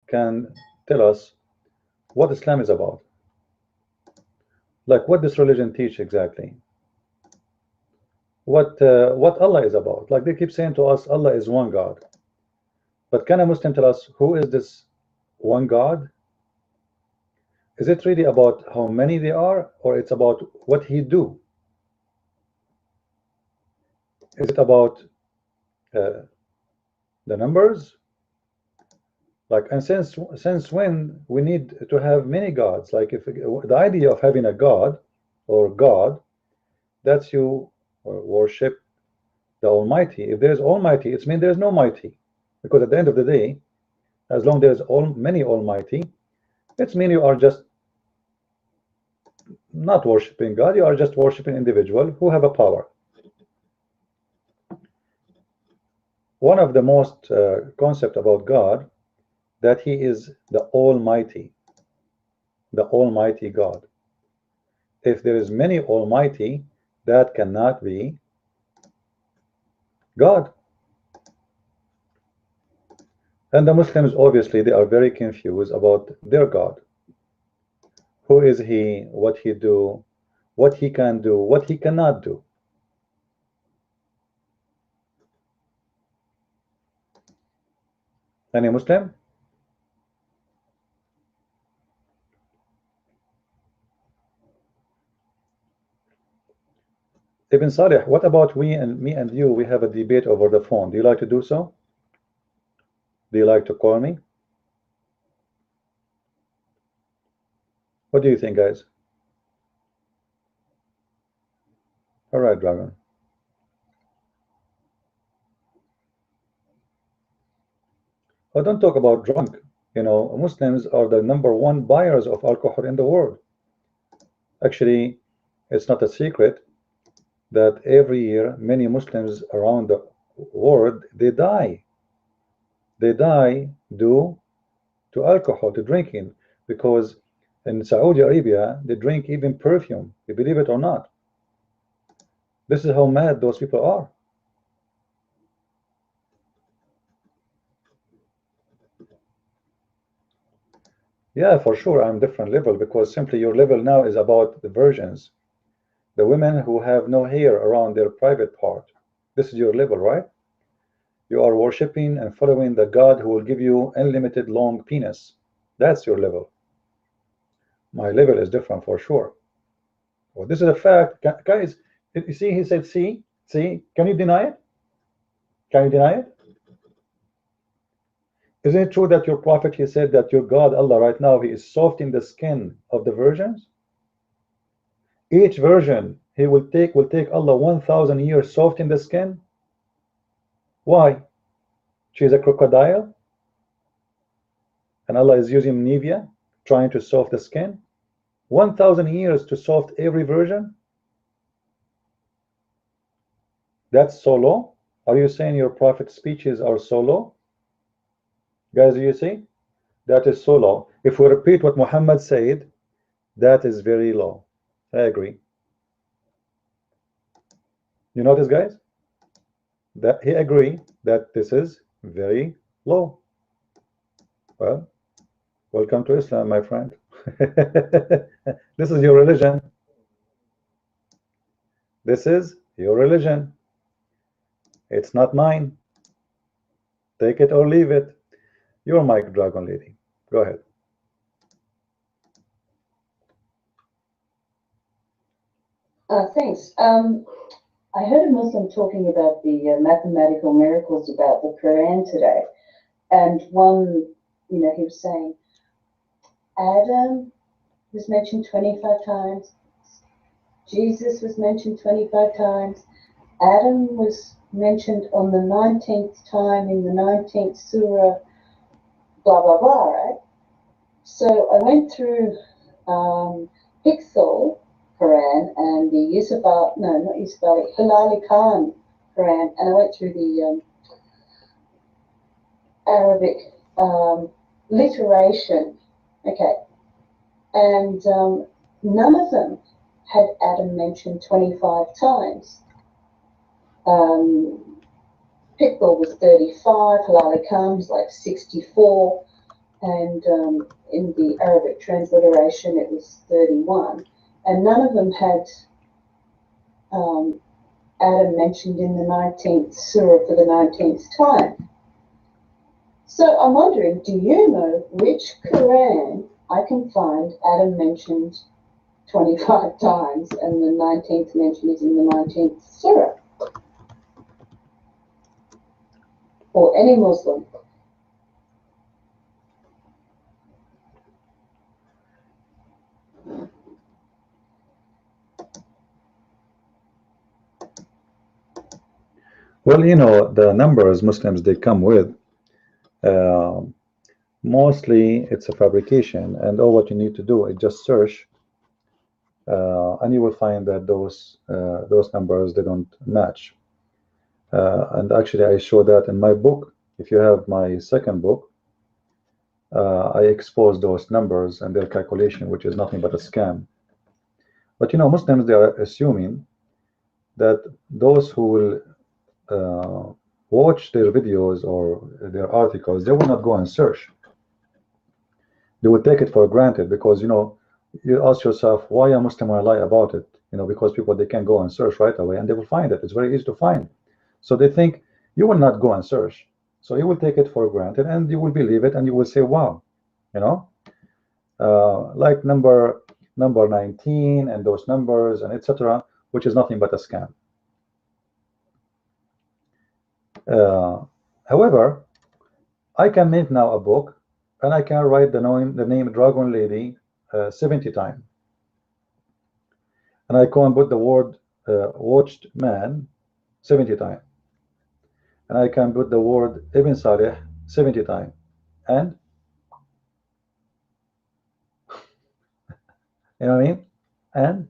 can tell us what Islam is about? Like what this religion teach exactly? What Allah is about? Like they keep saying to us, Allah is one God. But can a Muslim tell us who is this one God? Is it really about how many they are, or it's about what He do? Is it about the numbers? Like, and since when we need to have many gods? Like, if the idea of having a God or God, that's you worship the Almighty. If there's Almighty, it means there's no mighty, because at the end of the day, as long as there's many Almighty, it means you are just not worshiping God. You are just worshiping individual who have a power. One of the most concept about God, that He is the Almighty God. If there is many Almighty, that cannot be God. And the Muslims, obviously, they are very confused about their God. Who is He? What He do? What He can do? What He cannot do? Any Muslim? Ibn Salih, what about me and you? We have a debate over the phone. Do you like to do so? Do you like to call me? What do you think, guys? All right, Dragon. Oh, don't talk about drunk. You know, Muslims are the #1 buyers of alcohol in the world. Actually, it's not a secret that every year many Muslims around the world, they die. They die due to alcohol, to drinking, because in Saudi Arabia they drink even perfume. You believe it or not? This is how mad those people are. Yeah, for sure, I'm different level, because simply your level now is about the virgins, the women who have no hair around their private part. This is your level, right? You are worshiping and following the God who will give you unlimited long penis. That's your level. My level is different for sure. Well, this is a fact, guys. You see, he said, see, can you deny it? Can you deny it? Isn't it true that your prophet, he said that your God, Allah, right now, he is soft in the skin of the virgins? Each virgin, he will take Allah 1,000 years soft in the skin. Why? She is a crocodile, and Allah is using Nivea, trying to soft the skin. 1,000 years to soft every virgin? That's so low? Are you saying your prophet's speeches are so low? Guys, do you see? That is so low. If we repeat what Muhammad said, that is very low. I agree. You notice, guys, that he agreed that this is very low. Well, welcome to Islam, my friend. This is your religion. This is your religion. It's not mine. Take it or leave it. You're my dragon lady. Go ahead. Thanks. I heard a Muslim talking about the mathematical miracles about the Quran today, and one, he was saying Adam was mentioned 25 times, Jesus was mentioned 25 times, Adam was mentioned on the 19th time in the 19th surah, blah, blah, blah, right? So I went through Pixel Quran and the Hilali Khan Quran, and I went through the Arabic literation, okay, and none of them had Adam mentioned 25 times. Pitbull was 35, Hilali Khan was like 64, and in the Arabic transliteration it was 31, and none of them had Adam mentioned in the 19th surah for the 19th time. So I'm wondering, do you know which Quran I can find Adam mentioned 25 times and the 19th mention is in the 19th surah? Or any Muslim? Well, you know, the numbers Muslims they come with, uh, mostly it's a fabrication, and all what you need to do is just search, and you will find that those numbers they don't match. And actually, I show that in my book. If you have my second book, I expose those numbers and their calculation, which is nothing but a scam. But you know, Muslims they are assuming that those who will watch their videos or their articles, they will not go and search. They will take it for granted because you know, you ask yourself, why a Muslim will lie about it? You know, because people they can go and search right away and they will find it. It's very easy to find. So they think you will not go and search. So you will take it for granted and you will believe it and you will say, wow, you know, like number 19 and those numbers and etc., which is nothing but a scam. However, I can make now a book and I can write the name Dragon Lady 70 times. And I can put the word watched man 70 times. And I can put the word Ibn Salih 70 times. And you know what I mean? And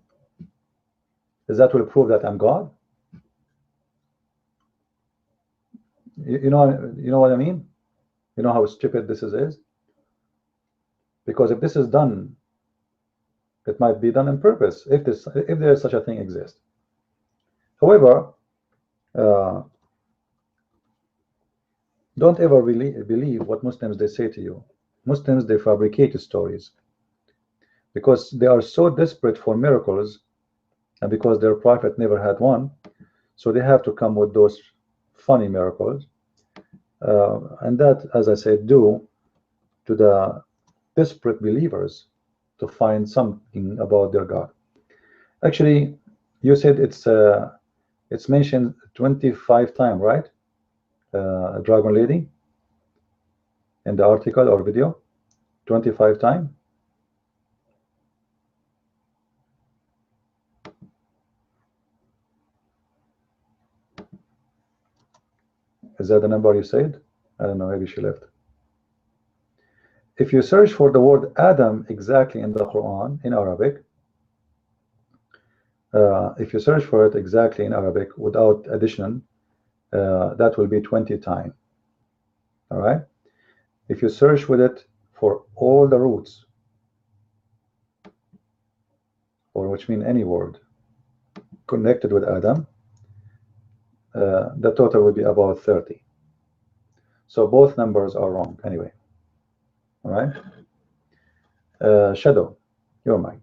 is that will prove that I'm God? You know what I mean? You know how stupid this is? Because if this is done, it might be done on purpose if there is such a thing exists. However, uh, don't ever really believe what Muslims they say to you. Muslims they fabricate stories because they are so desperate for miracles, and because their prophet never had one, so they have to come with those funny miracles, and that, as I said, due to the desperate believers to find something about their God. Actually, you said it's mentioned 25 times, right? Dragon Lady in the article or video, 25 times. Is that the number you said? I don't know, maybe she left. If you search for the word Adam exactly in the Quran in Arabic, if you search for it exactly in Arabic without addition, that will be 20 times. All right. If you search with it for all the roots, or which mean any word connected with Adam, the total will be about 30. So both numbers are wrong anyway. All right. Shadow, your mic.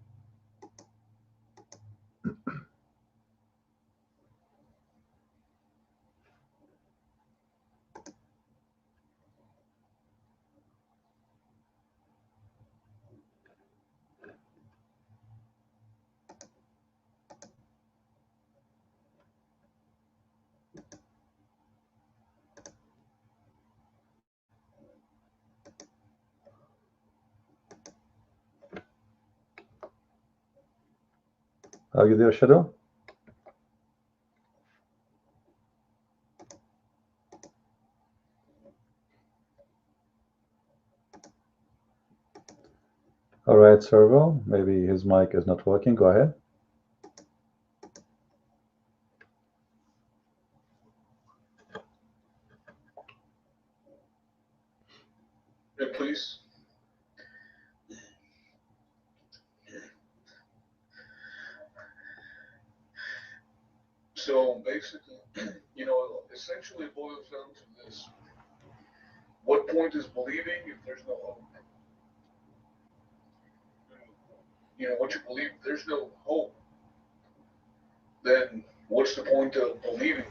Are you there, Shadow? All right, Servo. Maybe his mic is not working. Go ahead. Yeah, please. So basically, essentially it boils down to this. What point is believing if there's no hope? what you believe, if there's no hope, then what's the point of believing,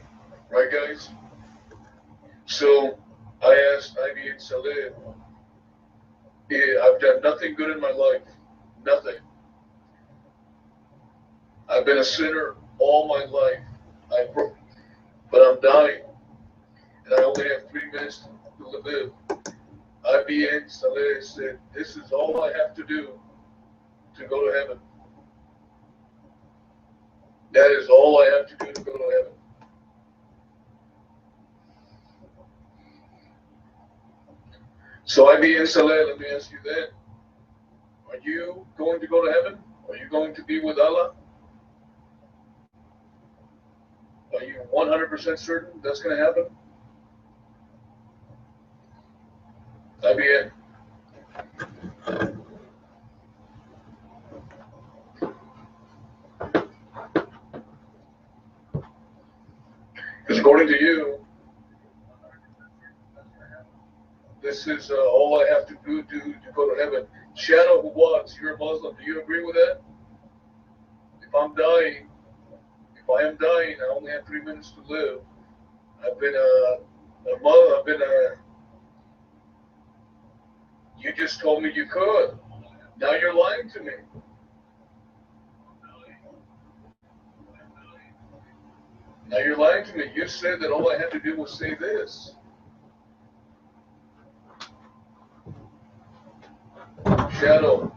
right, guys? So I asked Ivy and Saleh, I've done nothing good in my life, nothing. I've been a sinner all my life. But I'm dying, and I only have 3 minutes to live. Ivy and Saleh said, this is all I have to do to go to heaven. That is all I have to do to go to heaven. So Ivy and Saleh, let me ask you then, are you going to go to heaven? Are you going to be with Allah? Are you 100% certain that's going to happen? IBN. Because according to you, this is all I have to do to go to heaven. Shadow who walks, you're a Muslim. Do you agree with that? If I am dying, I only have 3 minutes to live. I've been a mother. You just told me you could. Now you're lying to me. Now you're lying to me. You said that all I had to do was say this. Shadow,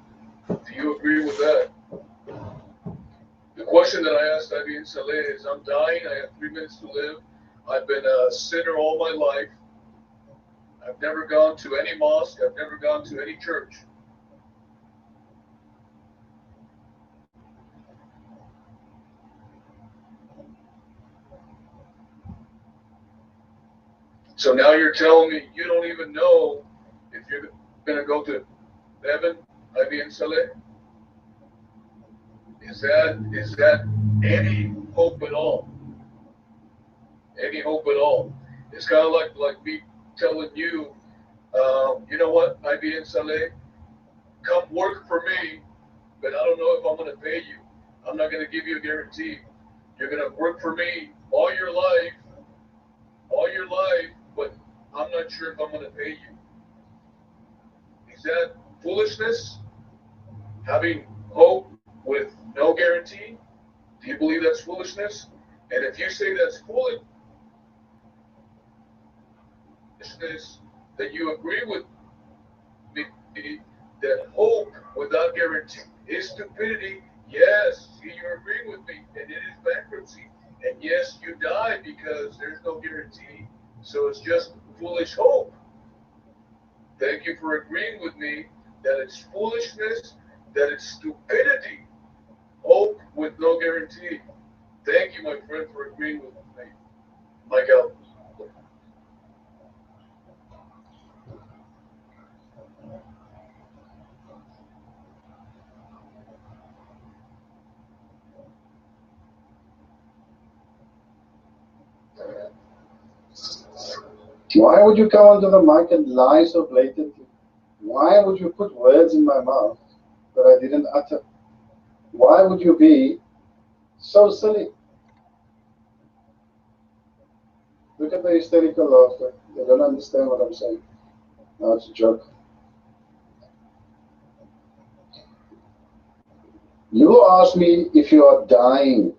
do you agree with that? The question that I asked Ivy and Saleh is, I'm dying, I have 3 minutes to live. I've been a sinner all my life. I've never gone to any mosque. I've never gone to any church. So now you're telling me you don't even know if you're going to go to heaven, Ivy and Saleh? Is that any hope at all? Any hope at all? It's kind of like me telling you, you know what, Ivy and Saleh, come work for me, but I don't know if I'm going to pay you. I'm not going to give you a guarantee. You're going to work for me all your life, but I'm not sure if I'm going to pay you. Is that foolishness? Having hope with no guarantee? Do you believe that's foolishness? And if you say that's foolishness, that you agree with me, that hope without guarantee is stupidity, yes, you agree with me, and it is bankruptcy. And yes, you die because there's no guarantee. So it's just foolish hope. Thank you for agreeing with me that it's foolishness, that it's stupidity. Hope with no guarantee. Thank you, my friend, for agreeing with me. Mike out. Why would you come onto the mic and lie so blatantly? Why would you put words in my mouth that I didn't utter? Why would you be so silly? Look at the hysterical laughter. They don't understand what I'm saying. No, it's a joke. You ask me if you are dying.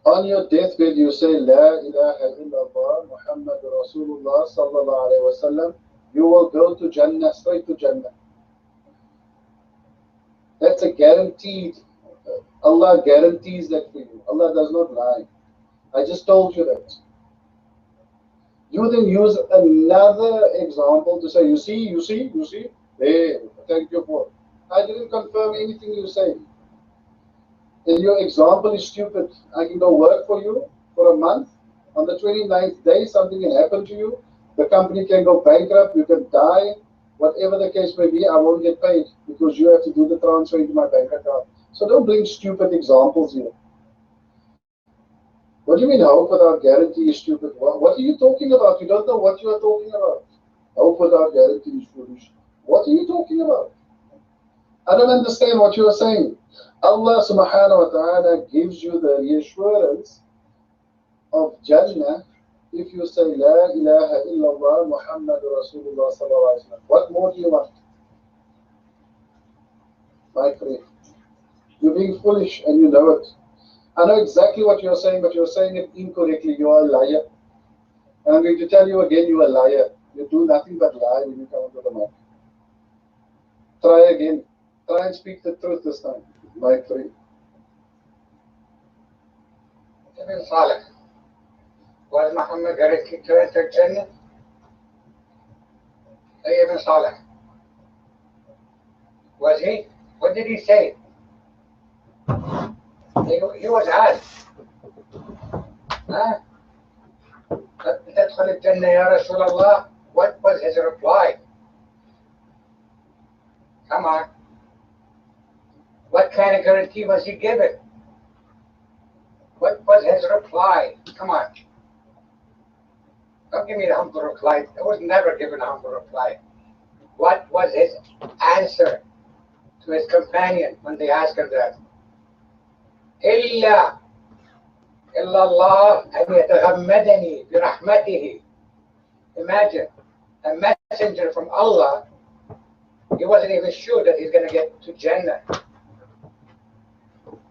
On your deathbed, you say, La ilaha illallah, Muhammad Rasulullah sallallahu alayhi wa sallam. You will go to Jannah, straight to Jannah. That's a guaranteed. Allah guarantees that for you. Allah does not lie. I just told you that. You then use another example to say, you see. Hey, thank you for it. I didn't confirm anything you say. And your example is stupid. I can go work for you for a month. On the 29th day, something can happen to you. The company can go bankrupt. You can die. Whatever the case may be, I won't get paid because you have to do the transfer into my bank account. So don't bring stupid examples here. What do you mean hope without guarantee is stupid? What are you talking about? You don't know what you are talking about. Hope without guarantee is foolish. What are you talking about? I don't understand what you are saying. Allah subhanahu wa ta'ala gives you the reassurance of Jannah if you say La ilaha illallah Muhammadur Rasulullah sallallahu alaihi wasallam. What more do you want? My friend, you're being foolish and you know it. I know exactly what you're saying, but you're saying it incorrectly. You are a liar. And I'm going to tell you again, you are a liar. You do nothing but lie when you come onto the mic. Try again. Try and speak the truth this time, my friend. Ibn Salih, was Muhammad guaranteed to enter Jannah? Hey, Ibn Salih, was he? What did he say? He was asked, huh? تدخل الجنة يا رسول الله. What was his reply? Come on. What kind of guarantee was he given? What was his reply? Come on. Don't give me the humble reply. I was never given a humble reply. What was his answer to his companion when they asked him that? إلا الله أن يتغمدني برحمته. Imagine a messenger from Allah. He wasn't even sure that he's going to get to Jannah.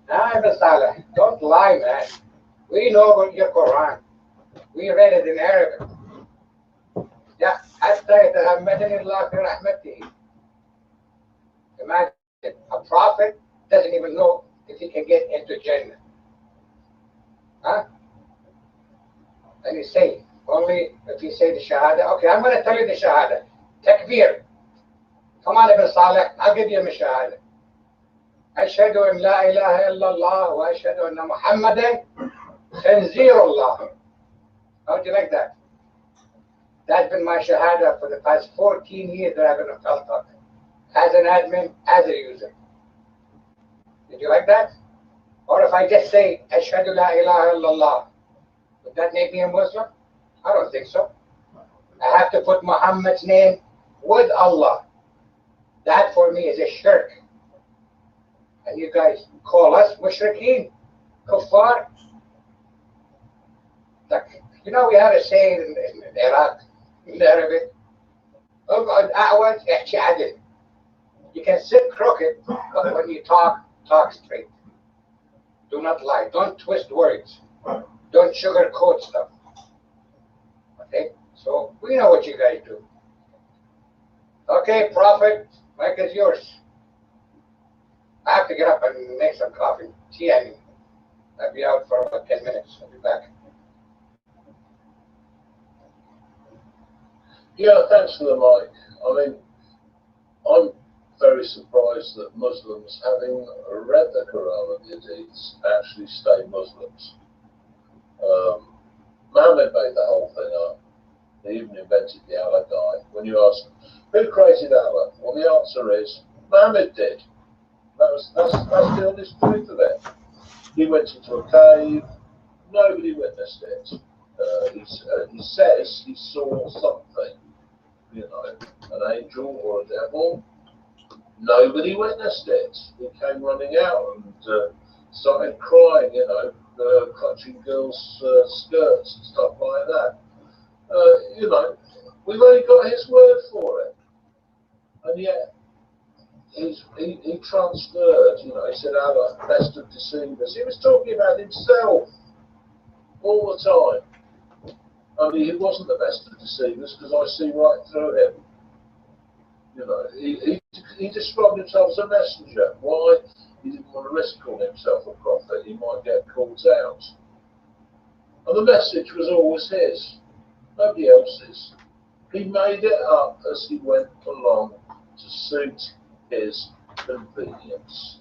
Nah, Ibn Salih, don't lie, man. We know about your Quran. We read it in Arabic. Yeah, حتى يتغمدني الله برحمته. Imagine a prophet doesn't even know if he can get into Jannah. Huh? And you say, only if you say the Shahada. Okay, I'm going to tell you the Shahada. Takbir. Come on, Ibn Salih, I'll give you a Shahada. أشهد أن لا إله إلا الله وأشهد أن محمدا خنزير الله. How do you like that? That's been my Shahada for the past 14 years that I've been a Caltech. As an admin, as a user. Did you like that? Or if I just say أشهد لا إله إلا الله, would that make me a Muslim? I don't think so. I have to put Muhammad's name with Allah. That for me is a shirk. And you guys call us mushrikeen, kuffar. Like, you know, we have a saying in Iraq, in Arabic, you can sit crooked, but when you talk straight. Do not lie. Don't twist words. Don't sugarcoat stuff. Okay? So, we know what you guys do. Okay, Prophet, mic is yours. I have to get up and make some coffee. Tea, I mean. I'll be out for about 10 minutes. I'll be back. Yeah, thanks for the mic. I mean, I'm very surprised that Muslims, having read the Quran and the Hadiths, actually stay Muslims. Muhammad made the whole thing up. He even invented the Allah guy. When you ask, who created Allah? Well, the answer is, Muhammad did. That's the honest truth of it. He went into a cave. Nobody witnessed it. He says he saw something, you know, an angel or a devil. Nobody witnessed it. He came running out and started crying, you know, clutching girls' skirts and stuff like that. You know, we've only got his word for it. And yet, he transferred, you know, he said, Allah, best of deceivers. He was talking about himself all the time. I mean, he wasn't the best of deceivers because I see right through him. You know, he described himself as a messenger. Why? He didn't want to risk calling himself a prophet. He might get called out. And the message was always his, nobody else's. He made it up as he went along to suit his convenience.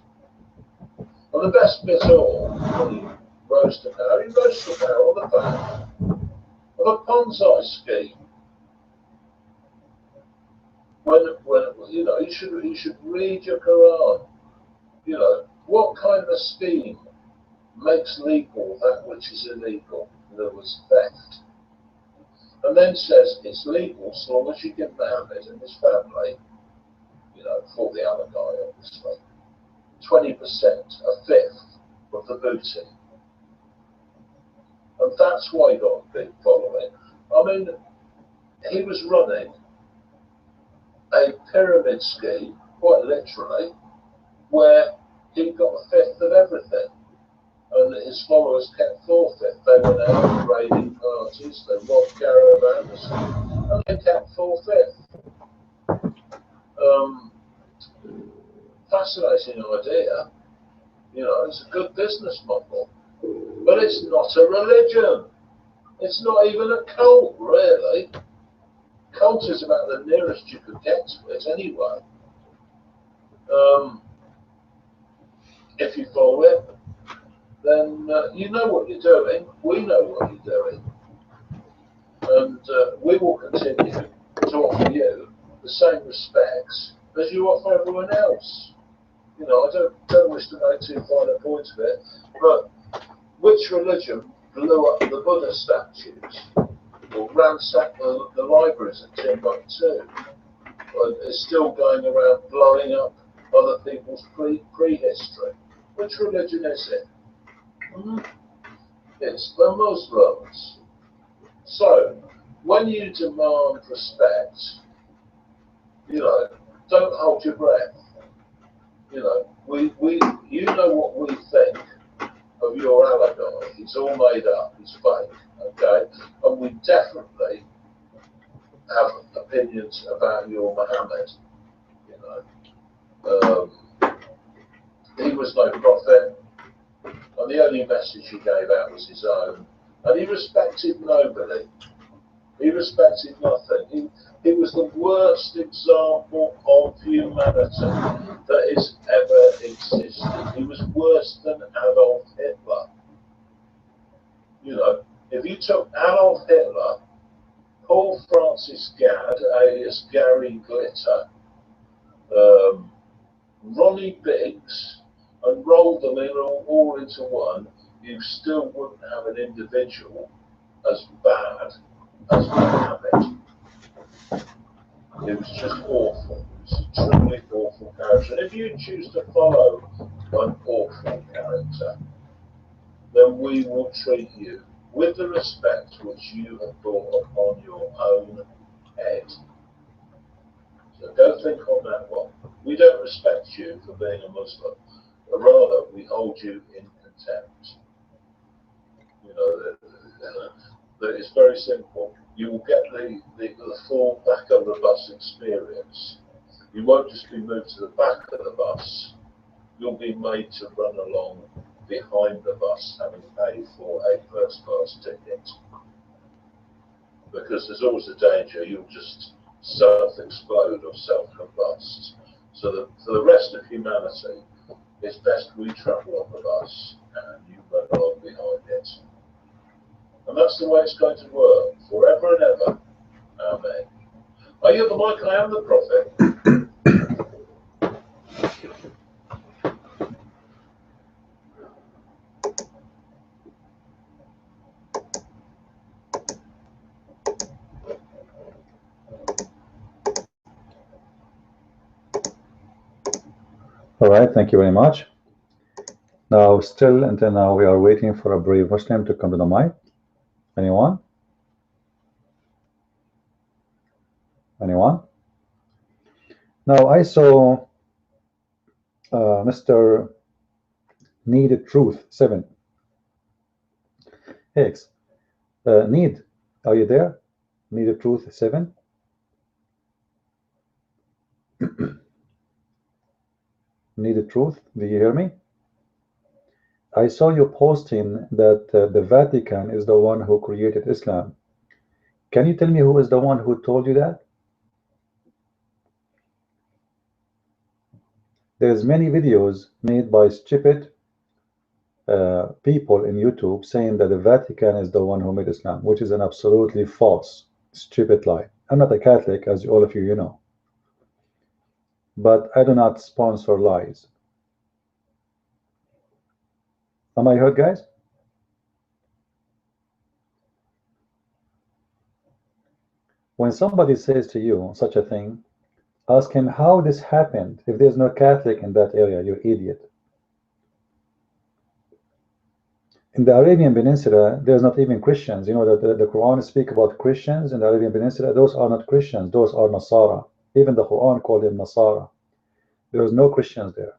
And the best bit of all, when he rose to power on the back of a Ponzi scheme. When you know, you should read your Quran. You know, what kind of a scheme makes legal that which is illegal? In other words, theft. And then says it's legal so long as you give Muhammad and his family, you know, for the other guy, obviously. 20%, a fifth of the booty. And that's why he got a big following. I mean, he was running a pyramid scheme, quite literally, where he got a fifth of everything. And his followers kept four-fifths. They went out raiding parties, they robbed caravans, and they kept four-fifths. Fascinating idea. You know, it's a good business model. But it's not a religion. It's not even a cult, really. Cult is about the nearest you could get to it anyway. If you follow it, then you know what you're doing. We know what you're doing. And we will continue to offer you the same respects as you offer everyone else. You know, I don't wish to make too fine a point of it, but which religion blew up the Buddha statues or ransacked the libraries at Timbuktu and is still going around blowing up other people's prehistory? Which religion is it? It's the Muslims. So, when you demand respect, you know, don't hold your breath. You know, you know what we think of your allegory. It's all made up. It's fake. Okay, and we definitely have opinions about your Muhammad. You know, he was no prophet, and the only message he gave out was his own, and he respected nobody. He respected nothing. He was the worst example of humanity that has ever existed. He was worse than Adolf Hitler. You know, if you took Adolf Hitler, Paul Francis Gadd, alias Gary Glitter, Ronnie Biggs, and rolled them in all into one, you still wouldn't have an individual as bad as Muhammad. It was just awful. It was a truly awful character. And if you choose to follow an awful character, then we will treat you with the respect which you have brought upon your own head. So go think on that one. We don't respect you for being a Muslim, but rather we hold you in contempt. You know, that it's very simple. You will get the full back of the bus experience. You won't just be moved to the back of the bus. You'll be made to run along behind the bus, having paid for a first class ticket. Because there's always a danger you'll just self-explode or self-combust. So that for the rest of humanity, it's best we travel on the bus and you run along behind it. And that's the way it's going to work, forever and ever. Amen. Are you the mic? I am the prophet. All right, thank you very much. Now, still until now, we are waiting for a brave Muslim to come to the mic. Anyone? Anyone? Now, I saw Mr. Need Truth 7. Hicks. Need, are you there? Need Truth 7. Need Truth, do you hear me? I saw you posting that the Vatican is the one who created Islam. Can you tell me who is the one who told you that? There's many videos made by stupid people in YouTube saying that the Vatican is the one who made Islam, which is an absolutely false, stupid lie. I'm not a Catholic, as all of you know, but I do not sponsor lies. Am I heard, guys? When somebody says to you such a thing, Ask him how this happened. If there's no Catholic in that area, you idiot. In the Arabian Peninsula, there's not even Christians. You know that the Quran speak about Christians in the Arabian Peninsula. Those are not Christians. Those are Nasara. Even the Quran called them Nasara. There is no Christians there.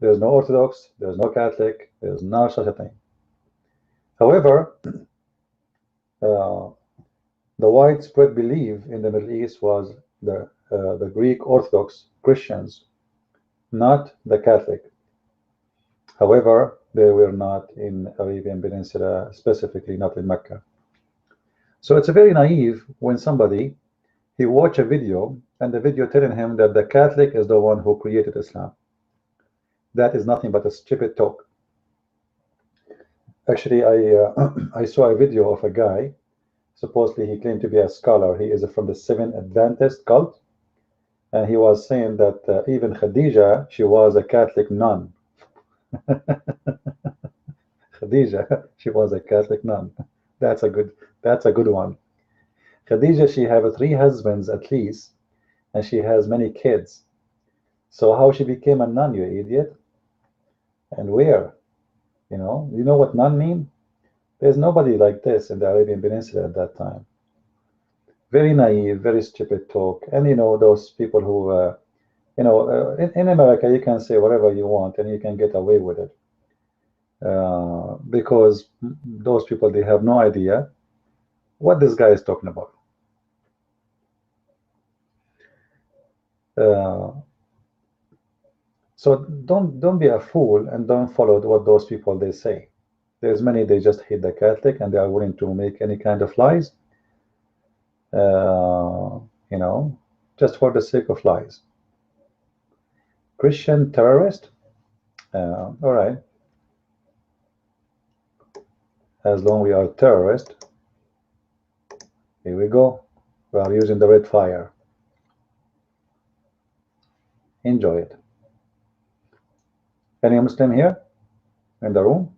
There's no Orthodox. There's no Catholic. There's not such a thing. However, the widespread belief in the Middle East was the Greek Orthodox Christians, not the Catholic. However, they were not in Arabian Peninsula, specifically not in Mecca. So it's very naive when somebody, he watch a video and the video telling him that the Catholic is the one who created Islam. That is nothing but a stupid talk. Actually, I saw a video of a guy. Supposedly he claimed to be a scholar. He is from the Seventh Adventist cult, and he was saying that even Khadija, she was a Catholic nun. Khadija, she was a Catholic nun. That's a good one. Khadija, she have 3 husbands at least, and she has many kids. So how she became a nun, you idiot? And where? You know what nun mean? There's nobody like this in the Arabian Peninsula at that time. Very naive, very stupid talk. And those people who, in America, you can say whatever you want and you can get away with it. Because those people, they have no idea what this guy is talking about. So don't be a fool and don't follow what those people they say. There's many, they just hate the Catholic and they are willing to make any kind of lies, just for the sake of lies. Christian terrorist? All right. As long as we are terrorists, here we go. We are using the red fire. Enjoy it. Any Muslim here in the room?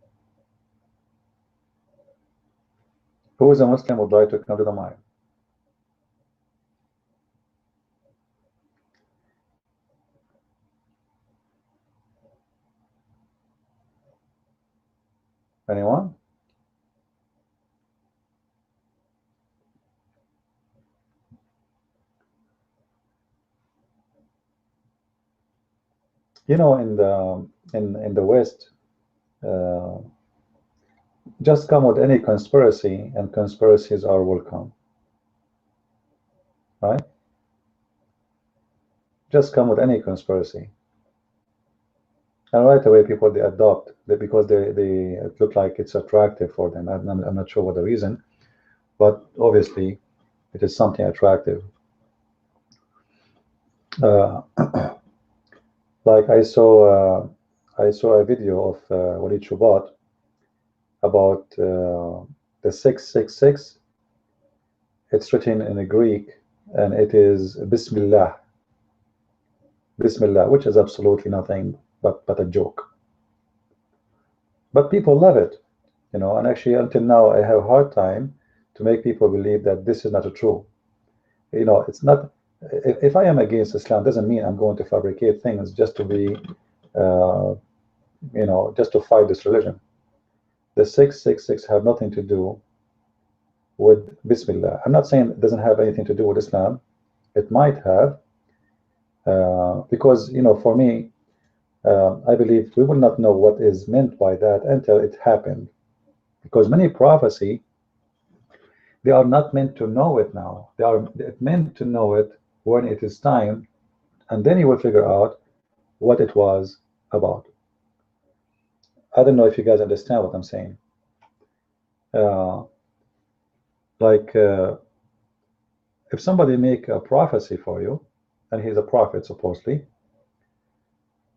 Who is a Muslim would like to come to the mic? Anyone? In the West, just come with any conspiracy, and conspiracies are welcome. Right? Just come with any conspiracy, and right away people they adopt because they look like it's attractive for them. I'm not sure what the reason, but obviously it is something attractive. Like I saw a video of Walid Shubat about the 666. It's written in the Greek, and it is Bismillah, which is absolutely nothing but a joke. But people love it, and actually until now I have a hard time to make people believe that this is not true. It's not. If I am against Islam, doesn't mean I'm going to fabricate things just to be, just to fight this religion. The 666 have nothing to do with Bismillah. I'm not saying it doesn't have anything to do with Islam. It might have, because for me, I believe we will not know what is meant by that until it happened, because many prophecy, they are not meant to know it now. They are meant to know it when it is time, and then you will figure out what it was about. I don't know if you guys understand what I'm saying. If somebody make a prophecy for you, and he's a prophet supposedly,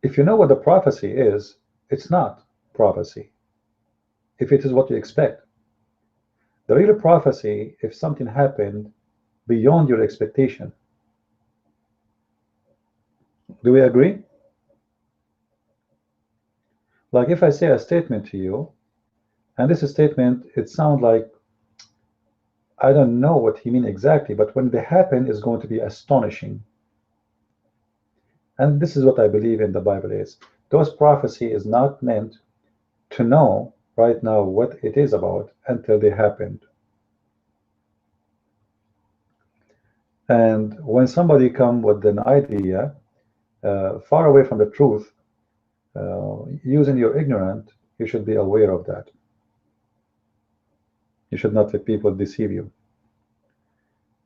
if you know what the prophecy is, it's not prophecy. If it is what you expect. The real prophecy, if something happened beyond your expectation. Do we agree? Like if I say a statement to you, and this statement, it sounds like I don't know what he means exactly, but when they happen, it's going to be astonishing. And this is what I believe in the Bible is. Those prophecy is not meant to know right now what it is about until they happened. And when somebody come with an idea far away from the truth, using your ignorance, you should be aware of that. You should not let people deceive you.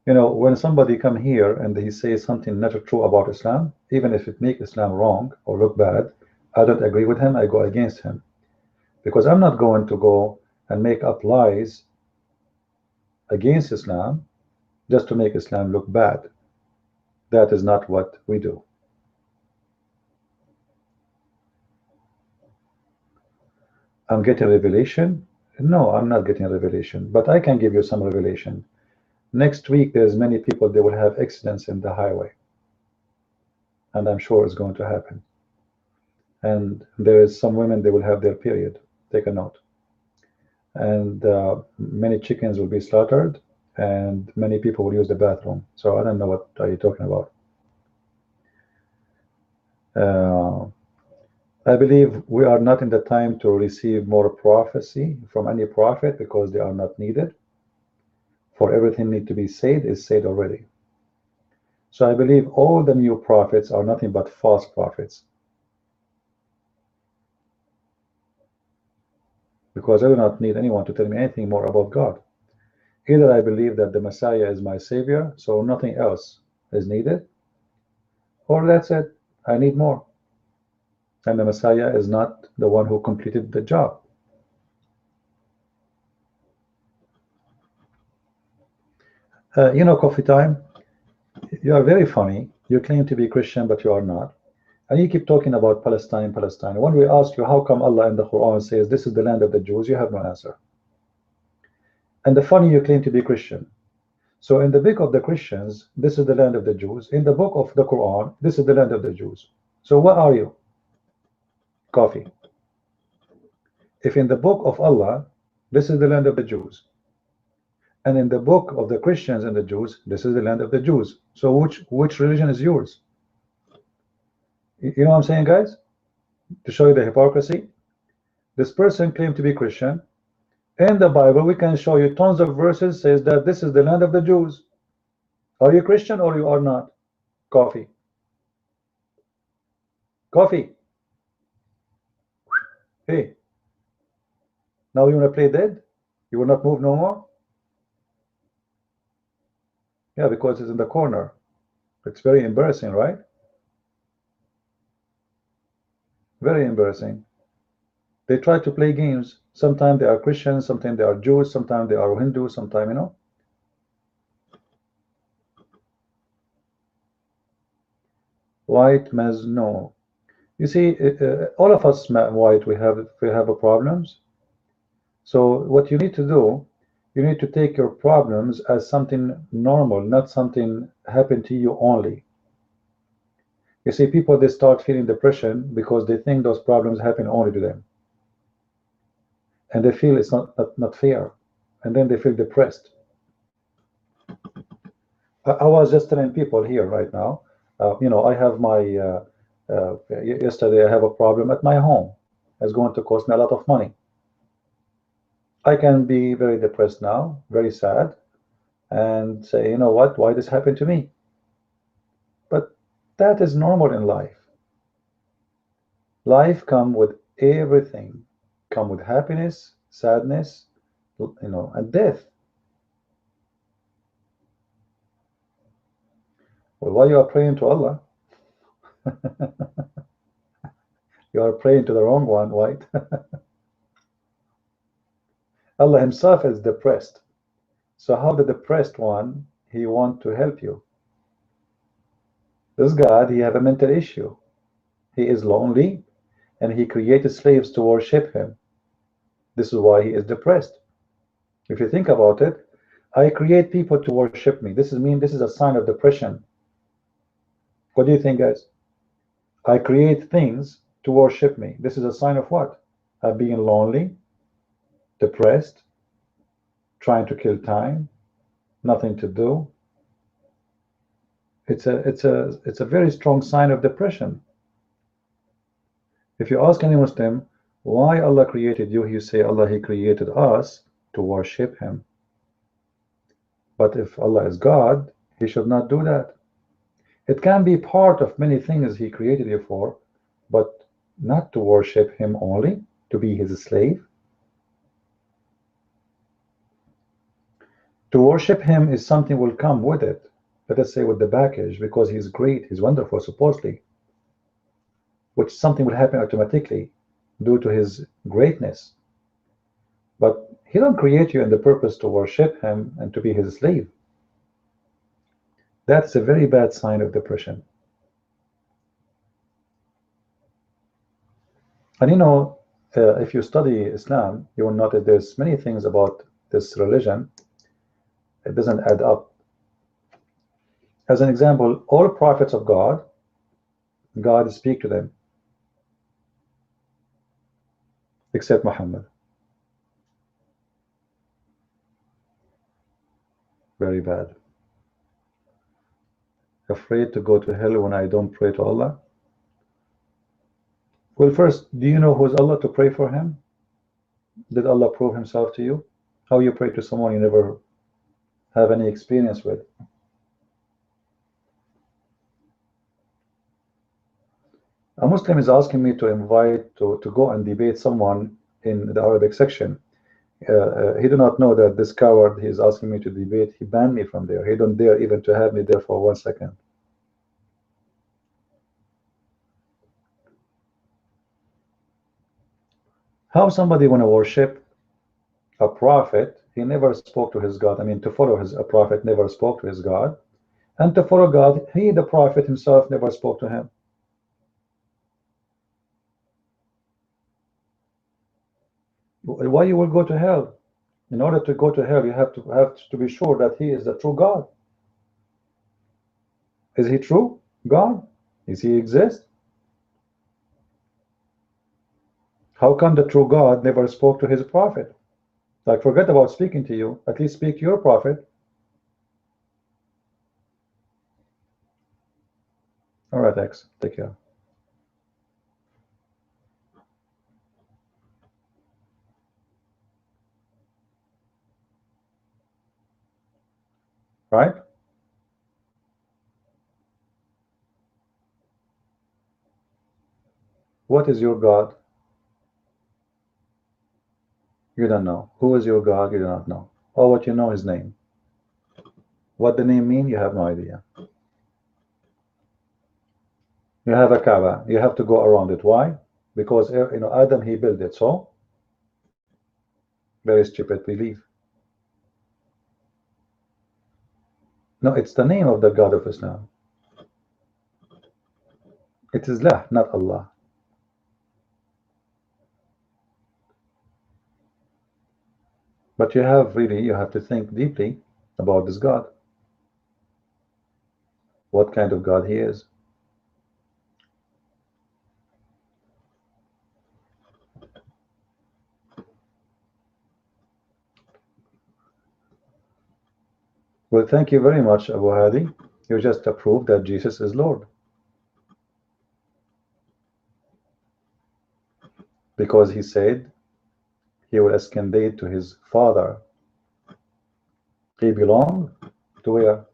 You know, when somebody come here and he says something not true about Islam, even if it makes Islam wrong or look bad, I don't agree with him, I go against him. Because I'm not going to go and make up lies against Islam just to make Islam look bad. That is not what we do. I'm getting revelation? No, I'm not getting revelation, but I can give you some revelation. Next week, there's many people, they will have accidents in the highway. And I'm sure it's going to happen. And there is some women, they will have their period. Take a note. And many chickens will be slaughtered, and many people will use the bathroom. So I don't know what are you talking about. I believe we are not in the time to receive more prophecy from any prophet because they are not needed. For everything need to be said is said already. So I believe all the new prophets are nothing but false prophets. Because I do not need anyone to tell me anything more about God. Either I believe that the Messiah is my savior, so nothing else is needed, or that's it, I need more. And the Messiah is not the one who completed the job. You know, Coffee Time, you are very funny. You claim to be Christian, but you are not. And you keep talking about Palestine, Palestine. When we ask you how come Allah in the Quran says this is the land of the Jews, you have no answer. And the funny, you claim to be Christian. So in the book of the Christians, this is the land of the Jews. In the book of the Quran, this is the land of the Jews. So what are you? Coffee. If in the book of Allah, this is the land of the Jews, and in the book of the Christians and the Jews, this is the land of the Jews. So which religion is yours? You know what I'm saying, guys? To show you the hypocrisy, this person claimed to be Christian. In the Bible, we can show you tons of verses says that this is the land of the Jews. Are you Christian or you are not? Coffee. Coffee. Hey. Now you want to play dead? You will not move no more? Yeah, because it's in the corner. It's very embarrassing, right? Very embarrassing. They try to play games. Sometimes they are Christians, sometimes they are Jews, sometimes they are Hindu, sometimes, you know. White males, no. You see, all of us white, we have a problems. So what you need to do, you need to take your problems as something normal, not something happened to you only. You see, people, they start feeling depression because they think those problems happen only to them. And they feel it's not fair. And then they feel depressed. I was just telling people here right now, you know, I have my, yesterday I have a problem at my home. It's going to cost me a lot of money. I can be very depressed now, very sad, and say, you know what, why this happened to me? But that is normal in life. Life comes with everything. Come with happiness, sadness, you know, and death. Well, while you are praying to Allah, you are praying to the wrong one, right? Allah himself is depressed. So how the depressed one, he want to help you? This God, he have a mental issue. He is lonely, and he created slaves to worship him. This is why he is depressed. If you think about it, I create people to worship me. This is a sign of depression. What do you think, guys? I create things to worship me. This is a sign of what? Being lonely, depressed, trying to kill time. nothing to do, it's a very strong sign of depression. If you ask any Muslim why Allah created you, he say Allah, he created us to worship him. But if Allah is God, he should not do that. It can be part of many things he created you for, but not to worship him only, to be his slave. To worship him is something will come with it. Let us say with the package, because he's great, he's wonderful, supposedly, which something will happen automatically due to his greatness. But he don't create you in the purpose to worship him and to be his slave. That's a very bad sign of depression. And you know, if you study Islam, you will notice there's many things about this religion. It doesn't add up. As an example, all prophets of God, God speak to them, except Muhammad. Very bad. Afraid to go to hell when I don't pray to Allah? Well, first, do you know who's Allah to pray for him? Did Allah prove himself to you? How you pray to someone you never have any experience with? A Muslim is asking me to invite to go and debate someone in the Arabic section. He do not know that this coward he is asking me to debate, he banned me from there. He don't dare even to have me there for 1 second. How somebody want to worship a prophet, he never spoke to his God. I mean, to follow a prophet never spoke to his God, and to follow God, he, the prophet himself, never spoke to him. Why you will go to hell? In order to go to hell, you have to be sure that he is the true God. Is he true God? Is he exist? How come the true God never spoke to his prophet? Like, forget about speaking to you, at least speak to your prophet. All right, X, take care. Right? What is your God? You don't know. Who is your God? You do not know. All what you know is name. What the name mean? You have no idea. You have a Kaaba. You have to go around it. Why? Because you know Adam he built it. So very stupid belief. No, it's the name of the God of Islam. It is lah, not Allah. But you have to think deeply about this God. What kind of God he is. Well, thank you very much, Abu Hadi. You just approved that Jesus is Lord. Because he said he will ascendate to his Father. He belonged to where?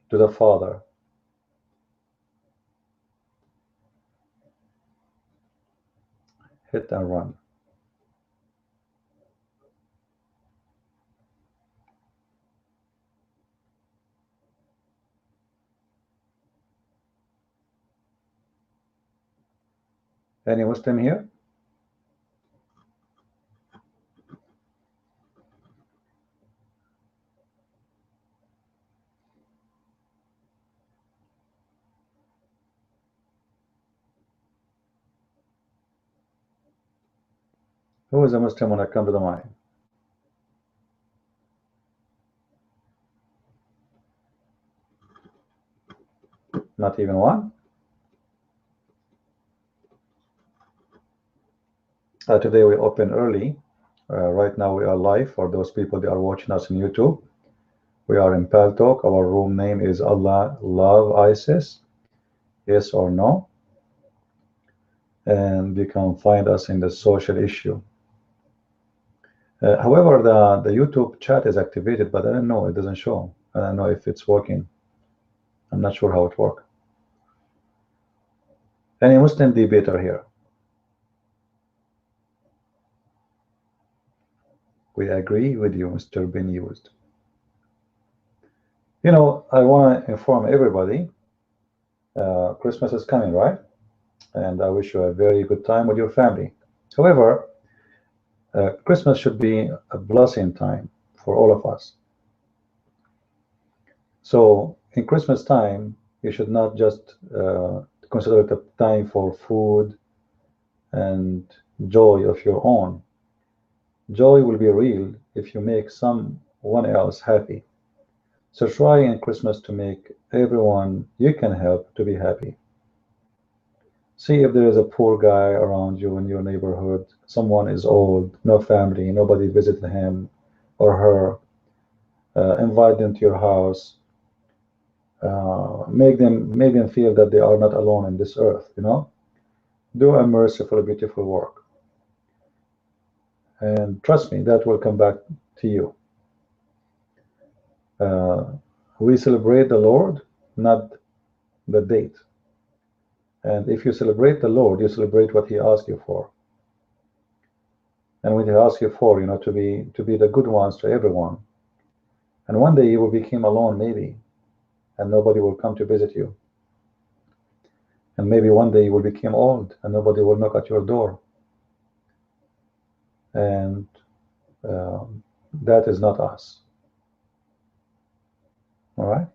To the Father. Hit and run. Any Muslim here? Who is a Muslim when I come to the mind? Not even one? Today we open early Right now we are live for those people that are watching us on YouTube. We are in Pal Talk. Our room name is Allah Love ISIS, yes or no, and you can find us in the social issue. However, the YouTube chat is activated, but I don't know, it doesn't show. I don't know if it's working. I'm not sure how it works. Any Muslim debater here? We agree with you, Mr. Ben Used. You know, I want to inform everybody, Christmas is coming, right? And I wish you a very good time with your family. However, Christmas should be a blessing time for all of us. So in Christmas time, you should not just consider it a time for food and joy of your own. Joy will be real if you make someone else happy. So try in Christmas to make everyone you can help to be happy. See if there is a poor guy around you in your neighborhood. Someone is old, no family, nobody visited him or her. Invite them to your house. Make them feel that they are not alone in this earth. You know, do a merciful, beautiful work, and trust me, that will come back to you. Uh, we celebrate the Lord, not the date. And if you celebrate the Lord, you celebrate what He asked you for. And when He asks you for, you know, to be the good ones to everyone. And one day you will become alone, maybe, and nobody will come to visit you. And maybe one day you will become old, and nobody will knock at your door. And that is not us. All right.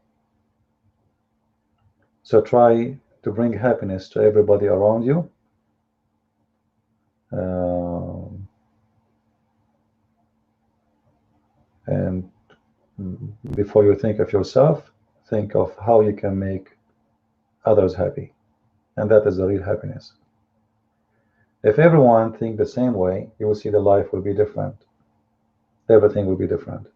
So try to bring happiness to everybody around you. And before you think of yourself, think of how you can make others happy. And that is the real happiness. If everyone think the same way, you will see the life will be different. Everything will be different.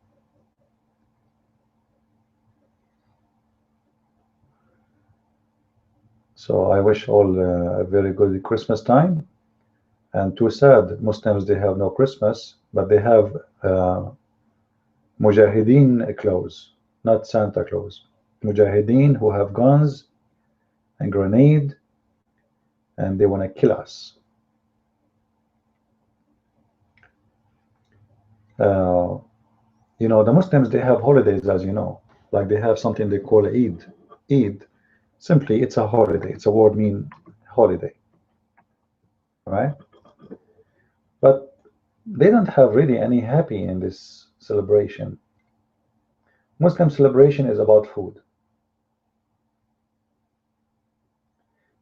So I wish all a very good Christmas time. And too sad, Muslims, they have no Christmas, but they have Mujahideen clothes, not Santa Claus. Mujahideen who have guns and grenade, and they want to kill us. You know, the Muslims, they have holidays, as you know, like they have something they call Eid. Eid, simply, it's a holiday. It's a word mean holiday, right? But they don't have really any happy in this celebration. Muslim celebration is about food.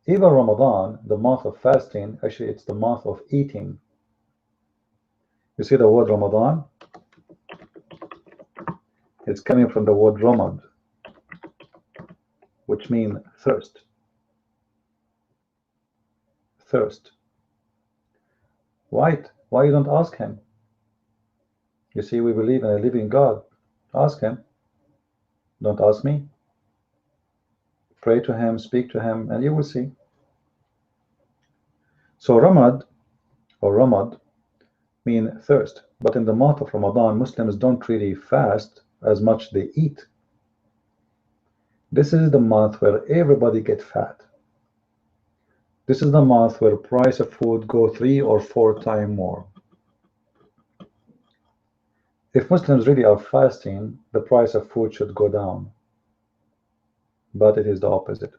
Even Ramadan, the month of fasting, actually it's the month of eating. You see the word Ramadan? It's coming from the word Ramad, which means thirst. Thirst. Why you don't ask him? You see, we believe in a living God. Ask him. Don't ask me. Pray to him, speak to him, and you will see. So Ramad or Ramad mean thirst. But in the month of Ramadan, Muslims don't really fast as much, they eat. This is the month where everybody get fat. This is the month where price of food go 3 or 4 times more. If Muslims really are fasting, the price of food should go down. But it is the opposite.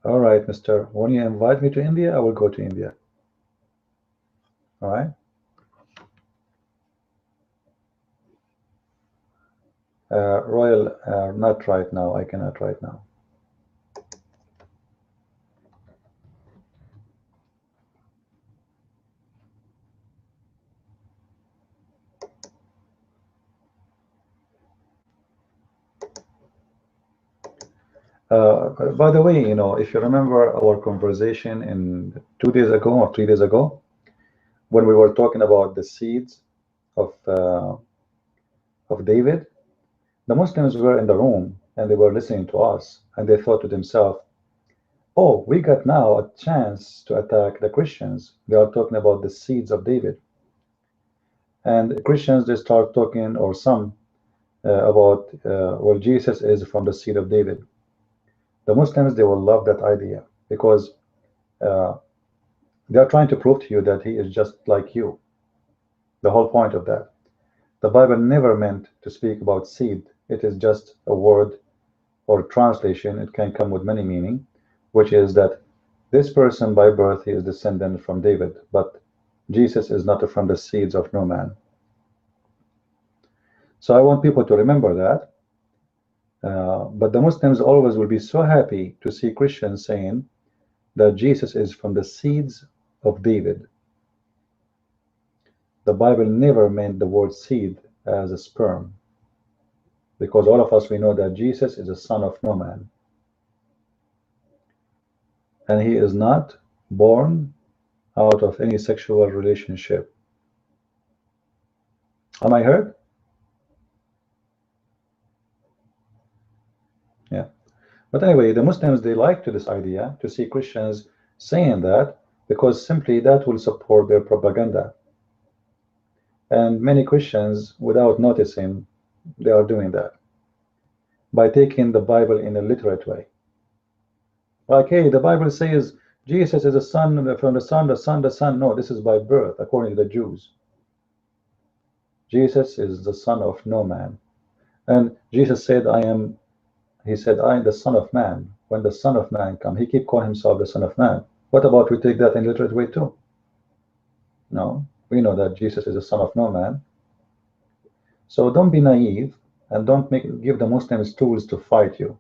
All right, mister. When you invite me to India, I will go to India. All right? Royal, not right now. I cannot right now. By the way, if you remember our conversation in 2 days ago or 3 days ago, when we were talking about the seeds of David, the Muslims were in the room and they were listening to us, and they thought to themselves, "Oh, we got now a chance to attack the Christians. They are talking about the seeds of David." And Christians, they start talking, or some, about, well, Jesus is from the seed of David. The Muslims, they will love that idea because uh, they are trying to prove to you that he is just like you. The whole point of that. The Bible never meant to speak about seed. It is just a word or translation. It can come with many meaning, which is that this person by birth, he is descendant from David, but Jesus is not from the seeds of no man. So I want people to remember that. But the Muslims always will be so happy to see Christians saying that Jesus is from the seeds of David. The Bible never meant the word seed as a sperm, because all of us, we know that Jesus is a son of no man, and he is not born out of any sexual relationship. Am I heard? Yeah. But anyway, the Muslims, they like to this idea to see Christians saying that, because simply that will support their propaganda. And many Christians, without noticing, they are doing that by taking the Bible in a literate way. Like, hey, the Bible says Jesus is a son from the son, the son, the son. No, this is by birth, according to the Jews. Jesus is the son of no man. And Jesus said, he said, I am the son of man. When the son of man come, he keep calling himself the son of man. What about we take that in literate way too? No, we know that Jesus is the son of no man. So don't be naive and don't give the Muslims tools to fight you.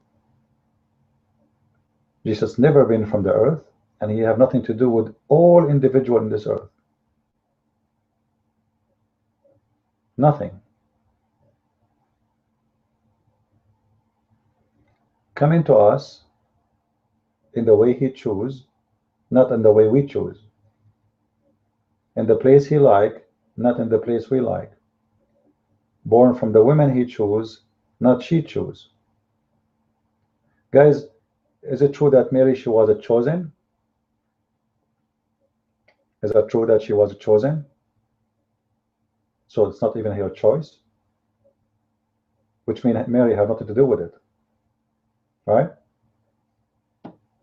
Jesus never been from the earth, and he have nothing to do with all individual in this earth. Nothing. Coming to us in the way he choose, not in the way we choose. In the place he like, not in the place we like. Born from the women he chose, not she chose. Guys, is it true that Mary, she was a chosen? Is that true that she was chosen? So it's not even her choice? Which means Mary had nothing to do with it. Right?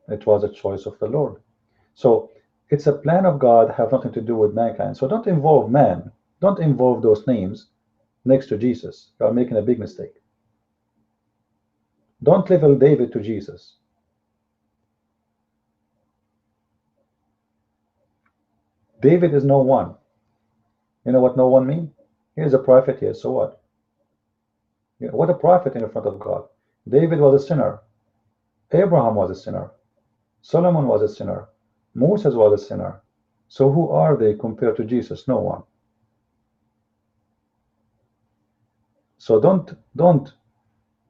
It was a choice of the Lord. So it's a plan of God, have nothing to do with mankind. So don't involve man. Don't involve those names next to Jesus. You are making a big mistake. Don't level David to Jesus. David is no one. You know what no one means? He is a prophet here, so what? What a prophet in front of God. David was a sinner. Abraham was a sinner. Solomon was a sinner. Moses was a sinner. So who are they compared to Jesus? No one. So don't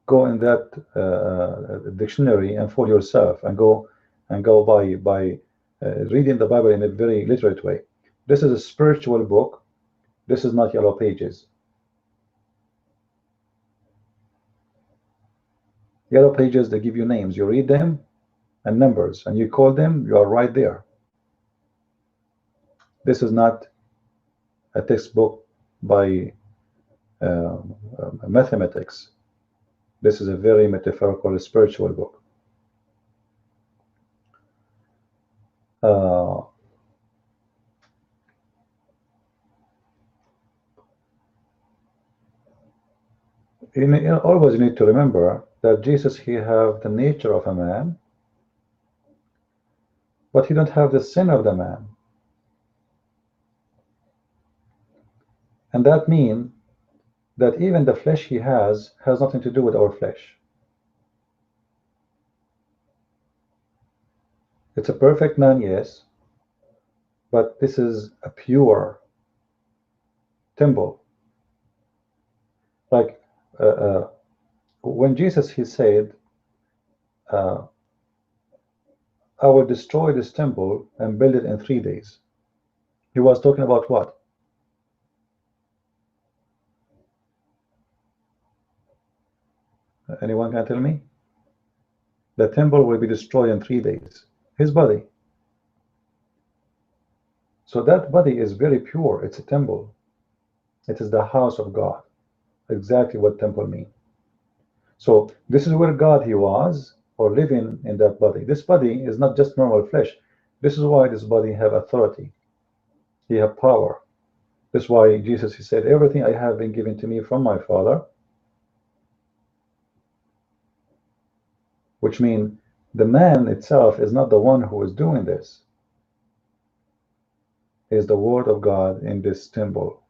go in that dictionary and fool yourself and go by reading the Bible in a very literate way. This is a spiritual book. This is not yellow pages. Yellow pages, they give you names. You read them and numbers, and you call them. You are right there. This is not a textbook by mathematics. This is a very metaphorical, spiritual book. Always you need to remember that Jesus, he have the nature of a man, but he don't have the sin of the man. And that means that even the flesh he has nothing to do with our flesh. It's a perfect man, yes, but this is a pure temple. Like when Jesus, he said, I will destroy this temple and build it in 3 days. He was talking about what? Anyone can tell me? The temple will be destroyed in 3 days. His body. So that body is very pure. It's a temple. It is the house of God. Exactly what temple means. So this is where God he was, or living in that body. This body is not just normal flesh. This is why this body have authority. He have power. That's why Jesus he said, everything I have been given to me from my Father. Which means the man itself is not the one who is doing this. It is the word of God in this temple.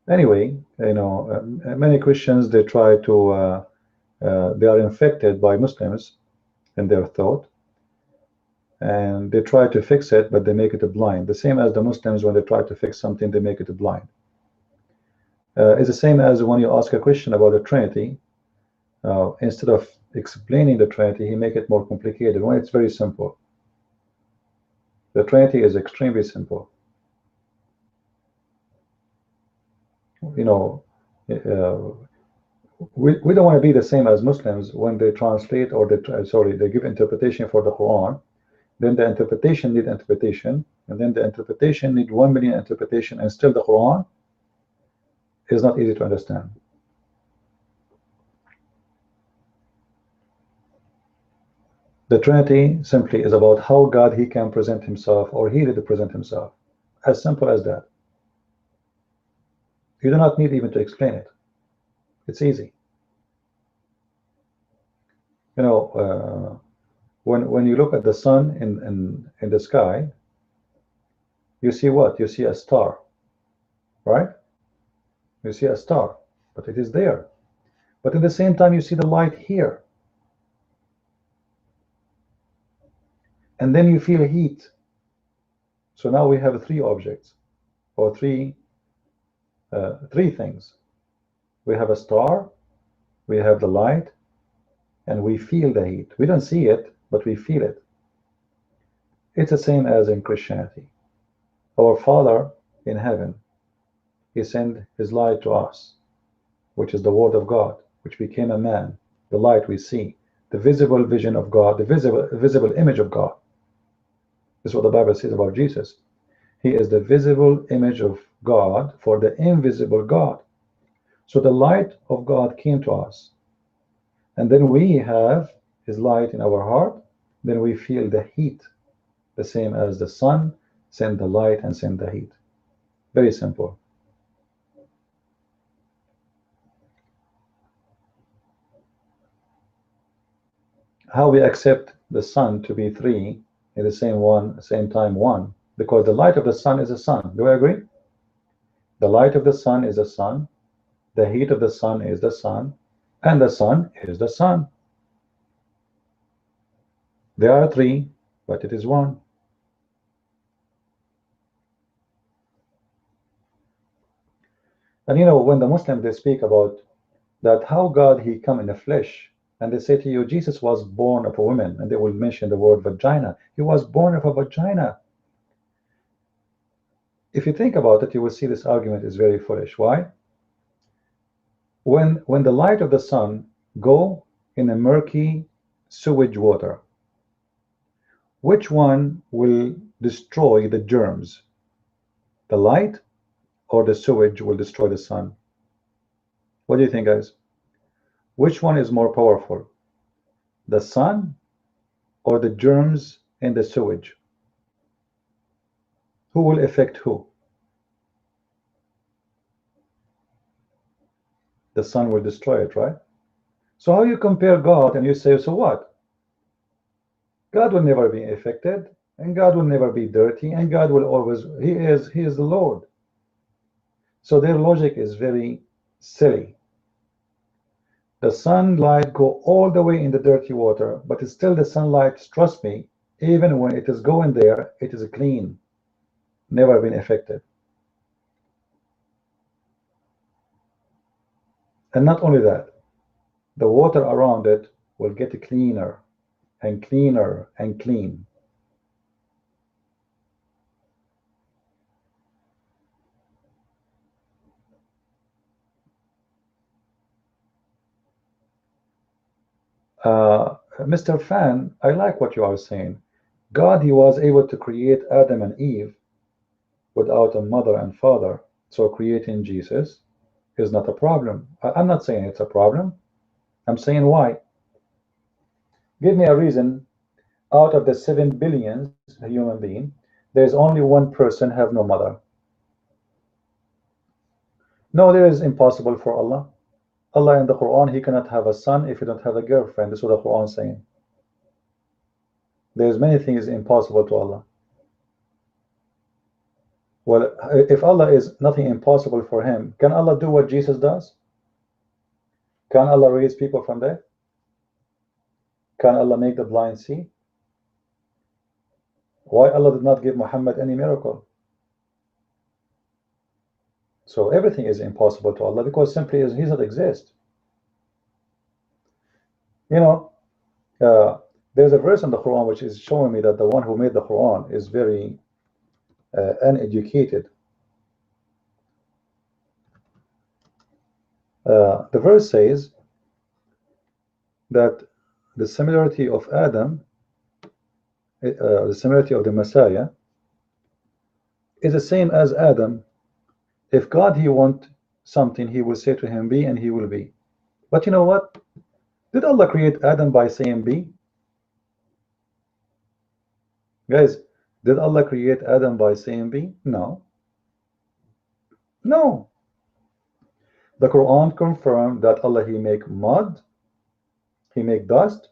Anyway, you know, many Christians, they try to they are infected by Muslims in their thought, and they try to fix it, but they make it blind. The same as the Muslims, when they try to fix something, they make it blind. It's the same as when you ask a Christian about the Trinity. Instead of explaining the Trinity, he make it more complicated when it's very simple. The Trinity is extremely simple. You know, we don't want to be the same as Muslims when they translate or they give interpretation for the Quran. Then the interpretation need interpretation, and then the interpretation need 1 million interpretation, and still the Quran is not easy to understand. The Trinity simply is about how God he can present himself, or he did present himself. As simple as that. You do not need even to explain it. It's easy. You know, when you look at the sun in the sky, you see what? You see a star, right? You see a star, but it is there. But at the same time, you see the light here. And then you feel heat. So now we have 3 objects, or three things. We have a star, we have the light, and we feel the heat. We don't see it, but we feel it. It's the same as in Christianity. Our Father in heaven, he sent his light to us, which is the word of God, which became a man, the light we see, the visible vision of God, the visible image of God. This is what the Bible says about Jesus. He is the visible image of God for the invisible God. So the light of God came to us, and then we have his light in our heart. Then we feel the heat, the same as the sun send the light and send the heat. Very simple. How we accept the sun to be 3 in the same time 1, because the light of the sun is the sun. Do I agree? The light of the sun is the sun, the heat of the sun is the sun, and the sun is the sun. There are 3, but it is 1. And you know, when the Muslims they speak about that how God he come in the flesh, and they say to you, Jesus was born of a woman, and they will mention the word vagina. He was born of a vagina. If you think about it, you will see this argument is very foolish. Why? When the light of the sun go in a murky sewage water, which one will destroy the germs? The light or the sewage will destroy the sun? What do you think, guys? Which one is more powerful? The sun or the germs in the sewage? Who will affect who? The sun will destroy it, right? So how you compare God and you say, so what? God will never be affected, and God will never be dirty, and God will always, he is the Lord. So their logic is very silly. The sunlight go all the way in the dirty water, but it's still the sunlight, trust me, even when it is going there, it is clean, never been affected. And not only that, the water around it will get cleaner and cleaner and clean. Mr. Fan, I like what you are saying. God, he was able to create Adam and Eve without a mother and father. So creating Jesus is not a problem. I'm not saying it's a problem. I'm saying why. Give me a reason. Out of the 7 billions human being, there's only one person have no mother. No, there is impossible for Allah. Allah in the Quran, he cannot have a son if he don't have a girlfriend. That's what the Quran is saying. There's many things impossible to Allah. Well, if Allah is nothing impossible for him, can Allah do what Jesus does? Can Allah raise people from death? Can Allah make the blind see? Why Allah did not give Muhammad any miracle? So everything is impossible to Allah because simply he doesn't exist. You know, there's a verse in the Quran which is showing me that the one who made the Quran is very uneducated. The verse says that the similarity of Adam, the similarity of the Messiah, is the same as Adam. If God, he want something, he will say to him, be, and he will be. But you know what? Did Allah create Adam by saying be? Guys, did Allah create Adam by saying be? No. No. The Quran confirmed that Allah, he make mud, he make dust,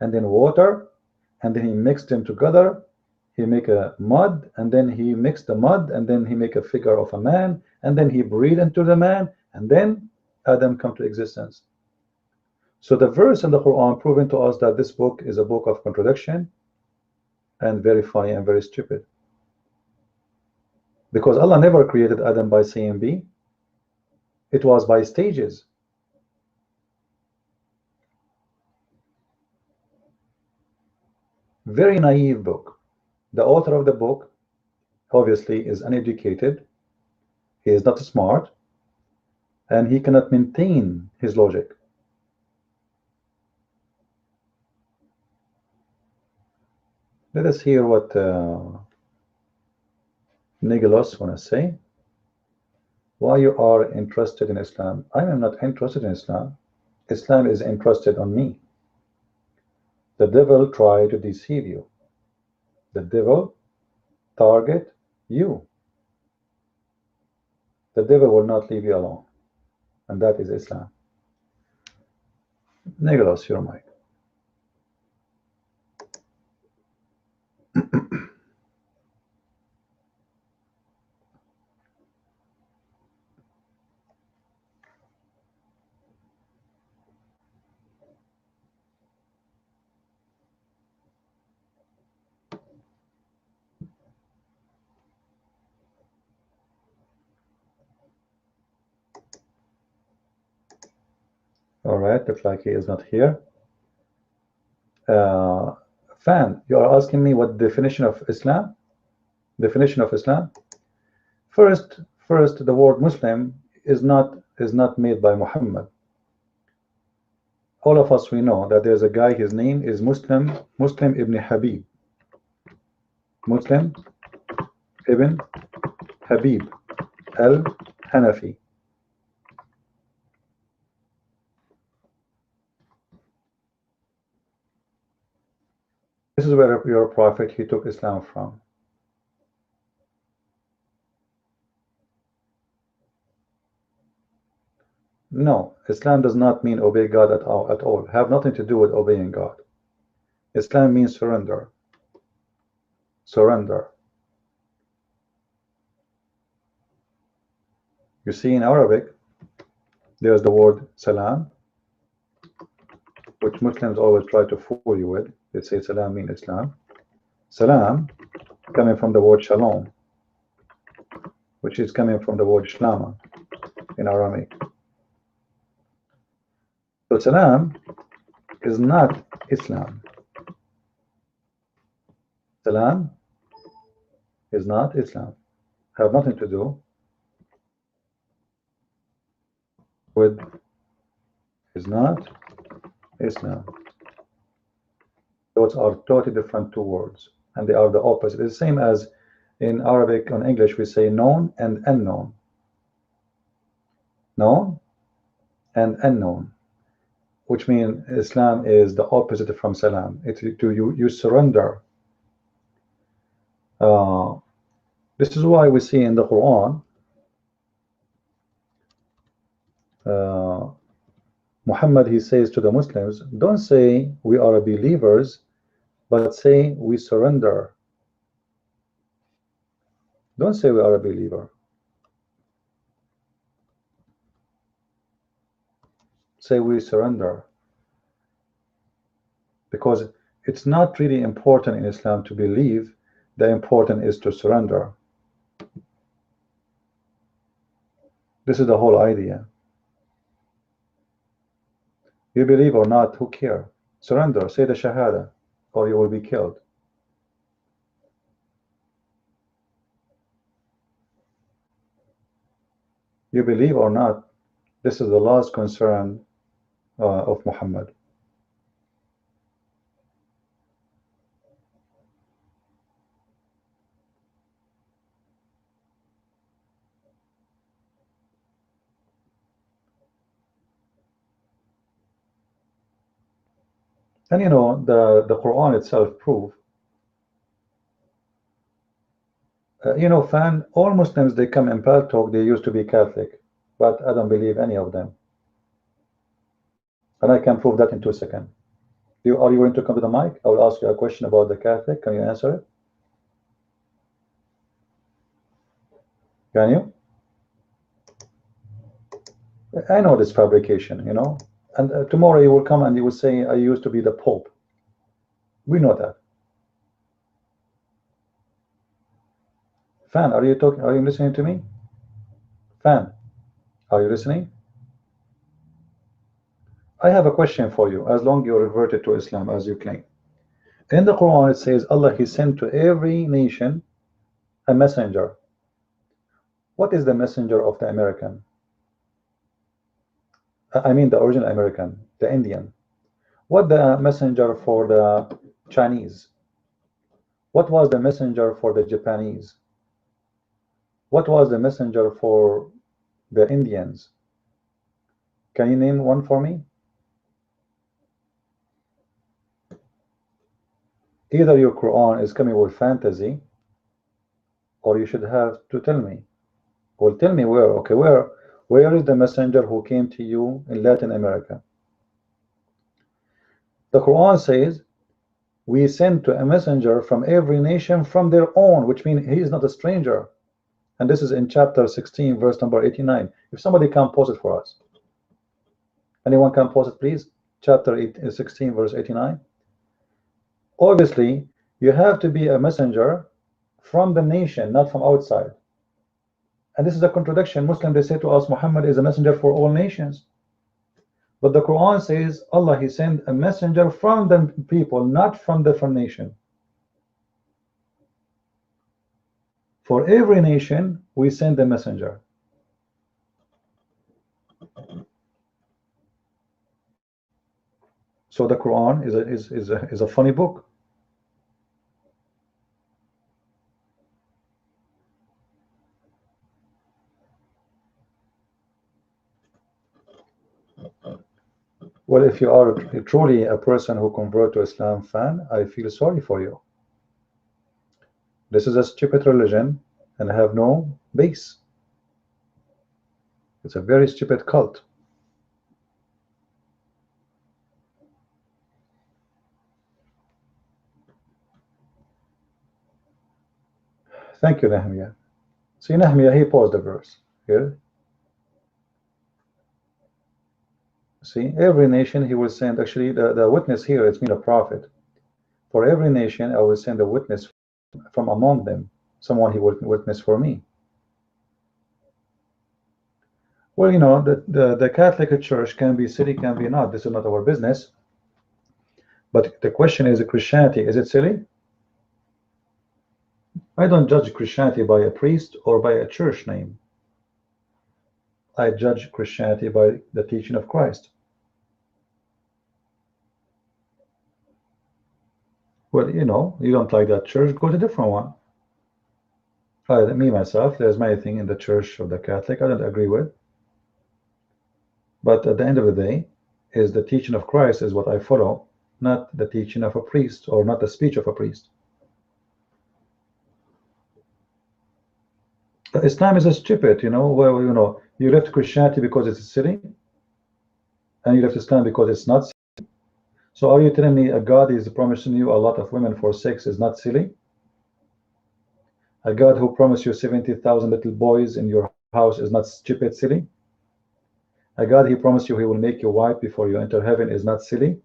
and then water, and then he mixed them together. He make a mud, and then he mixed the mud, and then he make a figure of a man, and then he breathed into the man, and then Adam come to existence. So the verse in the Quran proving to us that this book is a book of contradiction and very funny and very stupid. Because Allah never created Adam by saying be. It was by stages. Very naive book. The author of the book obviously is uneducated, he is not smart, and he cannot maintain his logic. Let us hear what Nigelos want to say. Why you are interested in Islam? I am not interested in Islam. Islam is interested on me. The devil try to deceive you. The devil target you. The devil will not leave you alone, and that is Islam. Nigelos, your mic. All right, looks like he is not here. Fan, you are asking me what definition of Islam? Definition of Islam? First, the word Muslim is not made by Muhammad. All of us, we know that there's a guy, his name is Muslim ibn Habib. Muslim ibn Habib al-Hanafi. This is where your prophet, he took Islam from. No, Islam does not mean obey God at all. Have nothing to do with obeying God. Islam means surrender. Surrender. You see in Arabic, there's the word salam, which Muslims always try to fool you with. They say salam means Islam. Salam coming from the word shalom, which is coming from the word shlama in Aramaic. So Salam is not Islam. Salam is not Islam. Have nothing to do with, is not Islam. Those are totally different two words, and they are the opposite. It's the same as in Arabic and English we say known and unknown. Known and unknown, which means Islam is the opposite from Salam. It's to you surrender. This is why we see in the Quran Muhammad, he says to the Muslims, don't say we are believers, but say we surrender. Don't say we are a believer. Say we surrender. Because it's not really important in Islam to believe. The important is to surrender. This is the whole idea. You believe or not, who cares? Surrender, say the Shahada, or you will be killed. You believe or not, this is the last concern of Muhammad. And you know, the Quran itself proves, you know, fan, all Muslims, they come in Pal Talk, they used to be Catholic, but I don't believe any of them. And I can prove that in 2 seconds. Are you going to come to the mic? I will ask you a question about the Catholic. Can you answer it? Can you? I know this fabrication, you know. And tomorrow you will come and you will say, I used to be the Pope. We know that. Fan, are you talking? Are you listening to me? Fan, are you listening? I have a question for you, as long you reverted to Islam as you claim. In the Quran it says Allah, he sent to every nation a messenger. What is the messenger of the American? I mean the original American, the Indian. What the messenger for the Chinese? What was the messenger for the Japanese? What was the messenger for the Indians? Can you name one for me? Either your Quran is coming with fantasy, or you should have to tell me. Well, tell me where. Okay, where is the messenger who came to you in Latin America? The Quran says, we send to a messenger from every nation from their own, which means he is not a stranger. And this is in chapter 16, verse number 89. If somebody can post it for us. Anyone can post it, please? Chapter 16, verse 89. Obviously, you have to be a messenger from the nation, not from outside. And this is a contradiction. Muslims, they say to us, Muhammad is a messenger for all nations. But the Quran says, Allah, he sent a messenger from the people, not from the different nation. For every nation, we send a messenger. So the Quran is a funny book. Well, if you are truly a person who convert to Islam, fan, I feel sorry for you. This is a stupid religion and have no base. It's a very stupid cult. Thank you, Nehemiah. See, Nehemiah, he paused the verse here. See, every nation he will send, actually, the witness here, it's mean a prophet. For every nation, I will send a witness from among them, someone he will witness for me. Well, you know, the Catholic Church can be silly, can be not. This is not our business. But the question is, Christianity, is it silly? I don't judge Christianity by a priest or by a church name. I judge Christianity by the teaching of Christ. Well, you know, you don't like that church, go to a different one. Me, myself, there's many things in the church of the Catholic I don't agree with. But at the end of the day, is the teaching of Christ is what I follow, not the teaching of a priest or not the speech of a priest. Islam is a stupid, you know, where you know you left Christianity because it's silly, and you left Islam because it's not silly. So are you telling me a God is promising you a lot of women for sex is not silly? A God who promised you 70,000 little boys in your house is not stupid, silly? A God he promised you he will make you white before you enter heaven is not silly?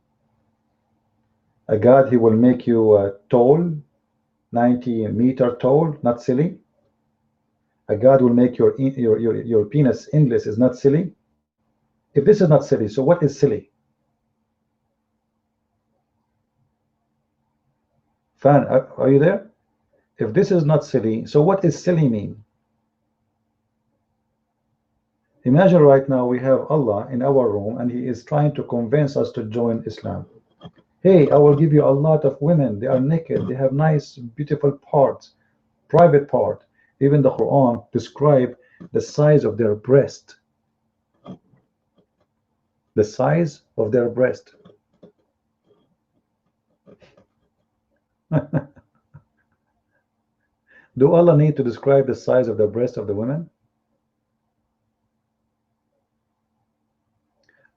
A God he will make you tall, 90-meter tall, not silly? A God will make your penis endless is not silly? If this is not silly, so what is silly? Fan, are you there? If this is not silly, so what is silly mean? Imagine right now we have Allah in our room and he is trying to convince us to join Islam. Hey, I will give you a lot of women. They are naked. They have nice, beautiful parts, private part. Even the Quran describe the size of their breast. The size of their breast. Do Allah need to describe the size of the breast of the women?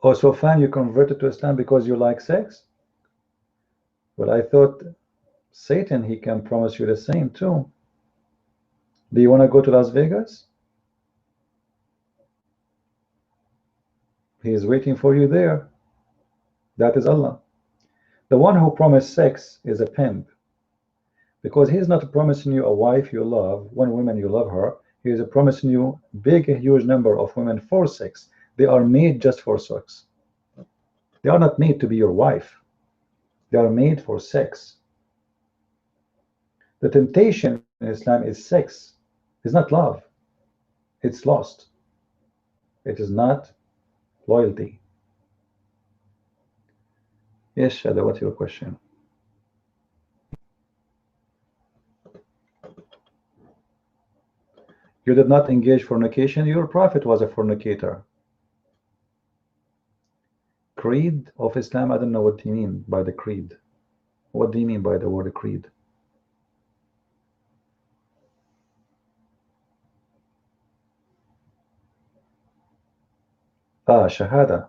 Oh, so fam, you converted to Islam because you like sex? Well, I thought Satan, he can promise you the same too. Do you want to go to Las Vegas? He is waiting for you there. That is Allah. The one who promised sex is a pimp. Because he is not promising you a wife you love, one woman you love her. He is promising you big, huge number of women for sex. They are made just for sex. They are not made to be your wife. They are made for sex. The temptation in Islam is sex. It's not love. It's lust. It is not loyalty. Yes, Shadow, what's your question? You did not engage fornication. Your prophet was a fornicator. Creed of Islam, I don't know what you mean by the creed. What do you mean by the word creed? Shahada.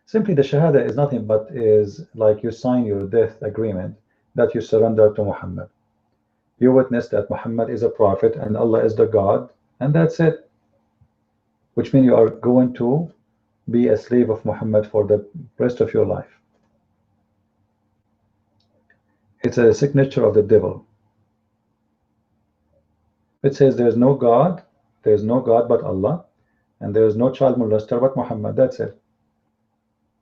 Simply the Shahada is nothing but is like you sign your death agreement that you surrender to Muhammad. You witness that Muhammad is a prophet and Allah is the God, and that's it. Which means you are going to be a slave of Muhammad for the rest of your life. It's a signature of the devil. It says there is no God but Allah, and there is no child molester but Muhammad. That's it.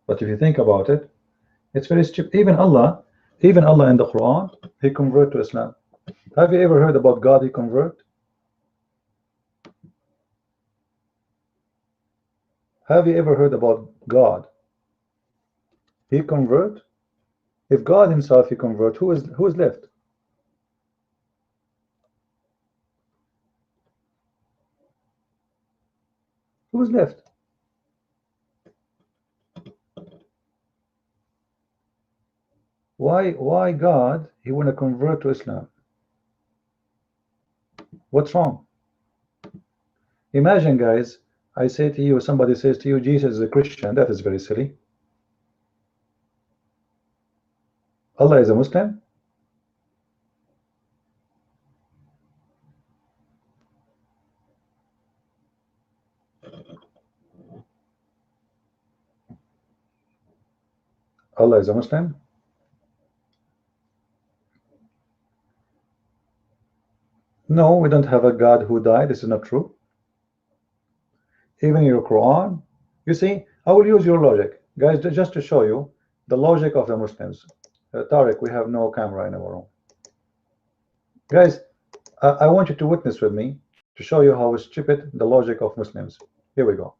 But if you think about it, it's very stupid. Even Allah in the Quran, he converted to Islam. Have you ever heard about God he convert? Have you ever heard about God? He convert? If God himself he convert, who is left? Who's left? Why God he want to convert to Islam? What's wrong? Imagine, guys, I say to you, somebody says to you, Jesus is a Christian. That is very silly. Allah is a Muslim. Allah is a Muslim. No, we don't have a God who died. This is not true. even in your Quran. You see, I will use your logic, guys, just to show you the logic of the Muslims. Tariq, we have no camera in our room. Guys, I want you to witness with me to show you how stupid the logic of Muslims. Here we go.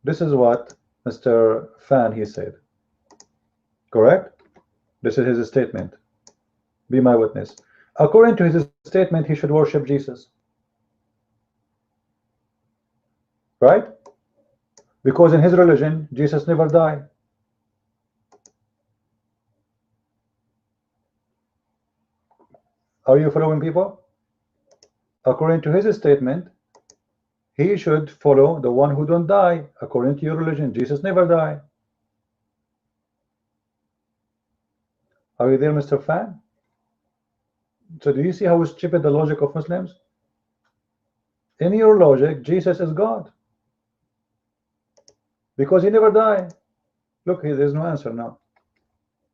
This is what Mr. Fan he said. Correct? This is his statement. Be my witness. According to his statement, he should worship Jesus. Right? Because in his religion, Jesus never died. Are you following, people? According to his statement, he should follow the one who don't die. According to your religion, Jesus never died. Are you there, Mr. Fan? So do you see how stupid the logic of Muslims? In your logic, Jesus is God. Because he never died. Look, there's no answer now.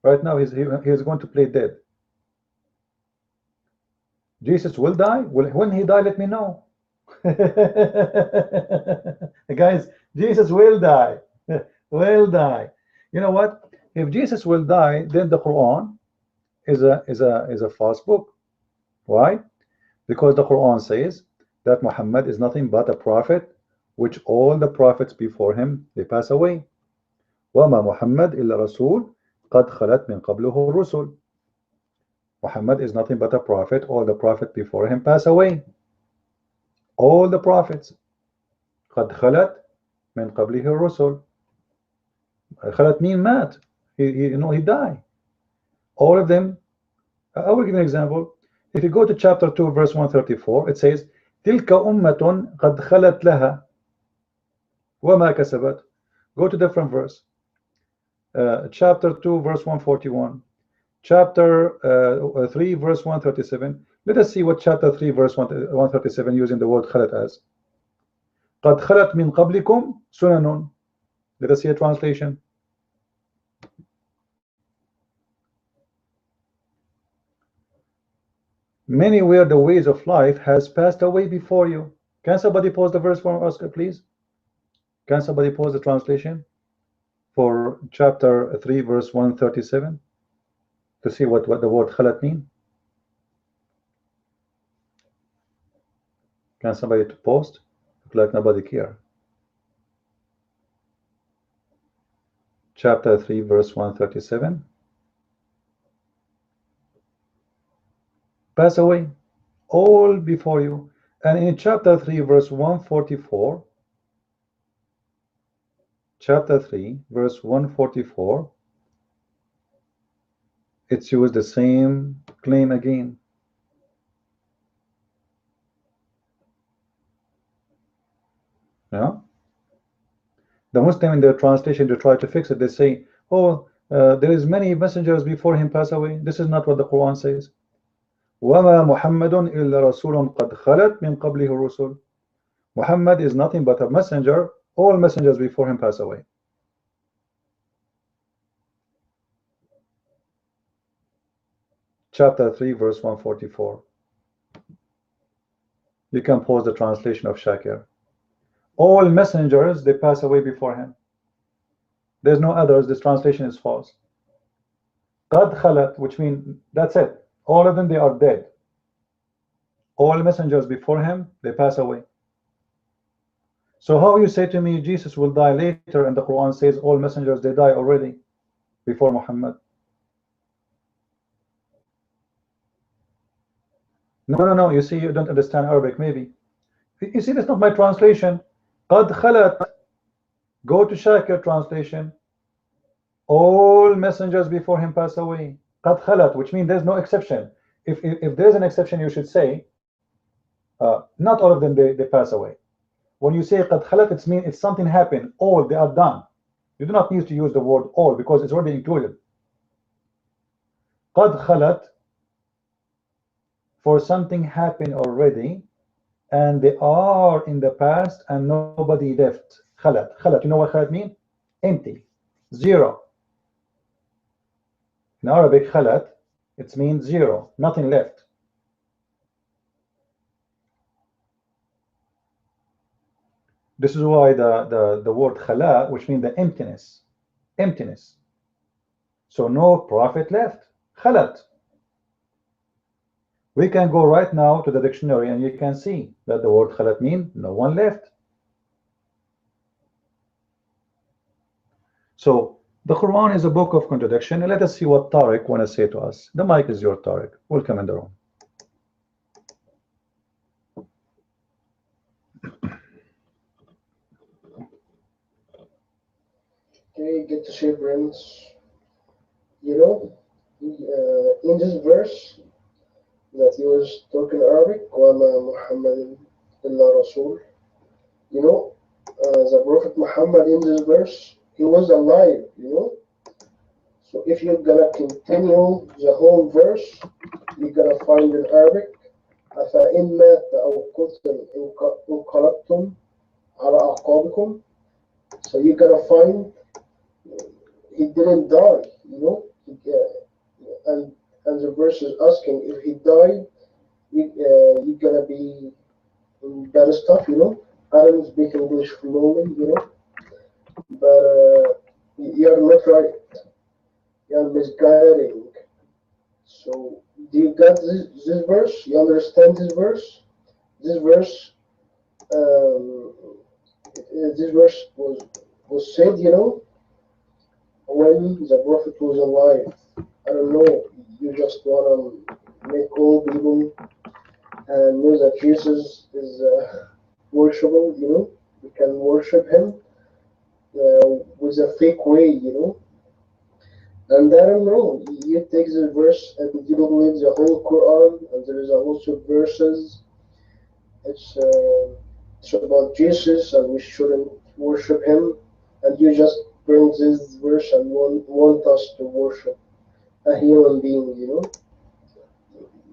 Right now, he's going to play dead. Jesus will die? When he die, let me know. Guys, Jesus will die. Will die. You know what? If Jesus will die, then the Quran is a false book. Why? Because the Quran says that Muhammad is nothing but a prophet, which all the prophets before him, they pass away. وَمَا مُحَمَّدْ إِلَّا رَسُولٌ قَدْ خَلَتْ مِنْ قَبْلِهِ الرُّسُلُ. Muhammad is nothing but a prophet. All the prophets before him pass away. All the prophets. قَدْ خَلَتْ مِنْ قَبْلِهِ الرُّسُلُ. خَلَت mean mat. He died. All of them. I will give you an example. If you go to chapter 2, verse 134, it says, تِلْكَ أُمَّةٌ قَدْ خَلَتْ لَهَا وَمَا كَسَبَتْ. Go to different verse. Chapter 2, verse 141. Chapter 3, verse 137. Let us see what chapter 3, verse 137 using the word خَلَت as. قَدْ خَلَتْ مِنْ قَبْلِكُمْ سُنَنٌ. Let us see a translation. Many were the ways of life has passed away before you. Can somebody pause the verse for us, please? Can somebody pause the translation for chapter 3, verse 137 to see what the word khalat mean? Can somebody post? Look like nobody care. Chapter 3, verse 137. Pass away all before you. And in chapter 3, verse 144, chapter 3, verse 144, it's used the same claim again. Yeah? The Muslim in their translation to try to fix it, they say, oh, there is many messengers before him pass away. This is not what the Quran says. وَمَا مُحَمَّدٌ إِلَّا رَسُولٌ قَدْ خَلَتْ مِنْ قَبْلِهِ الرُّسُلُ. Muhammad is nothing but a messenger. All messengers before him pass away. Chapter 3, verse 144. You can pause the translation of Shakir. All messengers, they pass away before him. There's no others. This translation is false. قَدْ خَلَتْ, which means that's it. All of them, they are dead. All messengers before him, they pass away. So how you say to me Jesus will die later and the Quran says all messengers, they die already before Muhammad? No, you see, you don't understand Arabic maybe. You see, that's not my translation. قَدْ خَلَتْ. Go to Shakir translation. All messengers before him pass away. قَدْ خَلَتْ, which means there's no exception. If there's an exception, you should say not all of them, they pass away. When you say قَدْ خَلَتْ, it means it's something happened. All, they are done. You do not need to use the word all because it's already included. قَدْ خَلَتْ, for something happened already and they are in the past and nobody left. خَلَتْ, you know what خَلَتْ means? Empty, zero. In Arabic, خَلَتْ, it means zero, nothing left. This is why the word khala, which means the emptiness. Emptiness. So no prophet left. Khalat. We can go right now to the dictionary and you can see that the word khalat means no one left. So the Quran is a book of contradiction. And let us see what Tariq want to say to us. The mic is your, Tariq. Welcome in the room. Okay, good to see you, friends. You know, in this verse that he was talking Arabic, وَمَا مُحَمَّدٍ إِلَّا رَسُولٌ, you know, the Prophet Muhammad in this verse, he was alive, you know. So if you're gonna continue the whole verse, you're gonna find in Arabic, أَفَإِنْ مَاتَ أَوْ قُتِلَ انقلبتم على أعقابكم. So you're gonna find he didn't die, you know, and the verse is asking if he died, you're gonna be in better stuff, you know. I don't speak English fluently, you know, but you're not right. You're misguiding. So do you got this verse? You understand this verse? This verse, this verse was said, you know, when the Prophet was alive. I don't know, you just want to make all people know that Jesus is worshipable, you know. You can worship him with a fake way, you know. And I don't know, you take this verse and you don't believe the whole Quran, and there is a lot of verses. It's about Jesus and we shouldn't worship him, and you just bring this verse and want us to worship a human being, you know.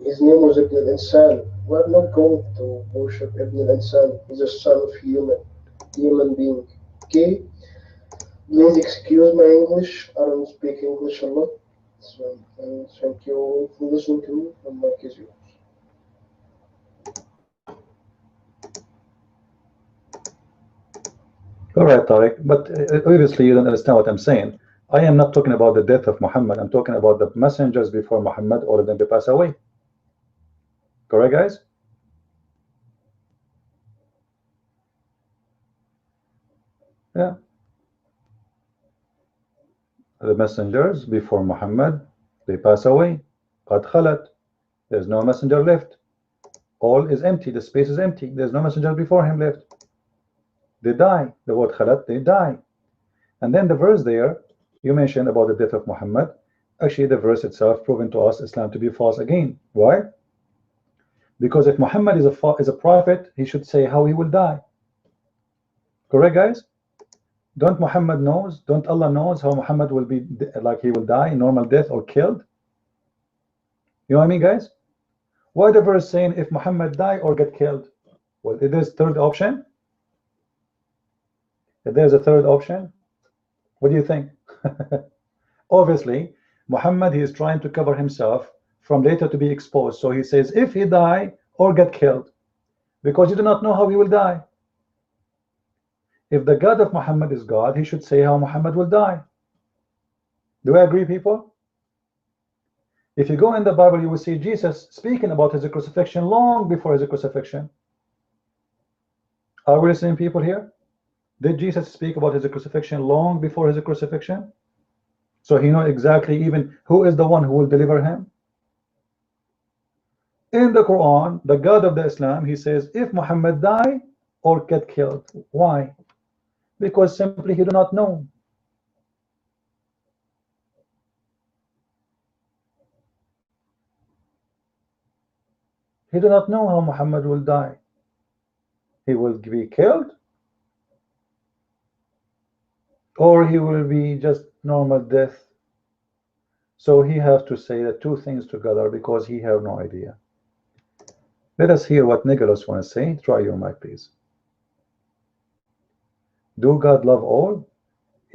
His name was Ibn al-Insan. We're not going to worship Ibn al-Insan. He's a son of human being. Okay? Please excuse my English. I don't speak English a lot. So, and thank you all for listening to me. And mic is yours. All right, Tariq, but obviously you don't understand what I'm saying. I am not talking about the death of Muhammad. I'm talking about the messengers before Muhammad, all of them, they pass away. Correct, guys? Yeah. The messengers before Muhammad, they pass away. قد خلت. There's no messenger left. All is empty. The space is empty. There's no messenger before him left. They die. The word khalat, they die. And then the verse there, you mentioned about the death of Muhammad. Actually, the verse itself proven to us Islam to be false again. Why? Because if Muhammad is a prophet, he should say how he will die. Correct, guys? Don't Muhammad knows? Don't Allah knows how Muhammad will be, like he will die, normal death or killed? You know what I mean, guys? Why the verse saying if Muhammad die or get killed? Well, it is third option. If there's a third option, what do you think? Obviously, Muhammad, he is trying to cover himself from later to be exposed. So he says, if he die or get killed, because you do not know how he will die. If the God of Muhammad is God, he should say how Muhammad will die. Do I agree, people? If you go in the Bible, you will see Jesus speaking about his crucifixion long before his crucifixion. Are we listening, people here? Did Jesus speak about his crucifixion long before his crucifixion? So he knows exactly even who is the one who will deliver him. In the Quran, the God of the Islam, he says, if Muhammad die or get killed. Why? Because simply he do not know. He do not know how Muhammad will die. He will be killed, or he will be just normal death. So he has to say the two things together because he have no idea. Let us hear what Nicholas want to say. Try your mic, please. Do God love all?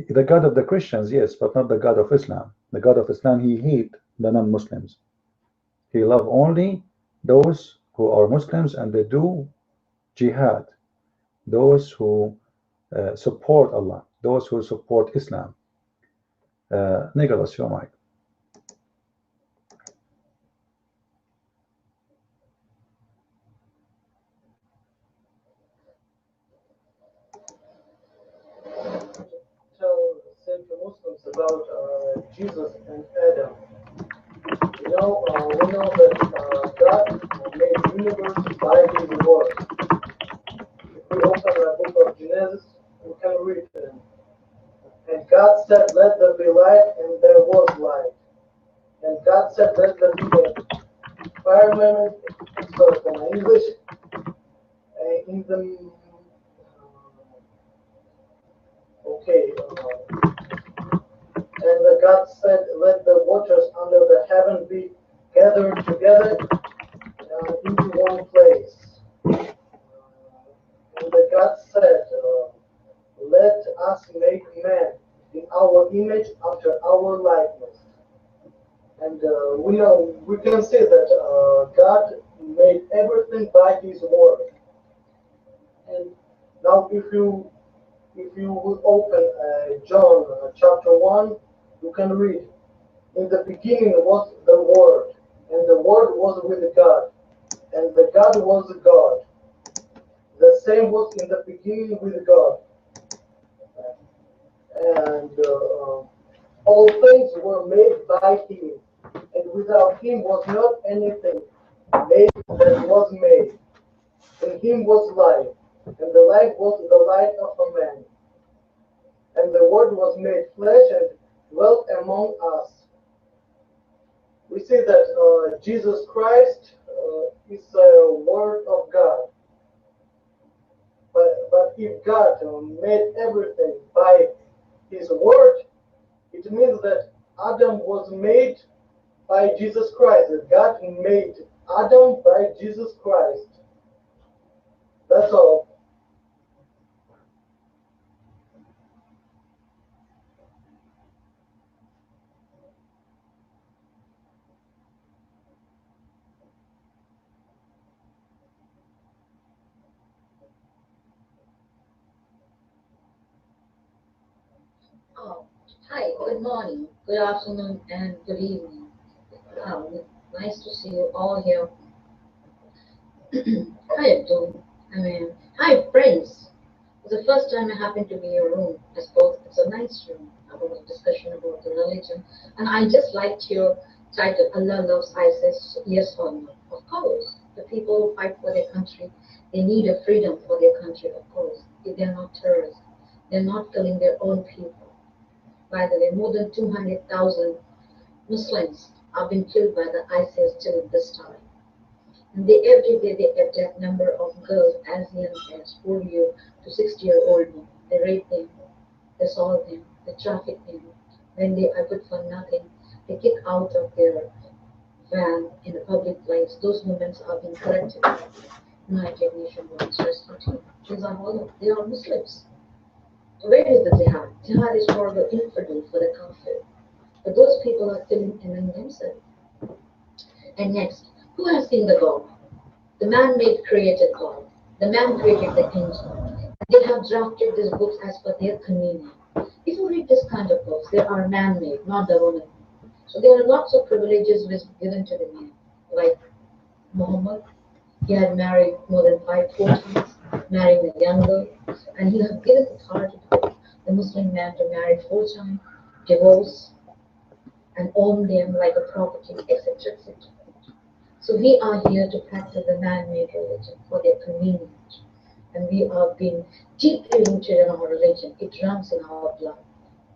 The God of the Christians, yes, but not the God of Islam. The God of Islam, he hate the non-Muslims. He love only those who are Muslims and they do jihad. Those who support Allah, those who support Islam. Nicholas, your mic. Tell simple Muslims about Jesus and Adam. We know that God made the universe by His word. If we open the book of Genesis, we can read it. And God said, "Let there be light," and there was light. And God said, "Let there be a firmament." Sorry, for my English. In the okay. And God said, "Let the waters under the heaven be gathered together into one place." And God said, "Let us make man in our image after our likeness." And we can say that God made everything by His word. And now, if you would open John chapter 1, you can read, "In the beginning was the Word, and the Word was with God, and the God was God. The same was in the beginning with God. And all things were made by Him, and without Him was not anything made that was made. In Him was life, and the life was the light of a man. And the Word was made flesh and dwelt among us." We see that Jesus Christ is a Word of God. But if God made everything by His Word, it means that Adam was made by Jesus Christ. That God made Adam by Jesus Christ. That's all. Oh, hi, good morning, good afternoon, and good evening. Nice to see you all here. Hi, Abdul. Hi, friends. It's the first time I happen to be in your room. I suppose it's a nice room about a discussion about the religion. And I just liked your title, Allah Loves ISIS, yes or no? Of course. The people who fight for their country, they need a freedom for their country, of course. If they're not terrorists, they're not killing their own people. By the way, more than 200,000 Muslims have been killed by the ISIS till this time. And every day they abduct number of girls as young as 4 year to 60-year-old men. They rape them, they assault them, they traffic them. When they are good for nothing, they kick out of their van in a public place. Those women are being collected by United Nations Women's Rescue Team. They are Muslims. So where is the jihad? Jihad is for the infidel, for the kafir. But those people are killing among themselves. And next, who has seen the God? The man-made created God. The man created the angel. They have drafted these books as per their convenience. If you read this kind of books, they are man-made, not the woman. So there are lots of privileges given to the man. Like Muhammad, he had married more than 4 times, marrying a young girl, and he had given authority to the Muslim man to marry 4 times, divorce, and own them like a property, etc., etc. So we are here to practice the man-made religion for their convenience. And we are being deeply rooted in our religion. It runs in our blood.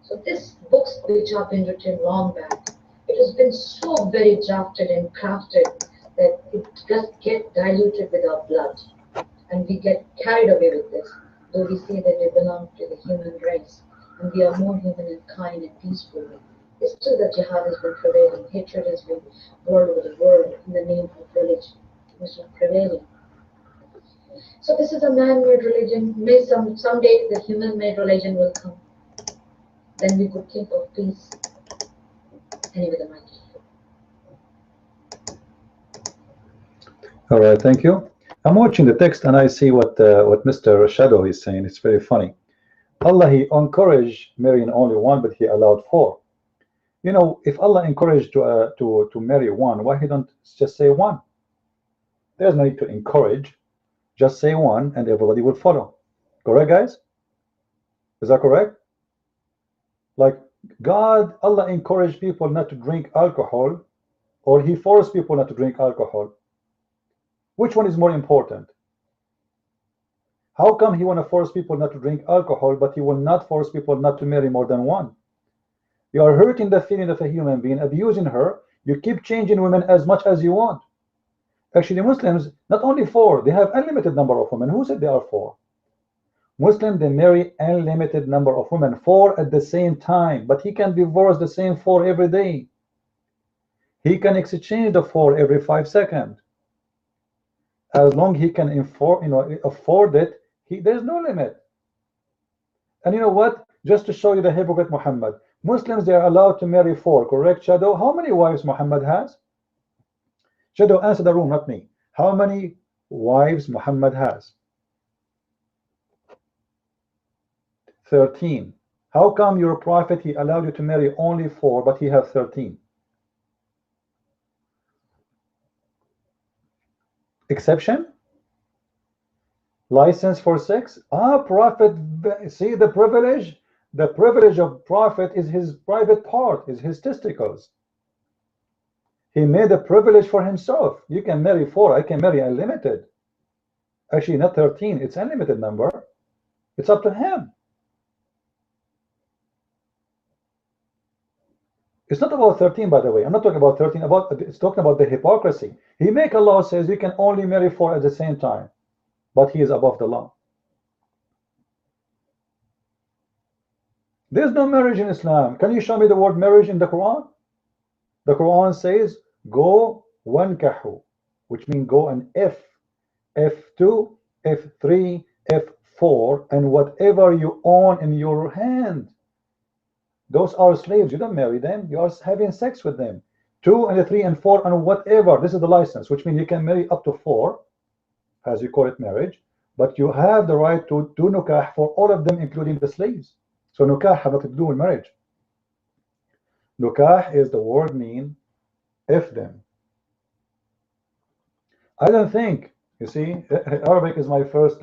So these books which have been written long back, it has been so very drafted and crafted that it just gets diluted with our blood. And we get carried away with this, though we say that we belong to the human race and we are more human and kind and peaceful. It's still that jihad has been prevailing, hatred has been world over the world in the name of religion, which is prevailing. So this is a man-made religion. May someday the human-made religion will come. Then we could think of peace. Anyway, the mic is yours. All right, thank you. I'm watching the text and I see what Mr. Shadow is saying. It's very funny. Allah, He encouraged marrying only one, but He allowed four. You know, if Allah encouraged to marry one, why He don't just say one? There's no need to encourage. Just say one, and everybody will follow. Correct, guys? Is that correct? Like God, Allah encouraged people not to drink alcohol, or He forced people not to drink alcohol. Which one is more important? How come He want to force people not to drink alcohol, but He will not force people not to marry more than one? You are hurting the feeling of a human being, abusing her. You keep changing women as much as you want. Actually, Muslims, not only four, they have unlimited number of women. Who said they are four? Muslims, they marry unlimited number of women, four at the same time, but he can divorce the same four every day. He can exchange the four every 5 seconds. As long he can afford it, there's no limit. And you know what? Just to show you the hypocrite Muhammad, Muslims, they are allowed to marry four, correct, Shadow? How many wives Muhammad has? Shadow, answer the room, not me. How many wives Muhammad has? 13. How come your prophet, he allowed you to marry only four, but he have 13? Exception? License for sex? Prophet, see the privilege? The privilege of prophet is his private part, is his testicles. He made a privilege for himself. You can marry four, I can marry unlimited. Actually, not 13, it's unlimited number. It's up to him. It's not about 13, by the way. I'm not talking about 13. It's talking about the hypocrisy. He make a law says you can only marry four at the same time, but he is above the law. There's no marriage in Islam. Can you show me the word marriage in the Quran? The Quran says go wankahu, which means go and F2, F3, F4, and whatever you own in your hand. Those are slaves. You don't marry them. You are having sex with them. 2 and 3 and 4 and whatever. This is the license, which means you can marry up to 4, as you call it marriage. But you have the right to do nukah for all of them, including the slaves. So nukah has nothing to do with marriage. Nukah is the word mean F them. I don't think, you see, Arabic is my first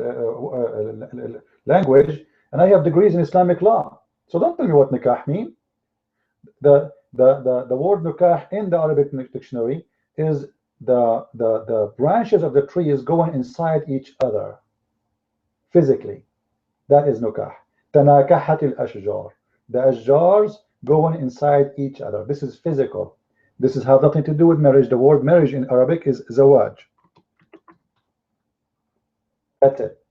language, and I have degrees in Islamic law. So don't tell me what nikah mean. The word nikah in the Arabic dictionary is the branches of the tree is going inside each other physically. That is nikah. Tanakahat al-ashjar. The ashjars going inside each other. This is physical. This has nothing to do with marriage. The word marriage in Arabic is zawaj. That's it.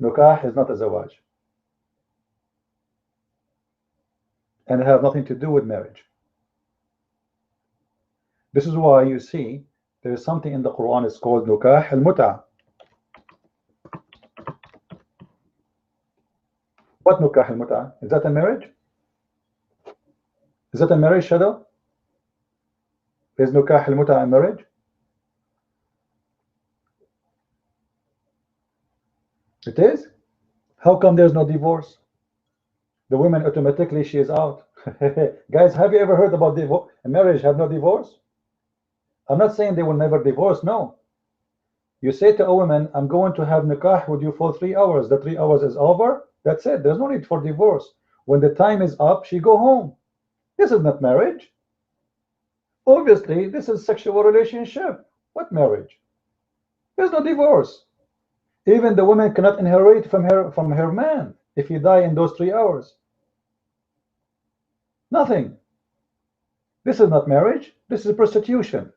Nikah is not a zawaj. And it have nothing to do with marriage. This is why you see there is something in the Quran is called nukah al-mut'a. What nukah al-mut'a? Is that a marriage? Is that a marriage, Shadow? Is nukah al-mut'a a marriage? It is? How come there's no divorce? The woman automatically she is out. Guys, have you ever heard about a marriage have no divorce? I'm not saying they will never divorce, no. You say to a woman, I'm going to have nikah with you for 3 hours. The 3 hours is over. That's it. There's no need for divorce. When the time is up, she go home. This is not marriage. Obviously, this is sexual relationship. What marriage? There's no divorce. Even the woman cannot inherit from her man if he die in those 3 hours. Nothing. This is not marriage. This is prostitution.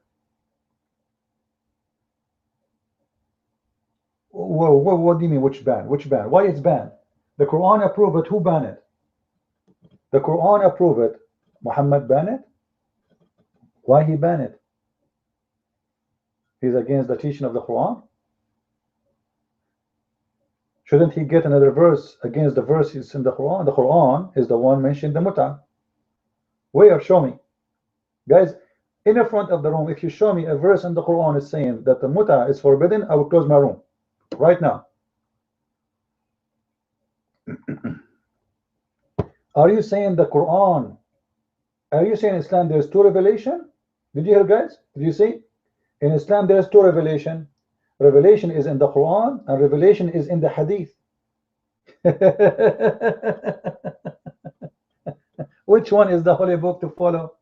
What do you mean, which ban? Which ban? Why it's banned? The Quran approved it. Who banned it? The Quran approved it. Muhammad banned it? Why he banned it? He's against the teaching of the Quran? Shouldn't he get another verse against the verses in the Quran? The Quran is the one mentioned the mut'a. Where? Show me. Guys, in the front of the room, if you show me a verse in the Quran is saying that the mut'a is forbidden, I will close my room right now. Are you saying the Quran? Are you saying in Islam there's two revelation? Did you hear, guys? Did you see? In Islam there's two revelation. Revelation is in the Quran and revelation is in the Hadith. Which one is the holy book to follow?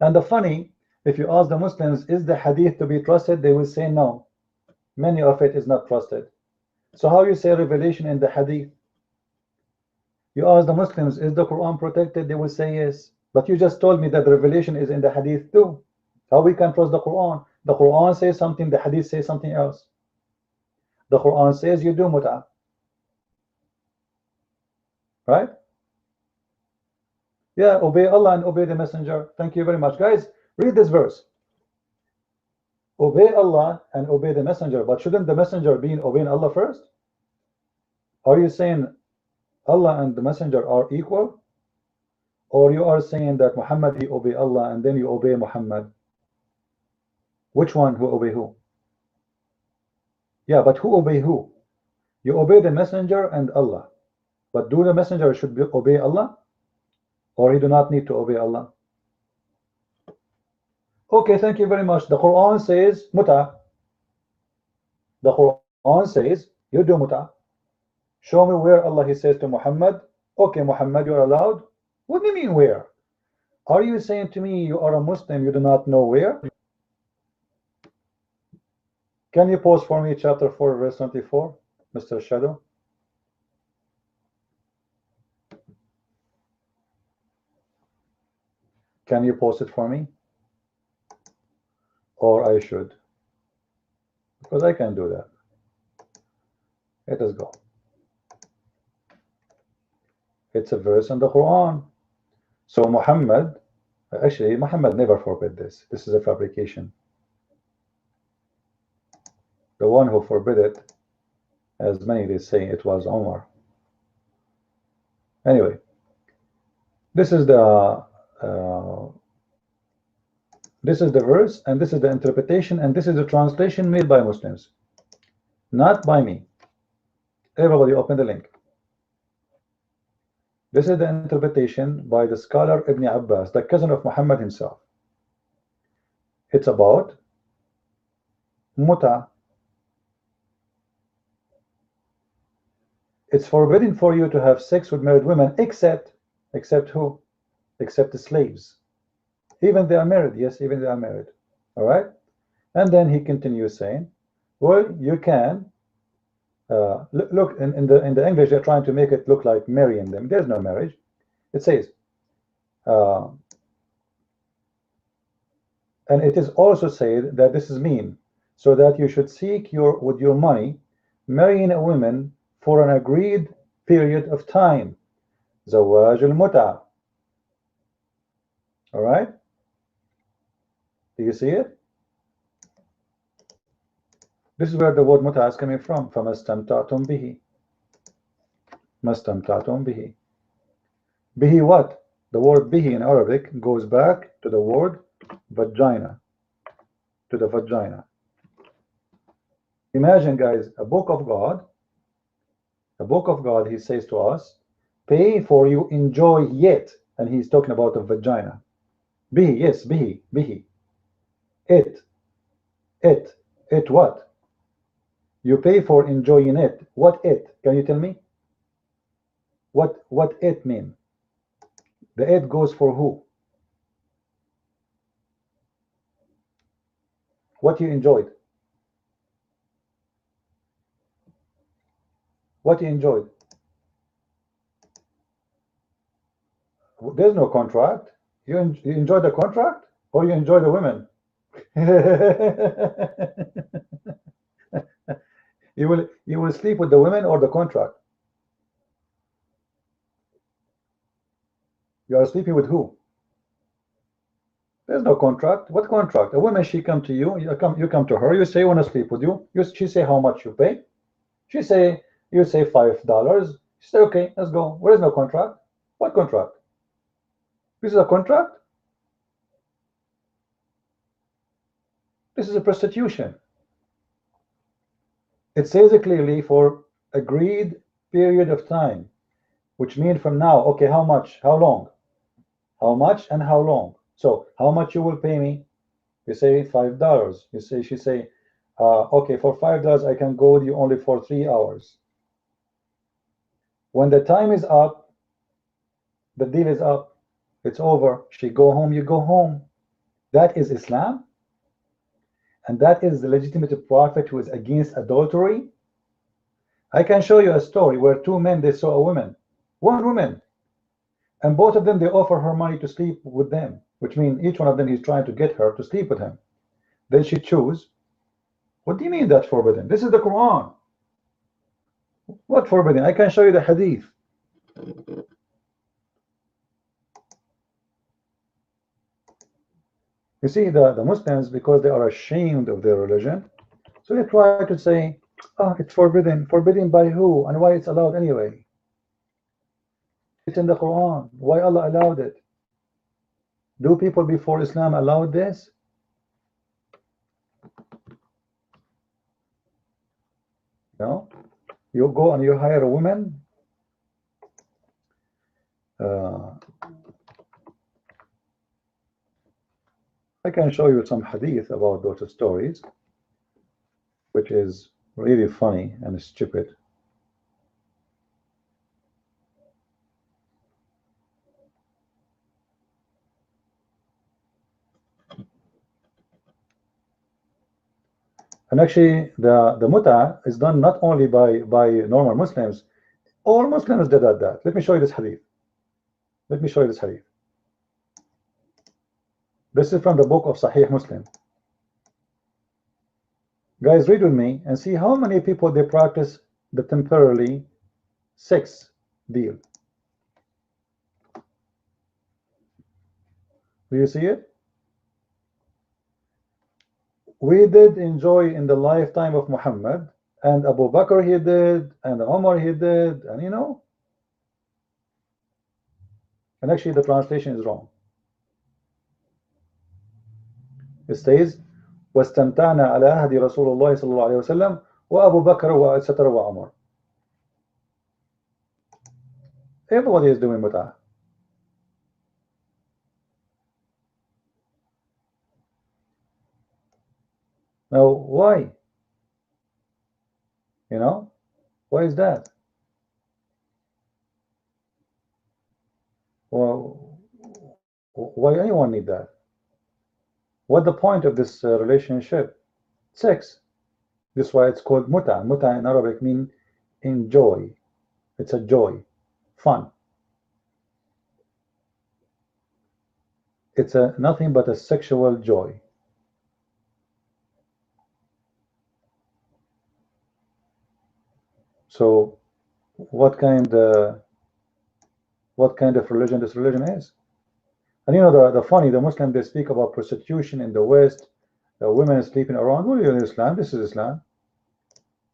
And the funny, if you ask the Muslims, is the Hadith to be trusted? They will say no. Many of it is not trusted. So how you say revelation in the Hadith? You ask the Muslims, is the Quran protected? They will say yes. But you just told me that the revelation is in the Hadith too. How we can trust the Quran? The Quran says something, the Hadith says something else. The Quran says you do mut'ah. Right? Yeah, obey Allah and obey the Messenger. Thank you very much. Guys, read this verse. Obey Allah and obey the Messenger. But shouldn't the Messenger be obeying Allah first? Are you saying Allah and the Messenger are equal? Or you are saying that Muhammad, he obey Allah and then you obey Muhammad? Which one who obey who? Yeah, but who obey who? You obey the Messenger and Allah. But do the Messenger should obey Allah? Or he do not need to obey Allah? Okay, thank you very much. The Quran says muta. The Quran says you do muta. Show me where Allah he says to Muhammad, okay Muhammad, you're allowed. What do you mean where? Are you saying to me you are a Muslim, you do not know where? Can you post for me chapter 4 verse 24, Mr. Shadow? Can you post it for me? Or I should? Because I can do that. Let us go. It's a verse in the Quran. So Muhammad, actually Muhammad never forbid this. This is a fabrication. The one who forbid it, as many they say, it was Umar. Anyway, this is the verse, and this is the interpretation, and this is the translation made by Muslims, not by me. Everybody open the link. This is the interpretation by the scholar Ibn Abbas, the cousin of Muhammad himself. It's about muta. It's forbidden for you to have sex with married women, except who? Except the slaves. Even they are married. Yes, even they are married. All right. And then he continues saying, well, you can look in the English, they're trying to make it look like marrying them. There's no marriage. It says, and it is also said that this is mean, so that you should seek with your money marrying a woman for an agreed period of time. Zawaj al-mut'a. All right. Do you see it? This is where the word muta is coming from. فَمَسْتَمْتَعْتُمْ بِهِ. مَسْتَمْتَعْتُمْ بِهِ. Bihi what? The word bihi in Arabic goes back to the word vagina. To the vagina. Imagine, guys, a book of God, he says to us, pay for you enjoy yet. And he's talking about the vagina. Bihi, yes, bihi, bihi. It what? You pay for enjoying it. What it? Can you tell me? What it mean? The it goes for who? What you enjoyed? What you enjoyed? There's no contract. You enjoy the contract, or you enjoy the women? You will sleep with the women or the contract? You are sleeping with who? There's no contract. What contract? A woman, she come to you, you come to her, you say, I want to sleep with you. She say how much you pay. You say $5. She say, okay, let's go. Where is no contract? What contract? This is a contract? This is a prostitution. It says it clearly, for agreed period of time, which means from now, okay, how much, how long, how much and how long. So how much you will pay me? You say $5. You say, she say, okay, for $5 I can go with you only for 3 hours. When the time is up, the deal is up, it's over. She go home, you go home. That is Islam, and that is the legitimate prophet who is against adultery. I can show you a story where two men, they saw a woman, one woman, and both of them, they offer her money to sleep with them, which means each one of them, he's trying to get her to sleep with him. Then she choose. What do you mean that's forbidden? This is the Quran. What forbidden? I can show you the hadith. You see, the Muslims, because they are ashamed of their religion, so they try to say, oh, it's forbidden. Forbidden by who? And why it's allowed anyway? It's in the Quran. Why Allah allowed it? Do people before Islam allowed this? No? You go and you hire a woman. I can show you some hadith about those stories, which is really funny and stupid. And actually, the muta is done not only by normal Muslims. All Muslims did that. Let me show you this hadith. Let me show you this hadith. This is from the book of Sahih Muslim. Guys, read with me and see how many people they practice the temporarily sex deal. Do you see it? We did enjoy in the lifetime of Muhammad, and Abu Bakr he did, and Umar he did, and you know. And actually the translation is wrong. It says واستمتعنا على عهد رسول الله صلى الله عليه وسلم وأبو بكر وإتستر وعمر. Everybody is doing mut'ah. Now why? You know, why is that? Well, why anyone need that? What the point of this relationship? Sex. This is why it's called muta. Muta in Arabic means enjoy. It's a joy, fun. It's a nothing but a sexual joy. So, what kind of religion this religion is? And you know the funny, the Muslim, they speak about prostitution in the West, women sleeping around. Well, in Islam, this is Islam.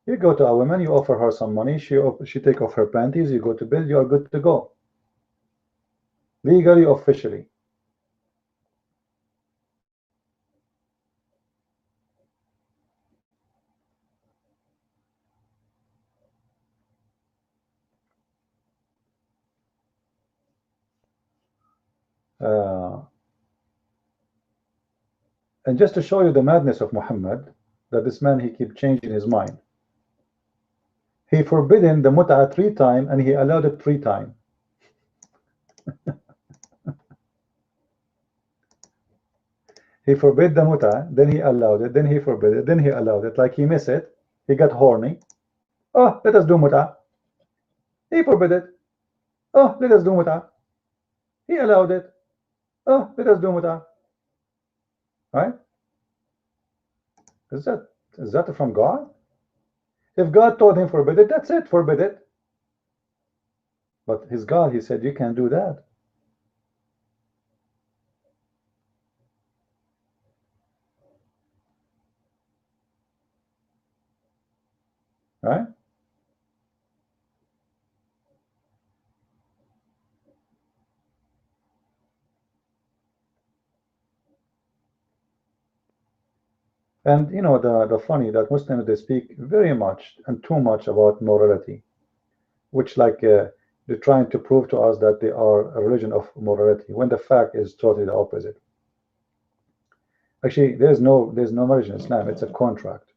You go to a woman, you offer her some money, she take off her panties, you go to bed, you are good to go. Legally, officially. And just to show you the madness of Muhammad, that this man, he keep changing his mind. He forbidden the mut'ah 3 times and he allowed it 3 times. He forbid the mut'ah, then he allowed it, then he forbid it, then he allowed it. Like he missed it, he got horny. Oh, let us do mut'ah. He forbid it. Oh, let us do mut'ah. He allowed it. Oh, let us do mut'ah. Right? Is that from God? If God told him forbid it, that's it, forbid it. But his God, he said, you can't do that. Right? And you know the funny that Muslims, they speak very much and too much about morality. which like they're trying to prove to us that they are a religion of morality, when the fact is totally the opposite. Actually, there's no marriage in Islam. It's a contract.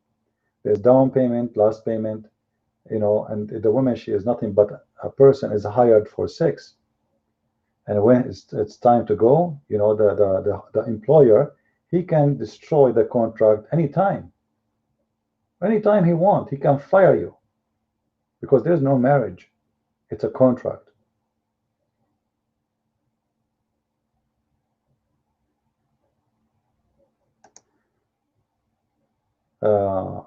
There's down payment, last payment, and the woman, she is nothing but a person is hired for sex. And when it's time to go, the employer, he can destroy the contract anytime. Anytime he wants, he can fire you because there's no marriage. It's a contract. Uh,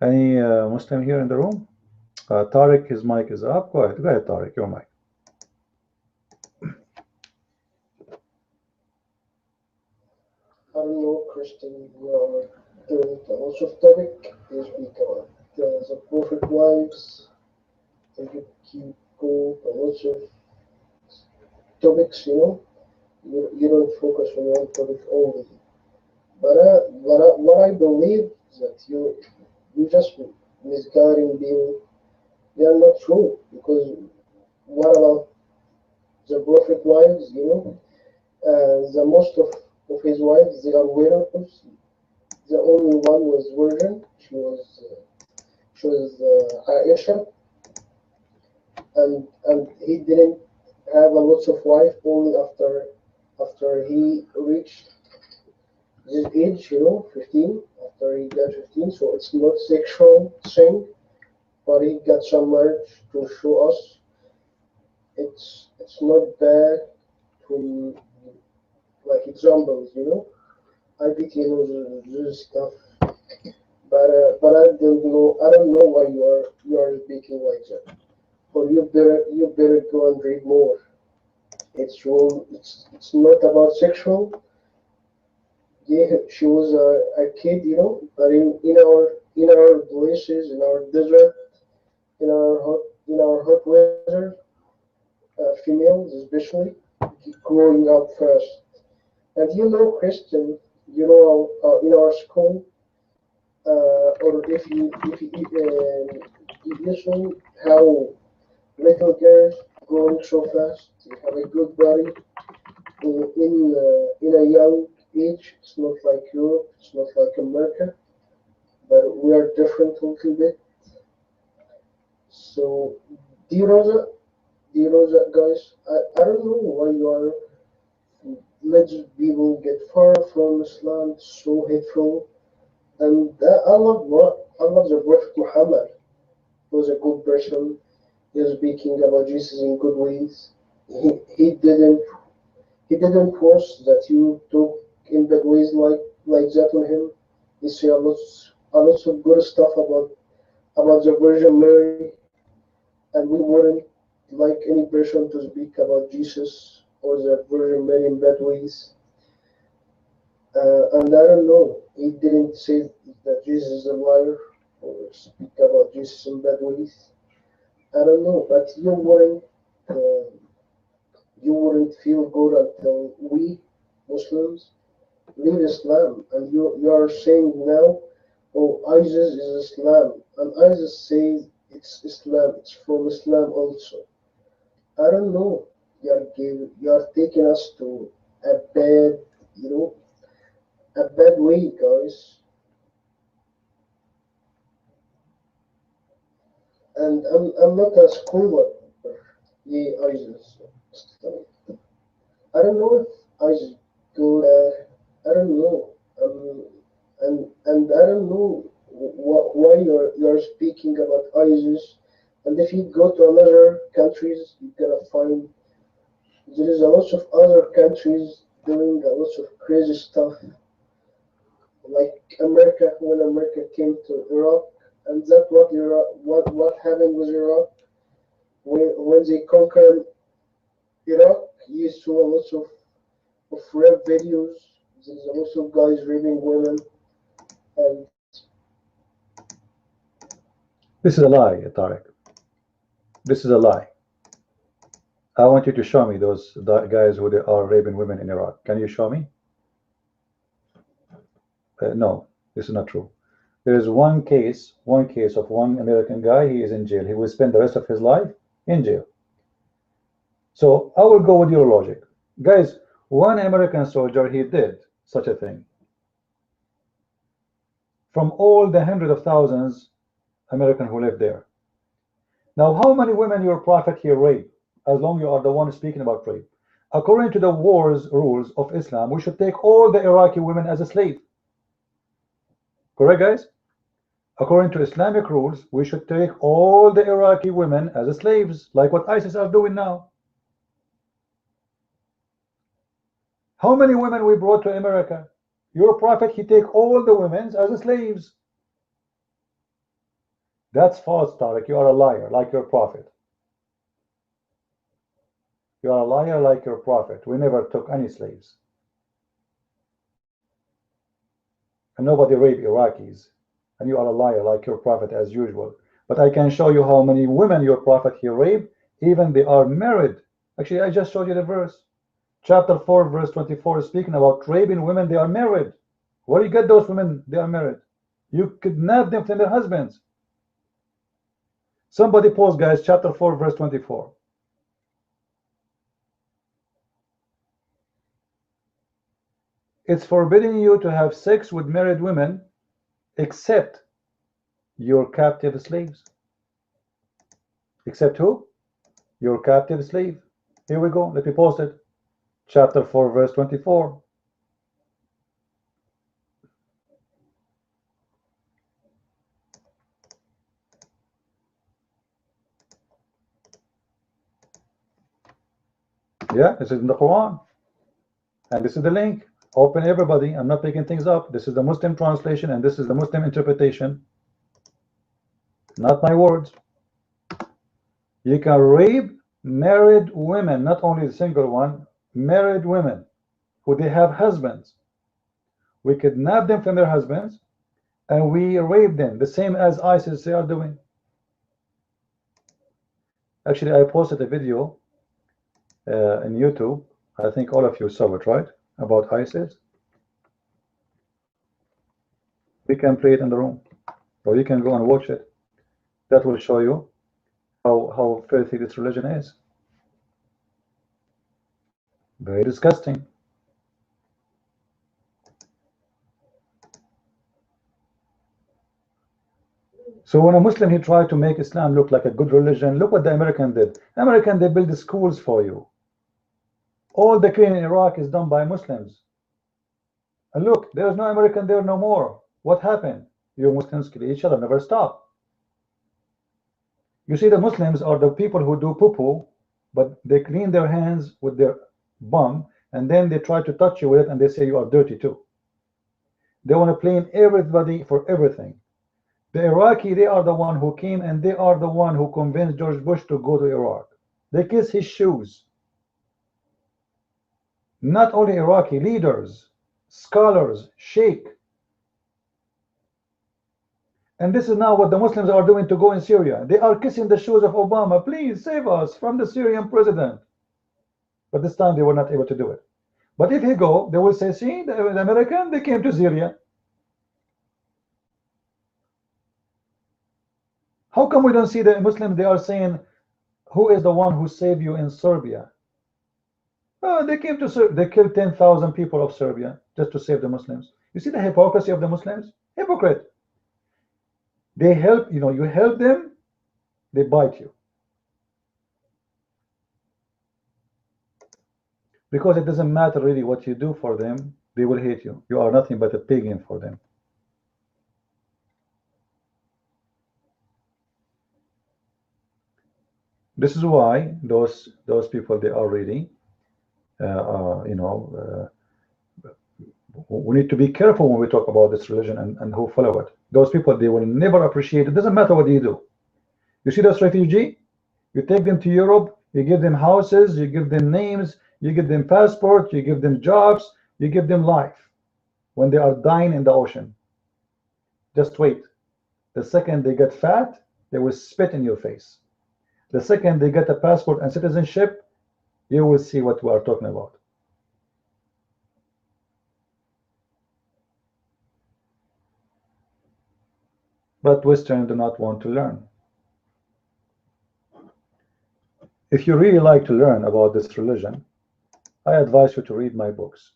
any Muslim here in the room? Tariq, his mic is up. Go ahead, Tariq, your mic. I don't know, Christian, we are doing a lot of topic. They speak about the prophet wives, they keep go a lot of topics, you don't focus on one topic only. But what I believe is that you just misguiding people. They are not true because what about the prophet wives? The most of his wives, they are widows. The only one was virgin. She was Aisha, and he didn't have a lot of wife only after he reached this age, 15. After he got 15, so it's not sexual thing, but he got some marriage to show us it's not bad to like examples, I became this stuff. But I don't know why you are speaking like that. But you better go and read more. It's wrong. It's not about sexual. Yeah, she was a kid, but in our places, in our desert, in our hot weather, females especially growing up fast. And Christian, in our school, or if you saw how little girls growing so fast, they have a good body in a young age. It's not like Europe, it's not like America, but we are different a little bit. So, do you know that, guys? I don't know why you are letting people get far from Islam, so hateful. And I love the Prophet Muhammad. He was a good person. He was speaking about Jesus in good ways. He didn't force that you talk in bad ways like that on him. He say a lot of good stuff about the Virgin Mary, and we wouldn't like any person to speak about Jesus or the Virgin Mary in bad ways. And I don't know. He didn't say that Jesus is a liar or speak about Jesus in bad ways. I don't know, but uh, you wouldn't feel good until we Muslims leave Islam, and you are saying now, oh, ISIS is Islam, and ISIS says it's Islam. It's from Islam also. I don't know. You are taking us to a bad, you know, a bad way, guys. And I'm not a scholar. Yeah, ISIS. I don't know if ISIS go. I don't know. And I don't know why you're speaking about ISIS. And if you go to another countries, you're gonna find there is a lot of other countries doing a lot of crazy stuff, like America when America came to Iraq, and that what happened with Iraq when they conquered Iraq. You saw a lot of rape videos. There's a lot of guys raping women, and This is a lie, Tariq. This is a lie. I want you to show me those guys who they are raping women in Iraq. Can you show me? No, this is not true. There is one case of one American guy. He is in jail. He will spend the rest of his life in jail. So I will go with your logic. Guys, one American soldier, he did such a thing. From all the hundreds of thousands American who live there. Now, how many women your prophet here raped? As long you are the one speaking about rape. According to the wars rules of Islam, we should take all the Iraqi women as a slave. Correct, guys? According to Islamic rules, we should take all the Iraqi women as slaves, like what ISIS are doing now. How many women we brought to America? Your prophet, he take all the women as slaves. That's false, Tariq. You are a liar, like your prophet. You are a liar like your prophet. We never took any slaves. And nobody raped Iraqis. And you are a liar like your prophet as usual. But I can show you how many women your prophet he raped, even they are married. Actually, I just showed you the verse. Chapter 4, verse 24 is speaking about raping women, they are married. Where do you get those women? They are married. You kidnap them from their husbands. Somebody post, guys, chapter 4, verse 24. It's forbidding you to have sex with married women except your captive slaves. Except who? Your captive slave. Here we go. Let me post it. Chapter 4, verse 24. Yeah, this is in the Quran. And this is the link. Open, everybody. I'm not making things up. This is the Muslim translation and this is the Muslim interpretation. Not my words. You can rape married women, not only the single one, married women who they have husbands. We kidnap them from their husbands and we rape them, the same as ISIS they are doing. Actually, I posted a video in YouTube. I think all of you saw it, right? About ISIS. We can play it in the room, or you can go and watch it. That will show you how filthy this religion is. Very disgusting. So when a Muslim he tried to make Islam look like a good religion, look what the American did. American, they build the schools for you. All the killing in Iraq is done by Muslims. And look, there is no American there no more. What happened? You Muslims kill each other, never stop. You see, the Muslims are the people who do poo-poo, but they clean their hands with their bum, and then they try to touch you with it, and they say you are dirty too. They want to blame everybody for everything. The Iraqi, they are the one who came, and they are the one who convinced George Bush to go to Iraq. They kiss his shoes. Not only Iraqi leaders, scholars, sheikh. And this is now what the Muslims are doing to go in Syria. They are kissing the shoes of Obama. Please save us from the Syrian president. But this time they were not able to do it. But if he go, they will say, see, the American, they came to Syria. How come we don't see the Muslims? They are saying, who is the one who saved you in Serbia? Oh, they came to Serbia. They killed 10,000 people of Serbia just to save the Muslims. You see the hypocrisy of the Muslims? Hypocrite. They help, you know, you help them, they bite you. Because it doesn't matter really what you do for them, they will hate you. You are nothing but a pagan for them. This is why those people, they are really, we need to be careful when we talk about this religion and who follow it. Those people, they will never appreciate it. Doesn't matter what you do. You see those refugees? You take them to Europe, you give them houses, you give them names, you give them passports, you give them jobs, you give them life. When they are dying in the ocean, just wait. The second they get fat, they will spit in your face. The second they get a passport and citizenship, You will see what we are talking about. But Western do not want to learn. If you really like to learn about this religion, I advise you to read my books.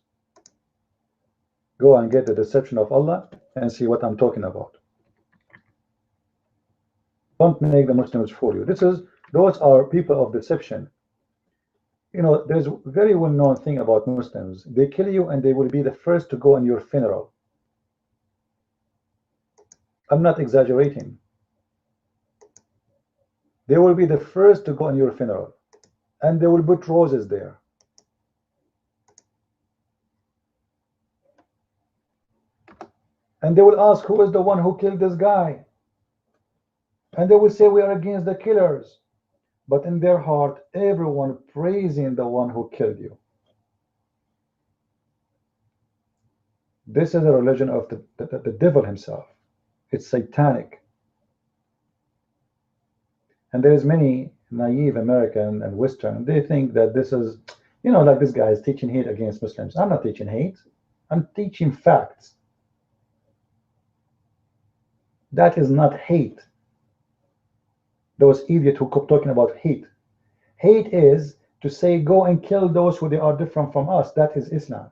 Go and get the deception of Allah and see what I'm talking about. Don't make the Muslims fool you. Those are people of deception. You know, there's a very well-known thing about Muslims. They kill you and they will be the first to go on your funeral. I'm not exaggerating. They will be the first to go on your funeral, and they will put roses there. And they will ask, who is the one who killed this guy? And they will say, we are against the killers. But in their heart, everyone praising the one who killed you. This is a religion of the devil himself. It's satanic. And there is many naive American and Western, they think that this is, you know, like this guy is teaching hate against Muslims. I'm not teaching hate. I'm teaching facts. That is not hate. Those idiots who keep talking about hate. Hate is to say, go and kill those who they are different from us. That is Islam.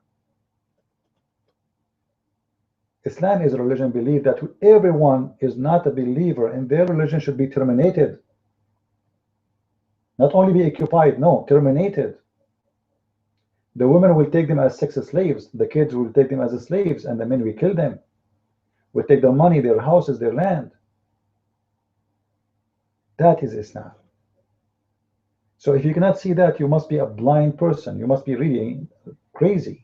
Islam is a religion believe that everyone is not a believer and their religion should be terminated. Not only be occupied, no, terminated. The women will take them as sex slaves. The kids will take them as slaves, and the men will kill them. We take their money, their houses, their land. That is Islam. So if you cannot see that, you must be a blind person. You must be really crazy.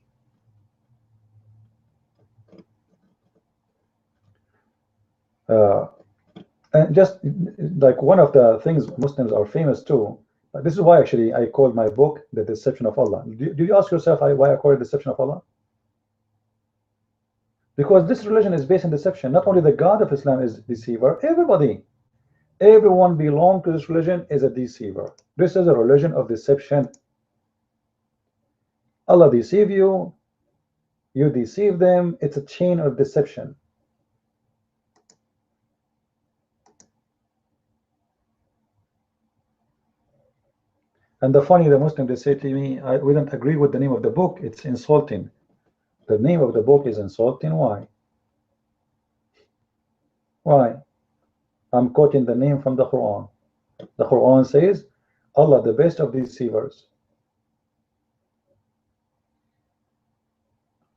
And just like one of the things Muslims are famous to, this is why actually I called my book The Deception of Allah. Do you ask yourself why I call it Deception of Allah? Because this religion is based on deception. Not only the God of Islam is deceiver, everyone belong to this religion is a deceiver. This is a religion of deception. Allah deceive you, you deceive them. It's a chain of deception. And the funny, the Muslim, they say to me, we don't agree with the name of the book. It's insulting. The name of the book is insulting. Why? Why? I'm quoting the name from the Quran. The Quran says, Allah, the best of deceivers.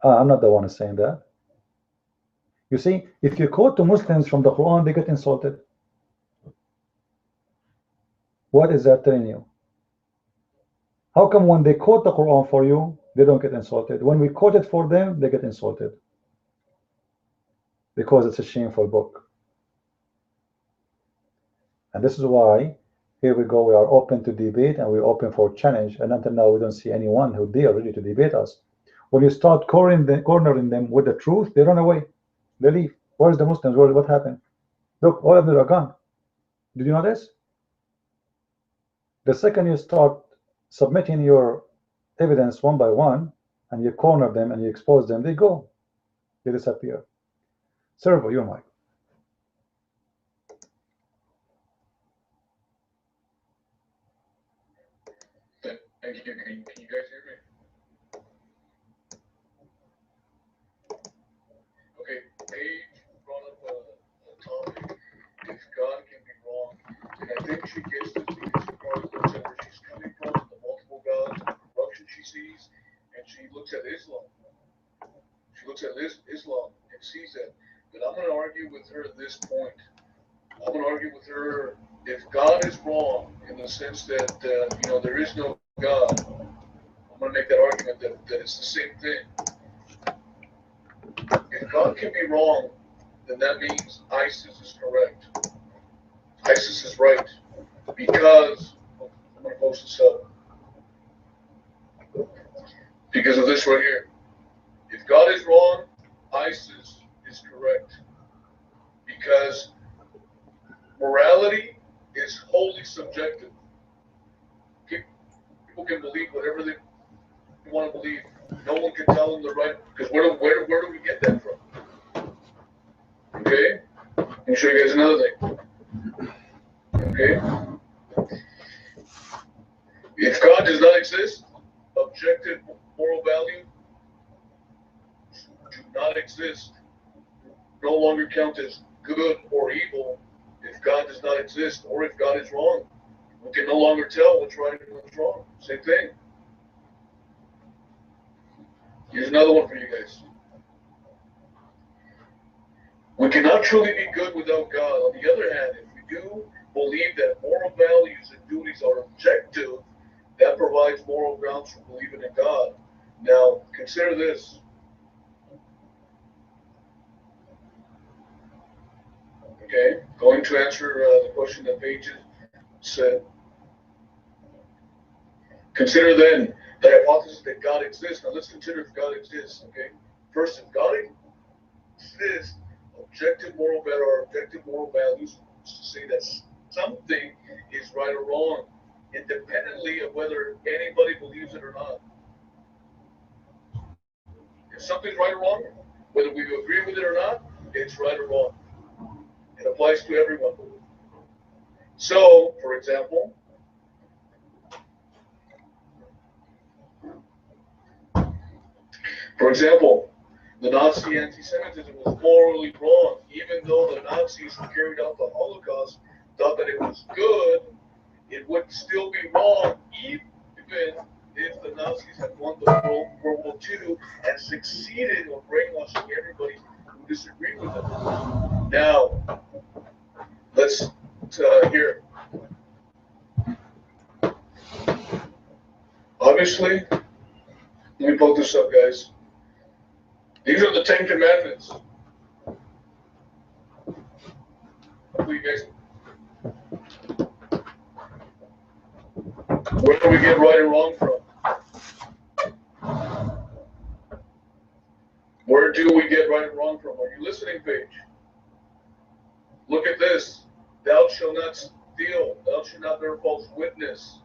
I'm not the one who's saying that. You see, if you quote to Muslims from the Quran, they get insulted. What is that telling you? How come when they quote the Quran for you, they don't get insulted? When we quote it for them, they get insulted. Because it's a shameful book. And this is why, here we go, we are open to debate and we're open for challenge. And until now, we don't see anyone who dare really to debate us. When you start cornering them with the truth, they run away. They leave. Where's the Muslims? What happened? Look, all of them are gone. Did you notice? The second you start submitting your evidence one by one, and you corner them and you expose them, they go. They disappear. Servo, your mic. Thank you. Can you guys hear me? Okay, Paige brought up a topic. If God can be wrong, and I think she gets this because she probably looks at where she's coming from, the multiple gods, and the corruption she sees, and she looks at Islam. She looks at Islam and sees that. But I'm going to argue with her at this point. I'm going to argue with her if God is wrong in the sense that you know, there is no God. I'm going to make that argument that it's the same thing. If God can be wrong, then that means ISIS is correct. ISIS is right because I'm going to post this up because of this right here. If God is wrong, ISIS is correct because morality is wholly subjective. People can believe show you guys another thing. Okay? If God does not exist, objective moral value do not exist, no longer count as good or evil if God does not exist or if God is wrong. We can no longer tell what's right and what's wrong. Same thing. Here's another one for you guys. We cannot truly be good without God. On the other hand, if we do believe that moral values and duties are objective, that provides moral grounds for believing in God. Now, consider this. Okay, going to answer the question that Paige said. Consider then the hypothesis that God exists. Now let's consider if God exists. Okay, first, if God exists, objective moral values say that something is right or wrong, independently of whether anybody believes it or not. If something's right or wrong, whether we agree with it or not, it's right or wrong. It applies to everyone. So, for example, the Nazi anti-Semitism was morally wrong, even though the Nazis who carried out the Holocaust thought that it was good. It would still be wrong, even if the Nazis had won the World War II and succeeded in brainwashing everybody who disagreed with them. Now, let's hear. Obviously, let me pull this up, guys. These are the 10 Commandments. Hopefully, you guys. Where do we get right and wrong from? Where do we get right and wrong from? Are you listening, Paige? Look at this. Thou shalt not steal. Thou shalt not bear false witness.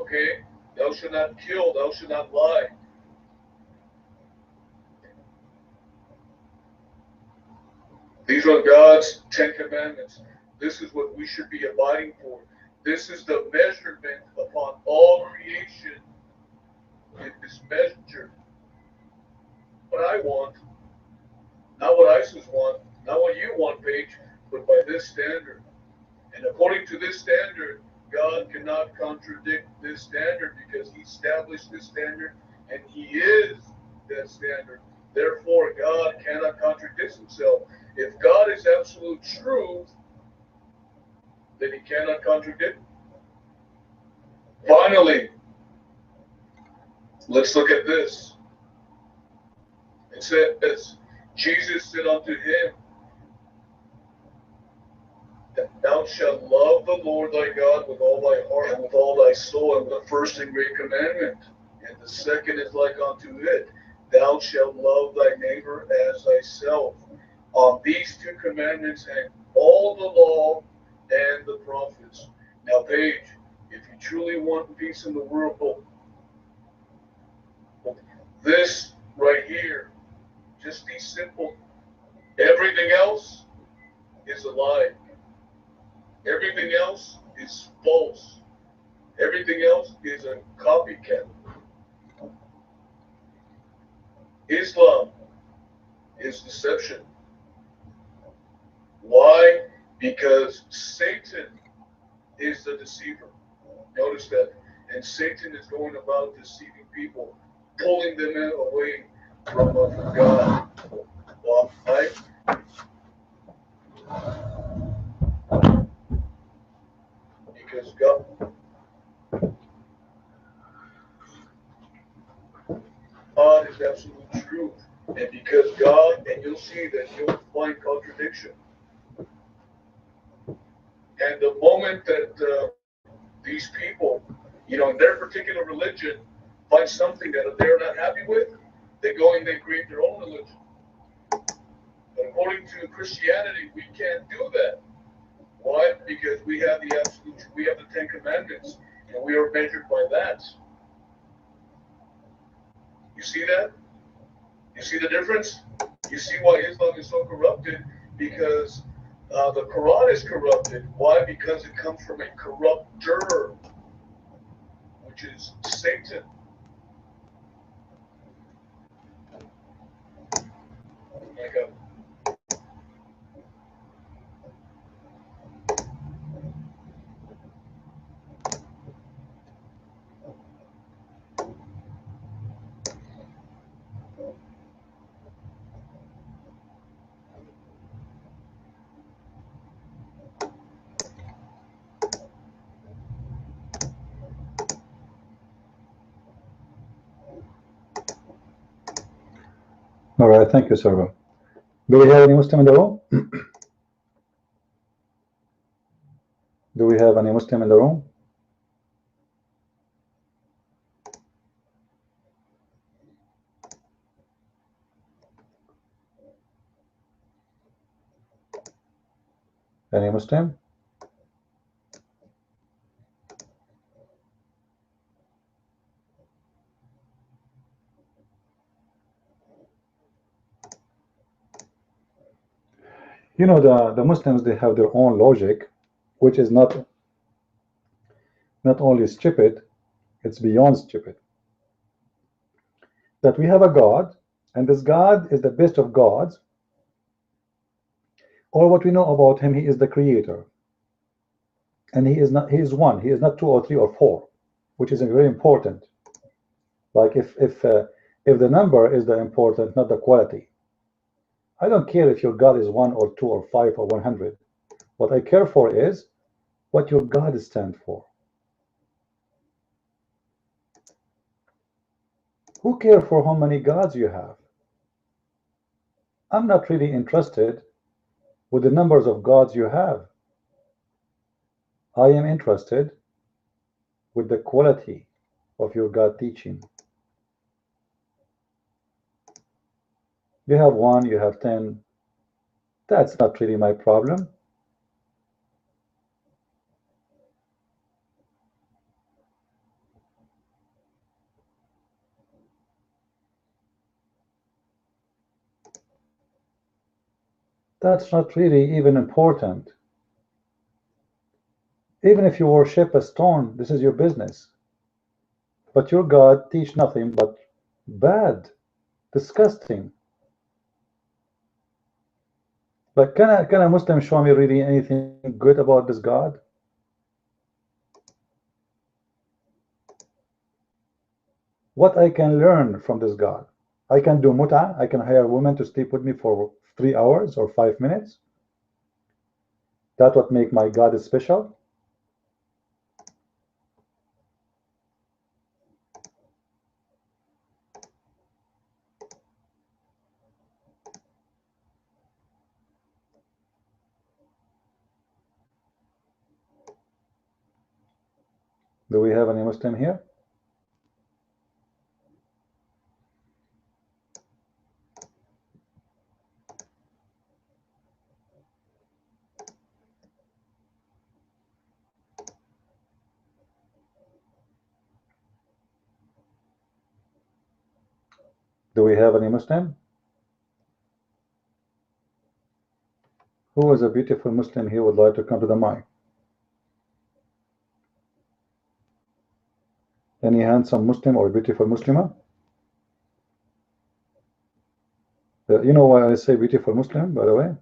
Okay? Thou shalt not kill. Thou shalt not lie. These are God's 10 Commandments. This is what we should be abiding for. This is the measurement upon all creation. It is measured. What I want, not what ISIS want, not what you want, Paige, but by this standard. And according to this standard, God cannot contradict this standard because He established this standard and He is that standard. Therefore, God cannot contradict Himself. If God is absolute truth, then He cannot contradict. Finally, let's look at this. It says, Jesus said unto him, Thou shalt love the Lord thy God with all thy heart and with all thy soul, and the first and great commandment. And the second is like unto it, Thou shalt love thy neighbor as thyself. On these 2 commandments hang all the law and the prophets. Now, Paige, if you truly want peace in the world, this right here, just be simple. Everything else is a lie. Everything else is false. Everything else is a copycat. Islam is deception. Why? Because Satan is the deceiver. Notice that. And Satan is going about deceiving people, pulling them away from God. Why? Because God is absolute truth. And because God, and you'll see that you'll find contradiction. And the moment that these people, in their particular religion, find something that they're not happy with, they go and they create their own religion. But according to Christianity, we can't do that. Why? Because we have the absolute, we have the 10 Commandments, and we are measured by that. You see that? You see the difference? You see why Islam is so corrupted? Because The Quran is corrupted. Why? Because it comes from a corrupter, which is Satan. Like a All right, thank you, Servo. Do we have any Muslim in the room? Do we have any Muslim in the room? Any Muslim? You know, the Muslims, they have their own logic, which is not only stupid, it's beyond stupid. That we have a God, and this God is the best of gods, or what we know about him, he is the creator. And he is one, he is not two or three or four, which is very important. Like if the number is the important, not the quality. I don't care if your God is 1 or 2 or 5 or 100. What I care for is what your God stands for. Who cares for how many gods you have? I'm not really interested with the numbers of gods you have. I am interested with the quality of your God teaching. You have 1, you have 10. That's not really my problem. That's not really even important. Even if you worship a stone, this is your business. But your God teach nothing but bad, disgusting. But can a Muslim show me really anything good about this God? What I can learn from this God? I can do mut'ah, I can hire women to sleep with me for 3 hours or 5 minutes. That's what make my God special. Do we have any Muslim here? Do we have any Muslim? Who is a beautiful Muslim here would like to come to the mic? Any handsome Muslim or beautiful Muslima? You know why I say beautiful Muslim, by the way?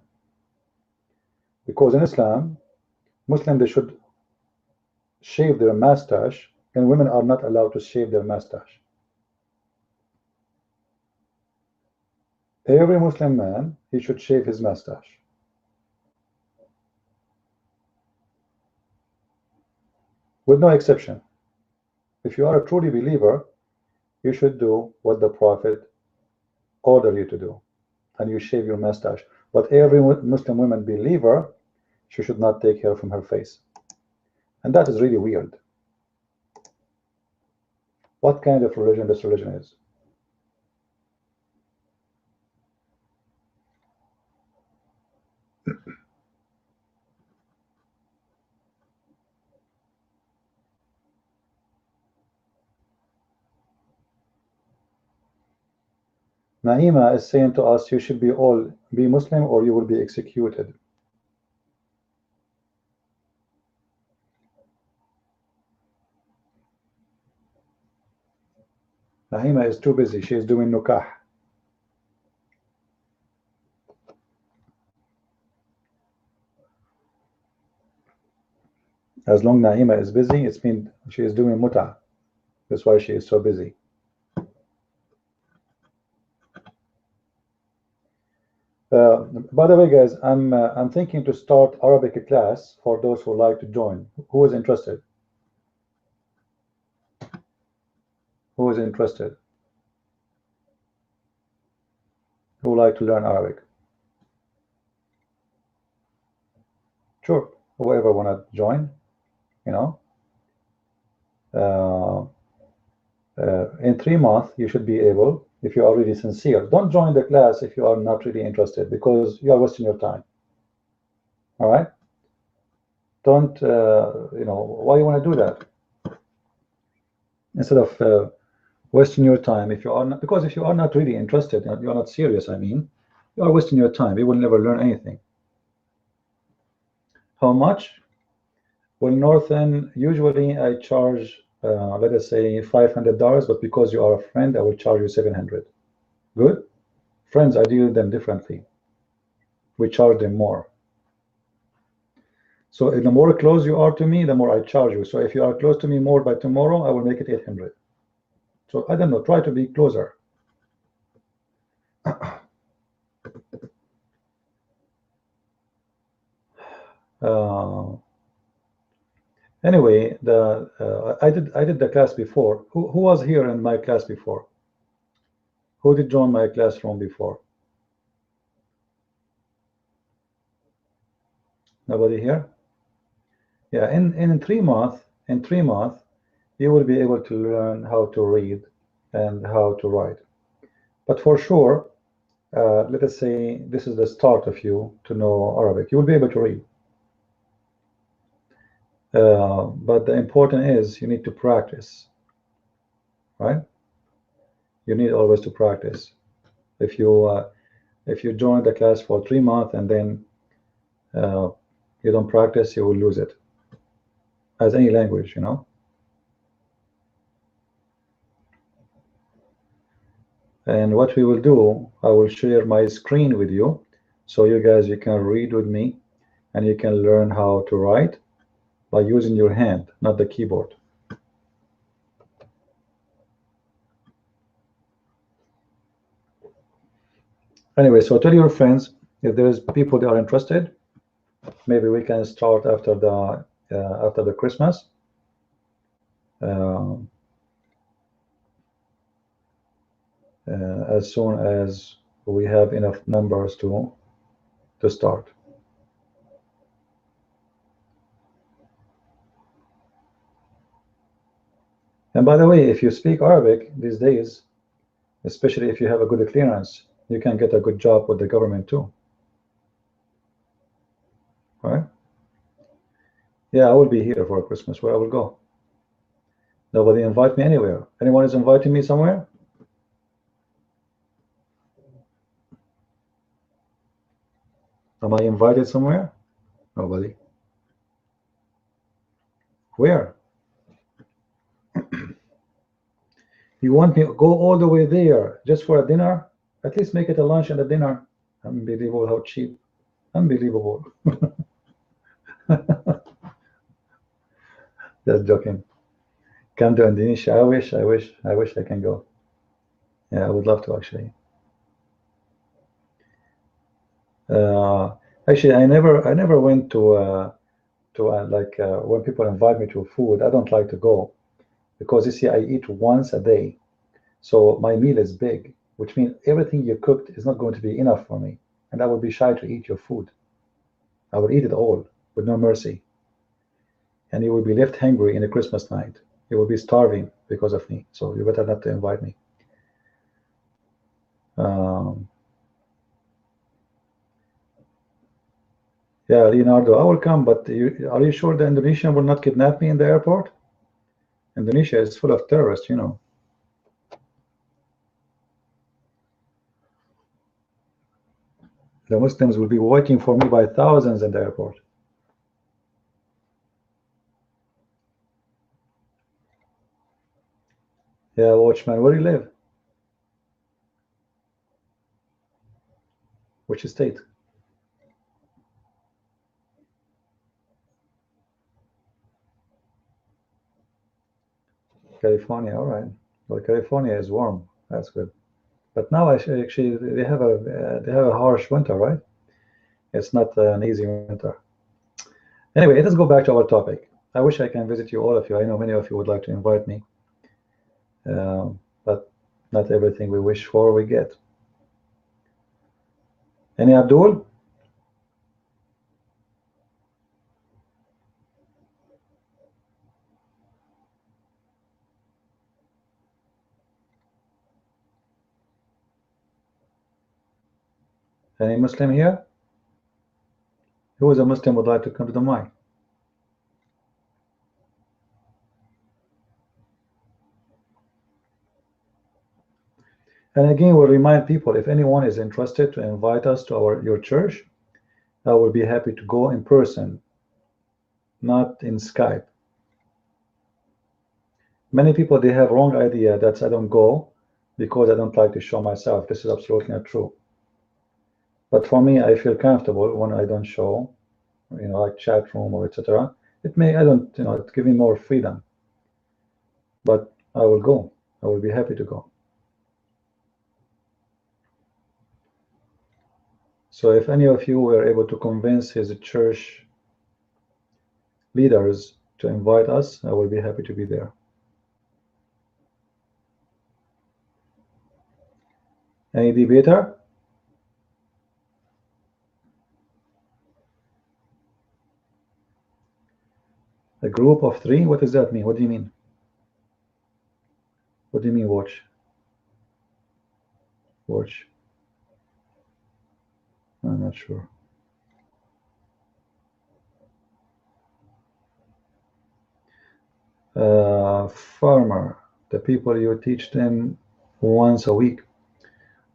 Because in Islam, Muslim, they should shave their mustache, and women are not allowed to shave their mustache. Every Muslim man, he should shave his mustache. With no exception. If you are a truly believer, you should do what the Prophet ordered you to do, and you shave your mustache. But every Muslim woman believer, she should not take hair from her face. And that is really weird. What kind of religion this religion is? Naima is saying to us, you should be Muslim or you will be executed. Nahima is too busy. She is doing nukah. As long Nahima is busy, it means she is doing muta. That's why she is so busy. By the way, guys, I'm thinking to start Arabic class for those who like to join. Who is interested? Who is interested? Who would like to learn Arabic? Sure. Whoever wanna join, you know. In 3 months, you should be able, if you are really sincere. Don't join the class if you are not really interested, because you are wasting your time. All right? Don't, you know, why you want to do that? Instead of wasting your time, if you are not, because if you are not really interested, you are not serious, I mean, you are wasting your time. You will never learn anything. How much? Well, Northern, usually I charge, let us say $500, but because you are a friend, I will charge you 700. Good? Friends, I deal with them differently. We charge them more. So the more close you are to me, the more I charge you. So if you are close to me more by tomorrow, I will make it 800. So I don't know, try to be closer. Anyway, I did the class before. Who was here in my class before? Who did join my classroom before? Nobody here? Yeah, in 3 months, you will be able to learn how to read and how to write. But for sure, let us say this is the start of you to know Arabic. You will be able to read. But the important is you need to practice, right? You need always to practice. If you join the class for 3 months and then you don't practice, you will lose it. As any language, you know. And what we will do, I will share my screen with you, so you guys, you can read with me, and you can learn how to write by using your hand, not the keyboard. Anyway, so tell your friends, if there's people that are interested, maybe we can start after the Christmas. As soon as we have enough numbers to start. And by the way, if you speak Arabic these days, especially if you have a good clearance, you can get a good job with the government too. Right? Yeah, I will be here for Christmas. Where I will go? Nobody invite me anywhere. Anyone is inviting me somewhere? Am I invited somewhere? Nobody. Where? You want me to go all the way there just for a dinner? At least make it a lunch and a dinner. Unbelievable how cheap. Unbelievable. Just joking. Come to Indonesia. I wish I can go. Yeah, I would love to actually. Actually, I never went to like when people invite me to food, I don't like to go, because you see, I eat once a day, so my meal is big, which means everything you cooked is not going to be enough for me, and I would be shy to eat your food. I would eat it all with no mercy, and you will be left hungry in a Christmas night. You will be starving because of me, so you better not to invite me. Yeah, Leonardo, I will come, but are you sure the Indonesian will not kidnap me in the airport? Indonesia is full of terrorists, you know. The Muslims will be waiting for me by thousands in the airport. Yeah, Watchman, where do you live? Which state? California, all right. Well, California is warm. That's good. But now actually they have a harsh winter, right? It's not an easy winter. Anyway, let's go back to our topic. I wish I can visit you, all of you. I know many of you would like to invite me, but not everything we wish for we get. Any Abdul? Any Muslim here? Who is a Muslim would like to come to the mic? And again, we'll remind people, if anyone is interested to invite us to your church, I will be happy to go in person, not in Skype. Many people, they have wrong idea that I don't go because I don't like to show myself. This is absolutely not true. But for me, I feel comfortable when I don't show, like chat room or etc. It give me more freedom. But I will go. I will be happy to go. So if any of you were able to convince his church leaders to invite us, I will be happy to be there. Any debater? A group of 3? What does that mean? What do you mean? What do you mean, watch? Watch. I'm not sure. Farmer, the people you teach them once a week.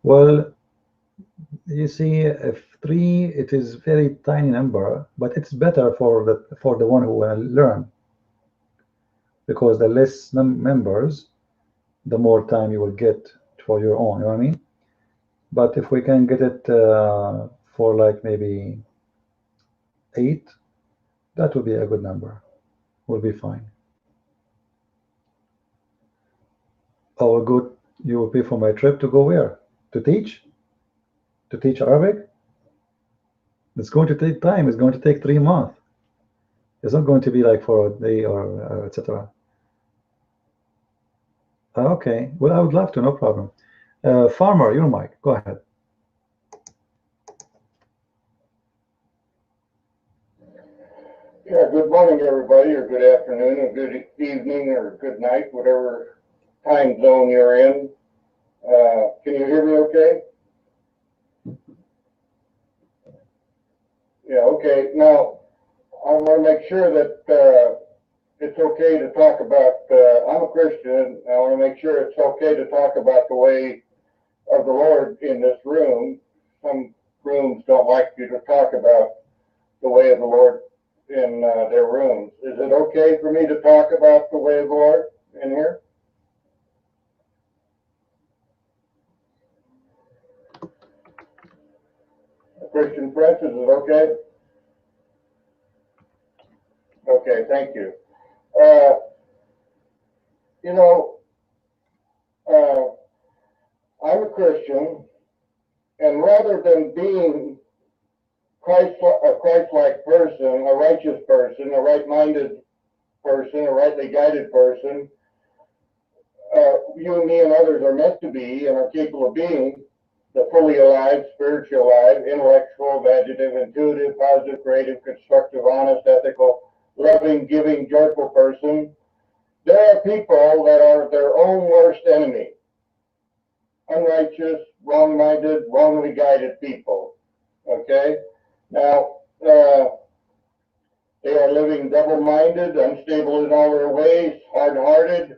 Well, you see, if 3, it is very tiny number, but it's better for the one who will learn, because the less members, the more time you will get for your own. You know what I mean? But if we can get it for like maybe 8, that would be a good number. Will be fine. Oh, good. You will pay for my trip to go where? To teach? To teach Arabic? It's going to take time. It's going to take 3 months. It's not going to be like for a day or etc. Okay. Well, I would love to. No problem. Farmer, your mic. Go ahead. Yeah, good morning, everybody, or good afternoon, or good evening, or good night, whatever time zone you're in. Can you hear me okay? Yeah, okay. Now, I want to make sure that it's okay to talk about, I'm a Christian, I want to make sure it's okay to talk about the way of the Lord in this room. Some rooms don't like you to talk about the way of the Lord in their rooms. Is it okay for me to talk about the way of the Lord in here? Christian Prince, is it okay? Okay, thank you. You know, I'm a Christian, and rather than being a Christ-like person, a righteous person, a right-minded person, a rightly guided person, you and me and others are meant to be and are capable of being the fully alive, spiritually alive, intellectual, vegetative, intuitive, positive, creative, constructive, honest, ethical, loving, giving, joyful person. There are people that are their own worst enemy. Unrighteous, wrong-minded, wrongly guided people. Okay? Now, they are living double-minded, unstable in all their ways, hard-hearted,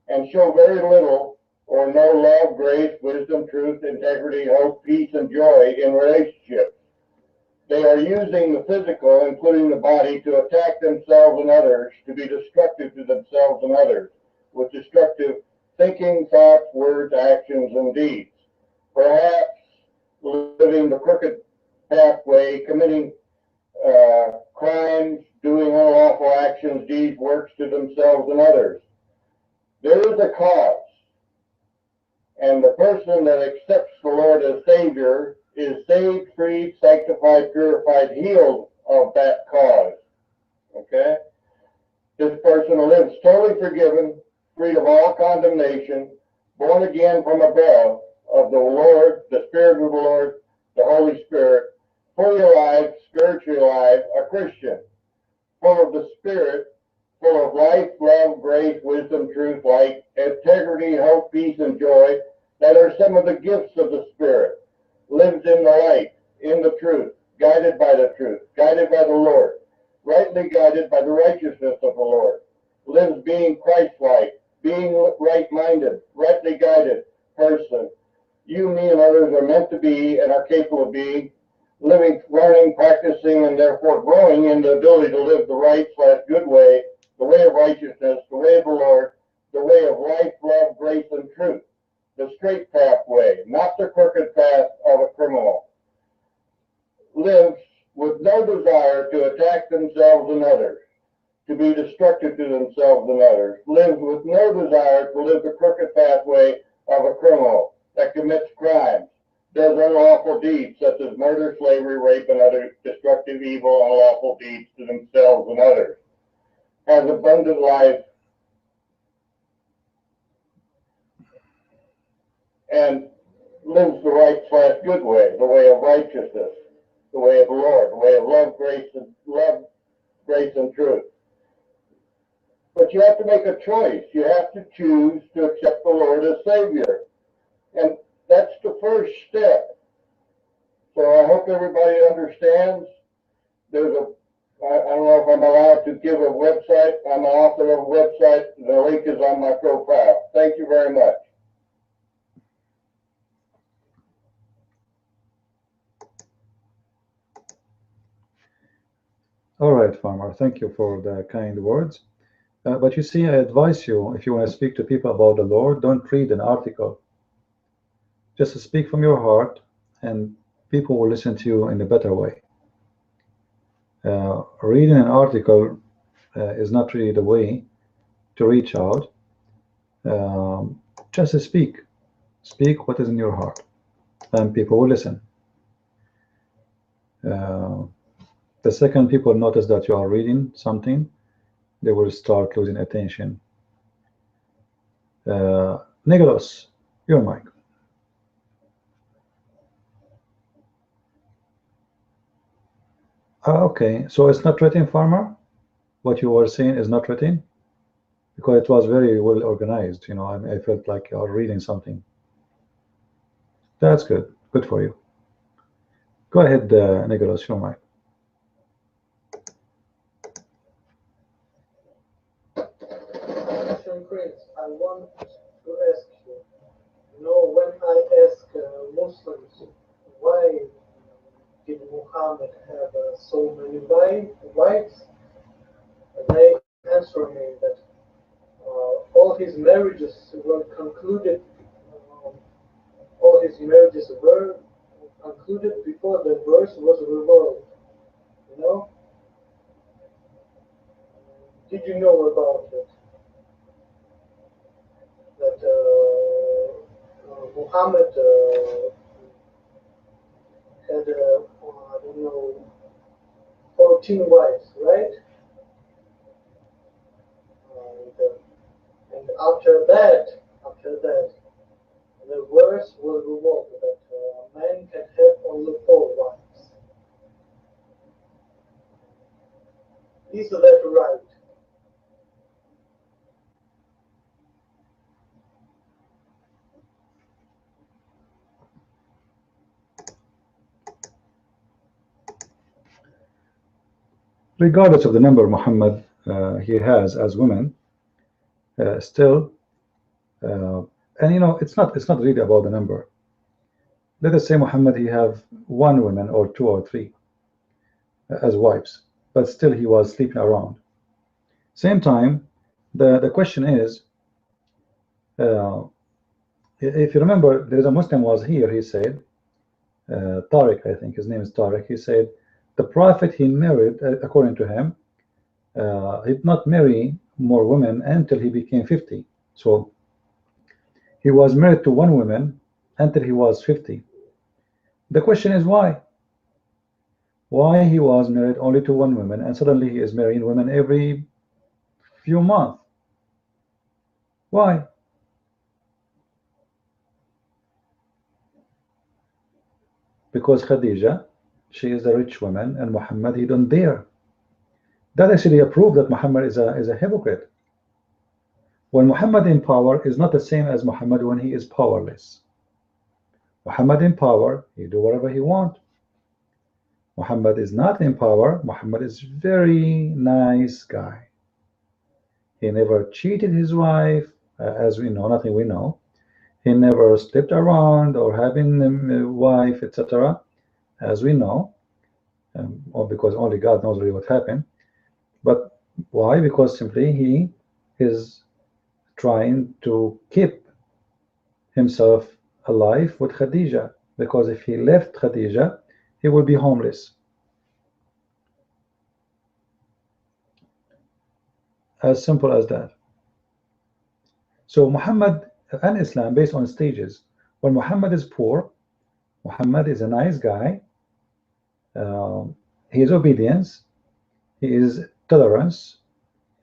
and show very little or no love, grace, wisdom, truth, integrity, hope, peace, and joy in relationships. They are using the physical, including the body, to attack themselves and others, to be destructive to themselves and others, with destructive thinking, thoughts, words, actions, and deeds. Perhaps living the crooked pathway, committing crimes, doing unlawful actions, deeds, works to themselves and others. There is a cause, and the person that accepts the Lord as Savior is saved, freed, sanctified, purified, healed of that cause. Okay? This person lives totally forgiven, freed of all condemnation, born again from above of the Lord, the Spirit of the Lord, the Holy Spirit, fully alive, spiritually alive, a Christian, full of the Spirit, full of life, love, grace, wisdom, truth, light, integrity, hope, peace, and joy, that are some of the gifts of the Spirit, lives in the light, in the truth, guided by the truth, guided by the Lord, rightly guided by the righteousness of the Lord, lives being Christ-like, being right-minded, rightly guided person. You, me, and others are meant to be and are capable of being, living, learning, practicing, and therefore growing in the ability to live the right/good way, the way of righteousness, the way of the Lord, the way of life, love, grace, and truth, the straight pathway, not the crooked path of a criminal. Lives with no desire to attack themselves and others, to be destructive to themselves and others. Lives with no desire to live the crooked pathway of a criminal that commits crimes, does unlawful deeds such as murder, slavery, rape, and other destructive, evil, unlawful deeds to themselves and others. Has abundant life and lives the right/good way, the way of righteousness, the way of the Lord, the way of love, grace, and truth. But you have to make a choice. You have to choose to accept the Lord as Savior. And that's the first step. So I hope everybody understands. There's I don't know if I'm allowed to give a website. I'm an author of a website. The link is on my profile. Thank you very much. All right, Farmer, thank you for the kind words. But you see, I advise you, if you want to speak to people about the Lord, don't read an article. Just speak from your heart, and people will listen to you in a better way. Reading an article is not really the way to reach out. Just speak. Speak what is in your heart, and people will listen. The second people notice that you are reading something, they will start losing attention. Nicholas, your mic. Okay, so it's not written, Farmer? What you were saying is not written? Because it was very well organized, you know, I felt like you are reading something. That's good. Good for you. Go ahead, Nicholas, your mic. Prince, I want to ask you, you know, when I ask Muslims why did Muhammad have so many wives, they answer me that all his marriages were concluded. All his marriages were concluded before the verse was revealed. You know? Did you know about it? That Muhammad had, I don't know, 14 wives, right? And after that, the verse was revealed that a man can have only 4 wives. Is that right? Regardless of the number Muhammad he has as women, still, and you know, it's not really about the number. Let us say Muhammad he have 1 woman or 2 or 3 as wives, but still he was sleeping around. Same time, the question is, If you remember, there is a Muslim was here. He said, Tariq, I think his name is Tariq. He said the Prophet he married, according to him, he did not marry more women until he became 50. So he was married to one woman until he was 50. The question is why? Why he was married only to one woman and suddenly he is marrying women every few months? Why? Because Khadija, she is a rich woman, and Muhammad, he don't dare. That actually a proof that Muhammad is a hypocrite. When Muhammad in power is not the same as Muhammad when he is powerless. Muhammad in power, he do whatever he want. Muhammad is not in power. Muhammad is very nice guy. He never cheated his wife, as we know, nothing we know. He never slept around or having a wife, etc., as we know, or because only God knows really what happened. But why? Because simply he is trying to keep himself alive with Khadija, because if he left Khadija, he will be homeless. As simple as that. So Muhammad and Islam based on stages. When Muhammad is poor, Muhammad is a nice guy. He is obedience. He is tolerance.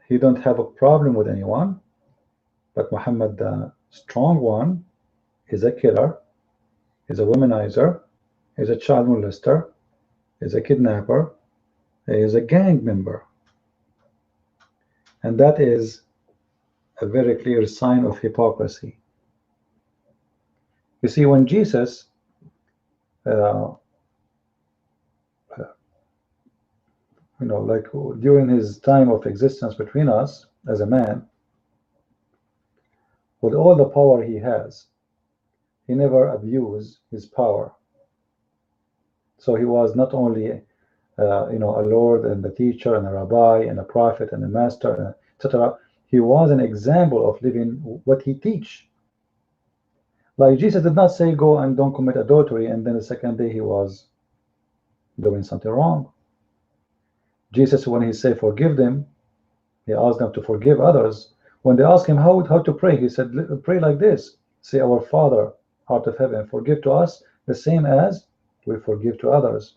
He don't have a problem with anyone. But Muhammad, the strong one, is a killer, is a womanizer, is a child molester, is a kidnapper, is a gang member. And that is a very clear sign of hypocrisy. You see, when Jesus like during his time of existence between us as a man, with all the power he has, he never abused his power. So he was not only a Lord and a teacher and a rabbi and a prophet and a master, etc. He was an example of living what he teach. Like Jesus did not say go and don't commit adultery, and then the second day he was doing something wrong. Jesus, when he said forgive them, he asked them to forgive others. When they asked him how to pray, he said pray like this: say, our Father, heart of heaven, forgive to us the same as we forgive to others.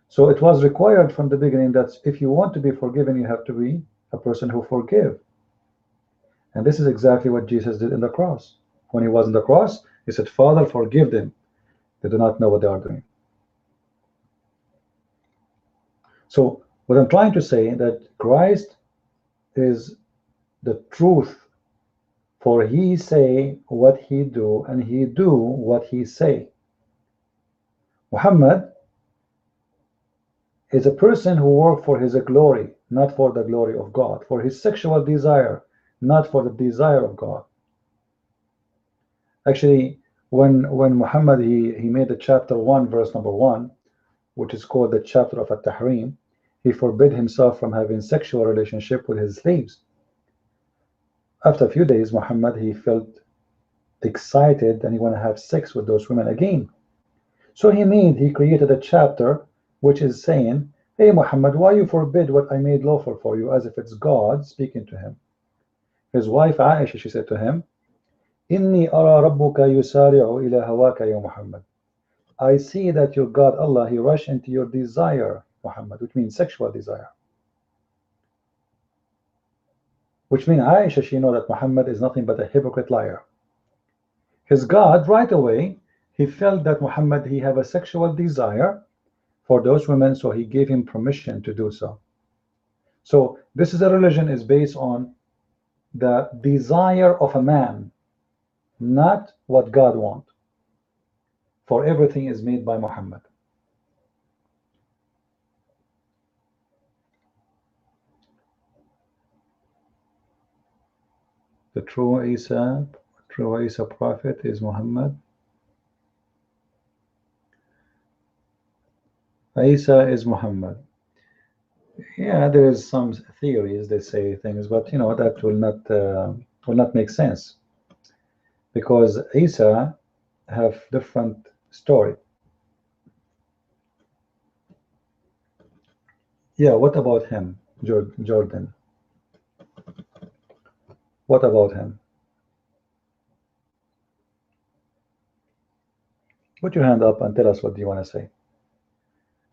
So it was required from the beginning that if you want to be forgiven, you have to be a person who forgive. And this is exactly what Jesus did in the cross. When he was in the cross, he said, Father, forgive them. They do not know what they are doing. So what I'm trying to say that Christ is the truth, for he say what he do and he do what he say. Muhammad is a person who worked for his glory, not for the glory of God, for his sexual desire, not for the desire of God. Actually, when Muhammad he made the chapter 1 verse number 1, which is called the chapter of At-Tahrim, he forbid himself from having sexual relationship with his slaves. After a few days, Muhammad he felt excited and he want to have sex with those women again. So he created a chapter which is saying, hey Muhammad, why you forbid what I made lawful for you, as if it's God speaking to him. His wife Aisha, she said to him, Inni ara rabbuka yusari'u ila hawaka ya Muhammad. I see that your God Allah, he rushed into your desire, Muhammad, which means sexual desire. Which means Aisha, she know that Muhammad is nothing but a hypocrite liar. His God, right away, he felt that Muhammad, he have a sexual desire for those women, so he gave him permission to do so. So this is a religion is based on the desire of a man, not what God wants. For everything is made by Muhammad. The true Isa prophet is Muhammad. Isa is Muhammad. Yeah, there is some theories they say things, but that will not will not make sense because Isa have different story. Yeah, what about him, Jordan? What about him? Put your hand up and tell us what do you want to say.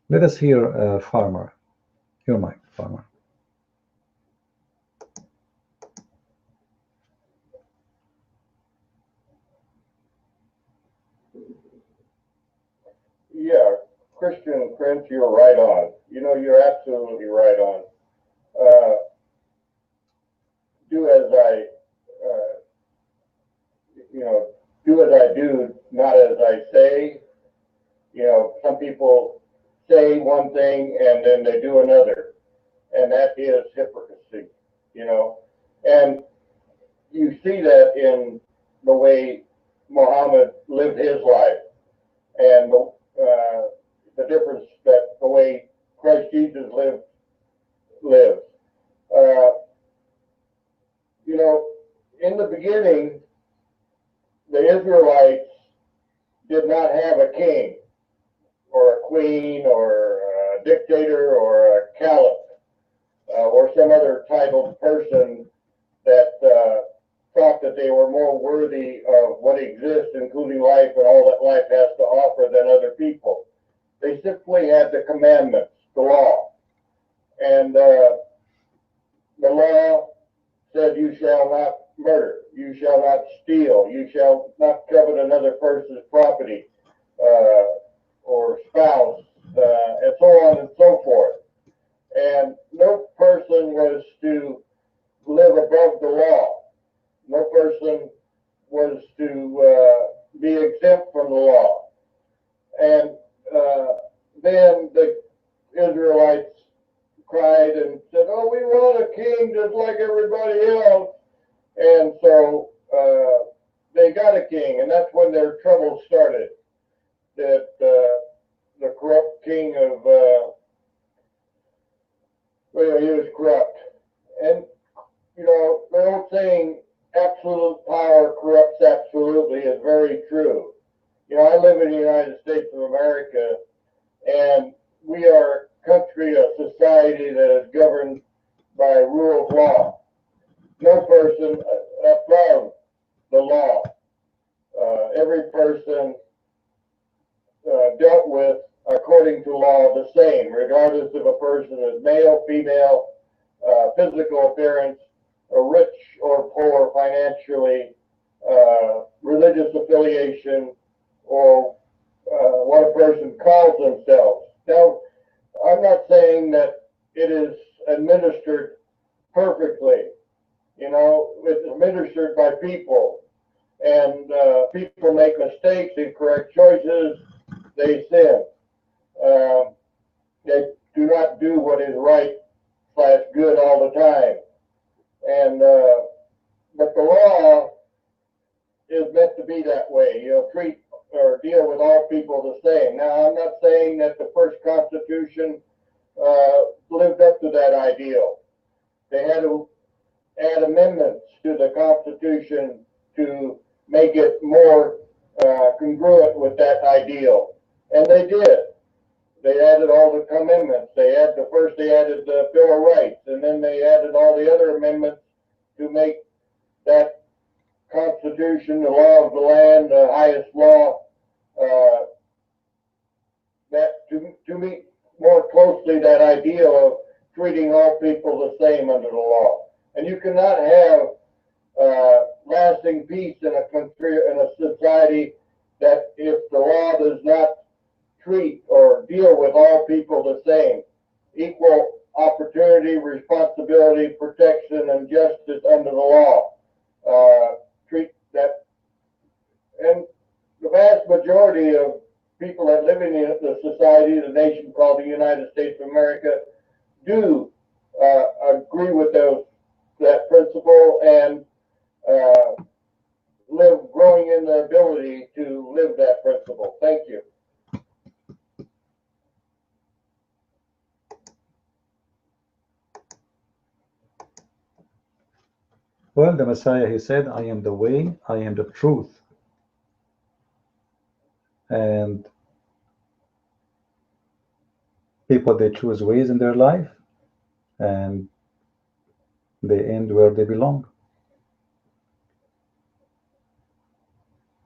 Let us hear Farmer. Your mic, Farmer. Yeah, Christian Prince, you're right on. You know, you're absolutely right on. Do as I, uh, you know, do as I do, not as I say. You know, some people say one thing and then they do another, and that is hypocrisy. You know, and you see that in the way Muhammad lived his life, and the difference that the way Christ Jesus lived. Uh, you know, in the beginning, the Israelites did not have a king or a queen or a dictator or a caliph or some other titled person that thought that they were more worthy of what exists, including life and all that life has to offer, than other people. They simply had the commandments, the law. And the law said, you shall not murder, you shall not steal, you shall not covet another person's property or spouse, and so on and so forth. And no person was to live above the law. No person was to be exempt from the law. And then the Israelites cried and said, oh, we want a king just like everybody else. And so they got a king, and that's when their trouble started. That the corrupt king of, well, he was corrupt. And, you know, the old saying, absolute power corrupts absolutely, is very true. You know, I live in the United States of America, and we are a country, a society that is governed by rule of law. No person above the law. Every person dealt with according to law the same, regardless if a person is male, female, physical appearance, or rich or poor financially, religious affiliation, or what a person calls themselves. Now, I'm not saying that it is administered perfectly. You know, it's administered by people, and people make mistakes, incorrect choices, they sin. They do not do what is right / good all the time. And but the law is meant to be that way. You know, treat or deal with all people the same. Now, I'm not saying that the first Constitution lived up to that ideal. They had to add amendments to the Constitution to make it more congruent with that ideal, and they did. They added all the amendments. They added the Bill of Rights, and then they added all the other amendments to make that Constitution, the law of the land, the highest law, that to meet more closely that ideal of treating all people the same under the law. And you cannot have lasting peace in a country, in a society, that if the law does not treat or deal with all people the same, equal opportunity, responsibility, protection, and justice under the law. Treat that, and the vast majority of people that live in the society, the nation called the United States of America, do agree with that principle and growing in their ability to live that principle. Thank you. Well, the Messiah, he said, I am the way, I am the truth. And people, they choose ways in their life, and they end where they belong.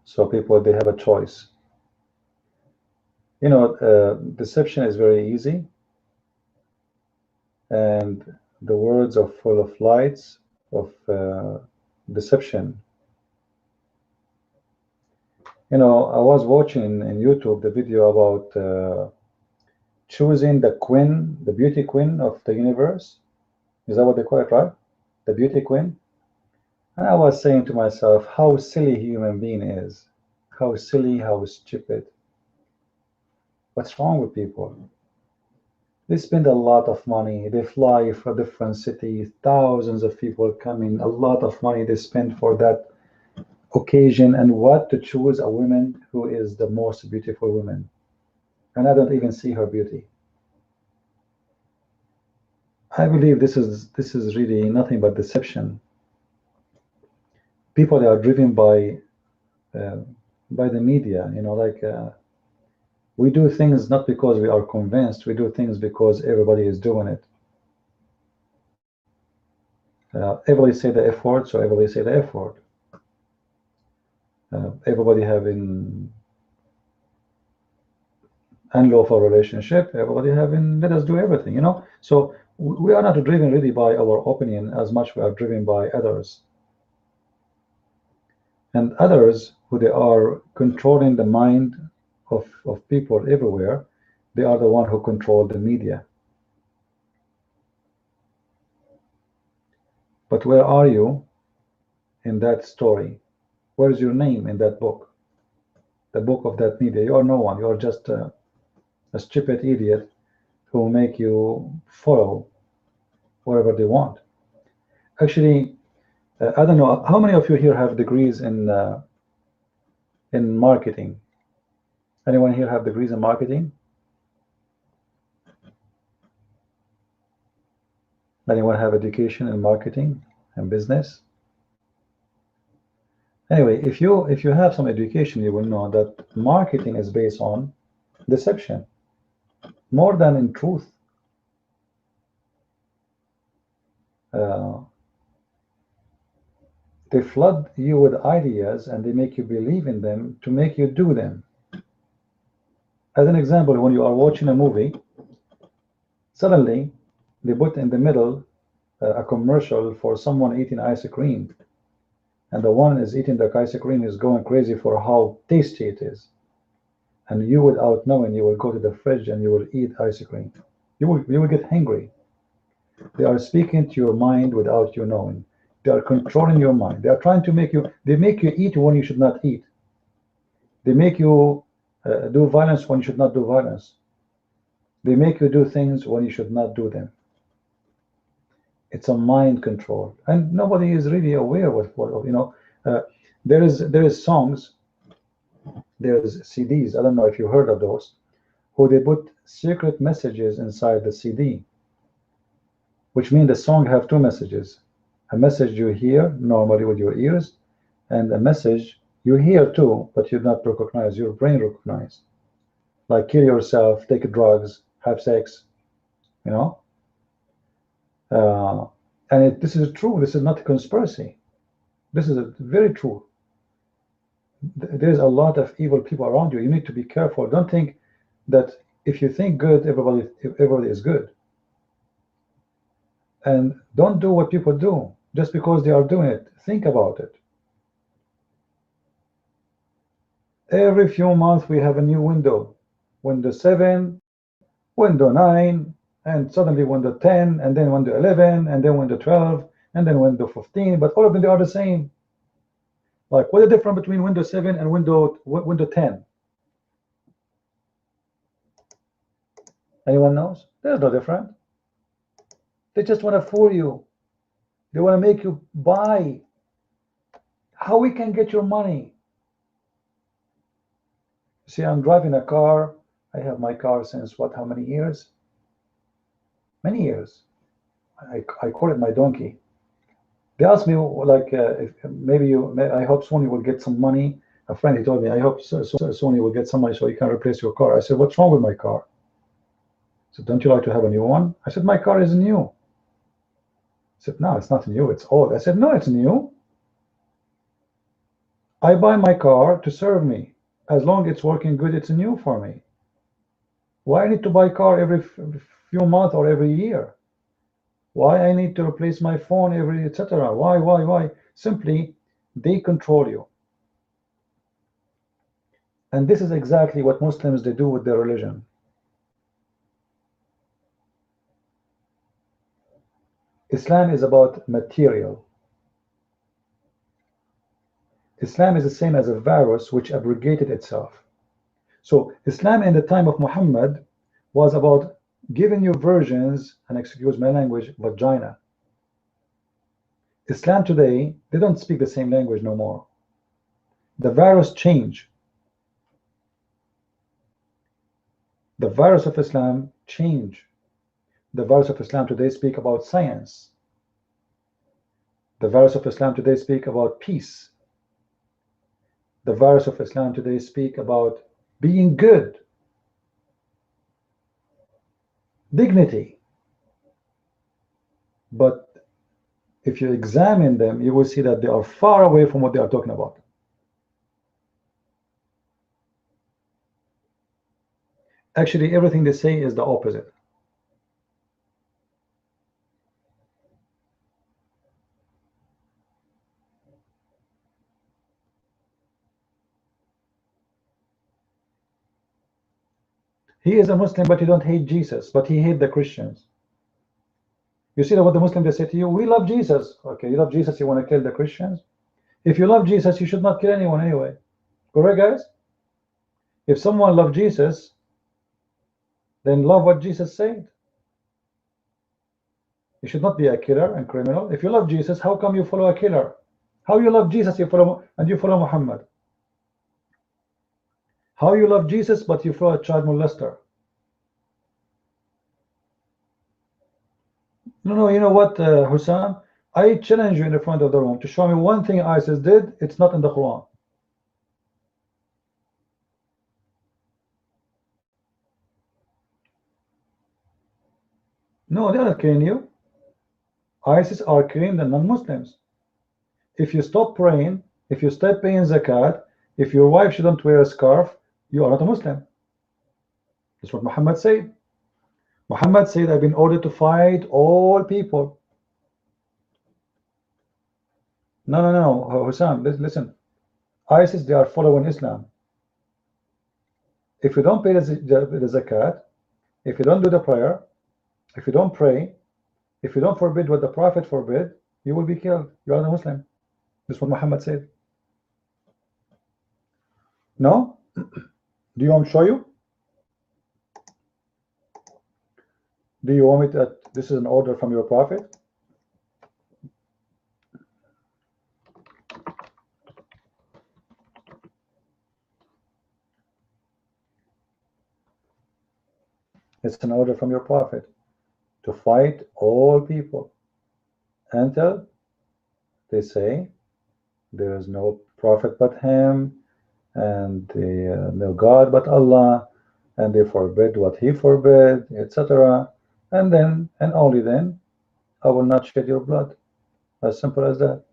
So people, they have a choice. You know, deception is very easy, and the words are full of lights of deception. You know, I was watching in YouTube the video about choosing the queen, the beauty queen of the universe. Is that what they call it, right? The beauty queen. And I was saying to myself, how silly human being is. How silly, how stupid. What's wrong with people? They spend a lot of money. They fly for different cities. Thousands of people coming. A lot of money they spend for that occasion. And what to choose a woman who is the most beautiful woman. And I don't even see her beauty. I believe this is really nothing but deception. People, they are driven by the media. You know, like we do things not because we are convinced. We do things because everybody is doing it. Everybody say the F word, so everybody say the F word. Everybody having unlawful relationship. Everybody having let us do everything. You know, so we are not driven really by our opinion as much we are driven by others. And others who they are controlling the mind of people everywhere, they are the one who control the media. But where are you in that story? Where is your name in that book? The book of that media. You are no one. You are just a stupid idiot who make you follow whatever they want. Actually, I don't know how many of you here have degrees in marketing. Anyone here have degrees in marketing? Anyone have education in marketing and business? Anyway, if you have some education, you will know that marketing is based on deception more than in truth. They flood you with ideas and they make you believe in them to make you do them. As an example, when you are watching a movie, suddenly they put in the middle a commercial for someone eating ice cream, and the one is eating the ice cream is going crazy for how tasty it is, and you, without knowing, you will go to the fridge and you will eat ice cream. You will get hungry. They are speaking to your mind without you knowing. They are controlling your mind. They are trying to make you, they make you eat when you should not eat. They make you do violence when you should not do violence. They make you do things when you should not do them. It's a mind control, and nobody is really aware of what you know. There is songs, there's CDs. I don't know if you heard of those, who they put secret messages inside the CD, which means the song have two messages: a message you hear normally with your ears, and a message you hear too, but you not recognize. Your brain recognize, like kill yourself, take drugs, have sex, you know. And this is true. This is not a conspiracy. This is very true. There's a lot of evil people around you. You need to be careful. Don't think that if you think good, everybody is good. And don't do what people do just because they are doing it. Think about it. Every few months we have a new window. Window 7, Window 9, and suddenly Window 10, and then Window 11, and then Window 12, and then Window 15. But all of them, they are the same. Like, what's the difference between Windows 7 and Windows 10? Anyone knows? There's no difference. They just want to fool you. They want to make you buy. How we can get your money? See, I'm driving a car. I have my car since what? How many years? Many years. I call it my donkey. They asked me, like, if maybe I hope soon you will get some money. A friend, he told me, I hope soon you will get some money so you can replace your car. I said, what's wrong with my car? He said, don't you like to have a new one? I said, my car is new. He said, no, it's not new, it's old. I said, no, it's new. I buy my car to serve me. As long as it's working good, it's new for me. Why I need to buy a car every few months or every year? Why I need to replace my phone every, etc.? Why? Simply, they control you. And this is exactly what Muslims, they do with their religion. Islam is about material. Islam is the same as a virus which abrogated itself. So Islam in the time of Muhammad was about giving you versions, and excuse my language, vagina. Islam today, they don't speak the same language no more. The virus change. The virus of Islam change. The virus of Islam today speak about science. The virus of Islam today speak about peace. The virus of Islam today speak about being good, dignity. But if you examine them, you will see that they are far away from what they are talking about. Actually, everything they say is the opposite. He is a Muslim, but he don't hate Jesus, but he hate the Christians. You see that what the Muslims, they say to you, we love Jesus. Okay, you love Jesus, you want to kill the Christians? If you love Jesus, you should not kill anyone anyway. Correct, guys? If someone loves Jesus, then love what Jesus said. You should not be a killer and criminal. If you love Jesus, how come you follow a killer? How you love Jesus, you follow Muhammad? How you love Jesus, but you follow a child molester? No, you know what, Hussam? I challenge you in the front of the room to show me one thing ISIS did. It's not in the Quran. No, they are not killing you. ISIS are killing the non-Muslims. If you stop praying, if you stop paying zakat, if your wife shouldn't wear a scarf, you are not a Muslim. That's what Muhammad said. Muhammad said, I've been ordered to fight all people. No, Hussam, listen. ISIS, they are following Islam. If you don't pay the zakat, if you don't do the prayer, if you don't pray, if you don't forbid what the Prophet forbid, you will be killed. You are not a Muslim. This is what Muhammad said. No? Do you want me to show you? Do you want me to, this is an order from your Prophet? It's an order from your Prophet to fight all people until they say there is no prophet but him, and no God but Allah, and they forbid what he forbid, etc. And then, and only then, I will not shed your blood. As simple as that.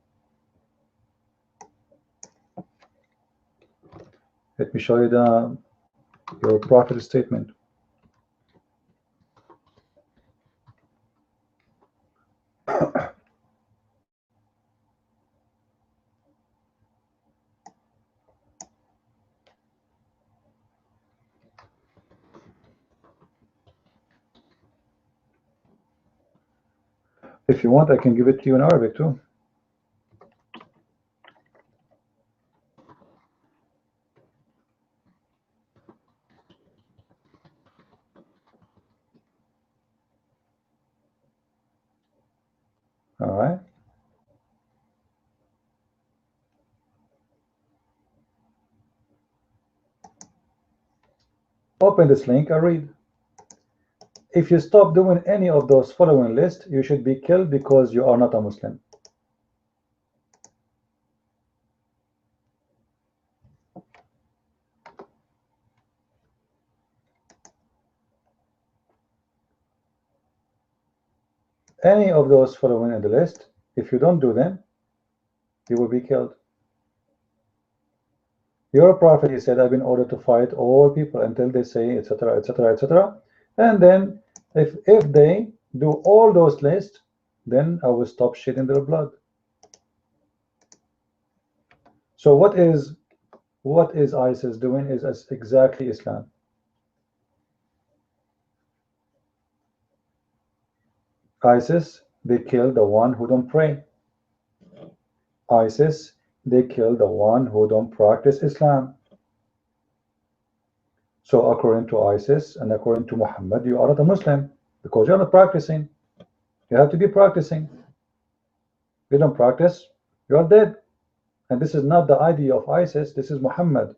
Let me show you your Prophet's statement. If you want, I can give it to you in Arabic too. All right. Open this link and read. If you stop doing any of those following lists, you should be killed because you are not a Muslim. Any of those following in the list, if you don't do them, you will be killed. Your prophet, he said, I've been ordered to fight all people until they say, etc., etc., etc. And then, if they do all those lists, then I will stop shedding their blood. So what is ISIS doing is exactly Islam. ISIS, they kill the one who don't pray. ISIS, they kill the one who don't practice Islam. So according to ISIS and according to Muhammad, you are not a Muslim because you're not practicing. You have to be practicing. If you don't practice, you are dead. And this is not the idea of ISIS, this is Muhammad.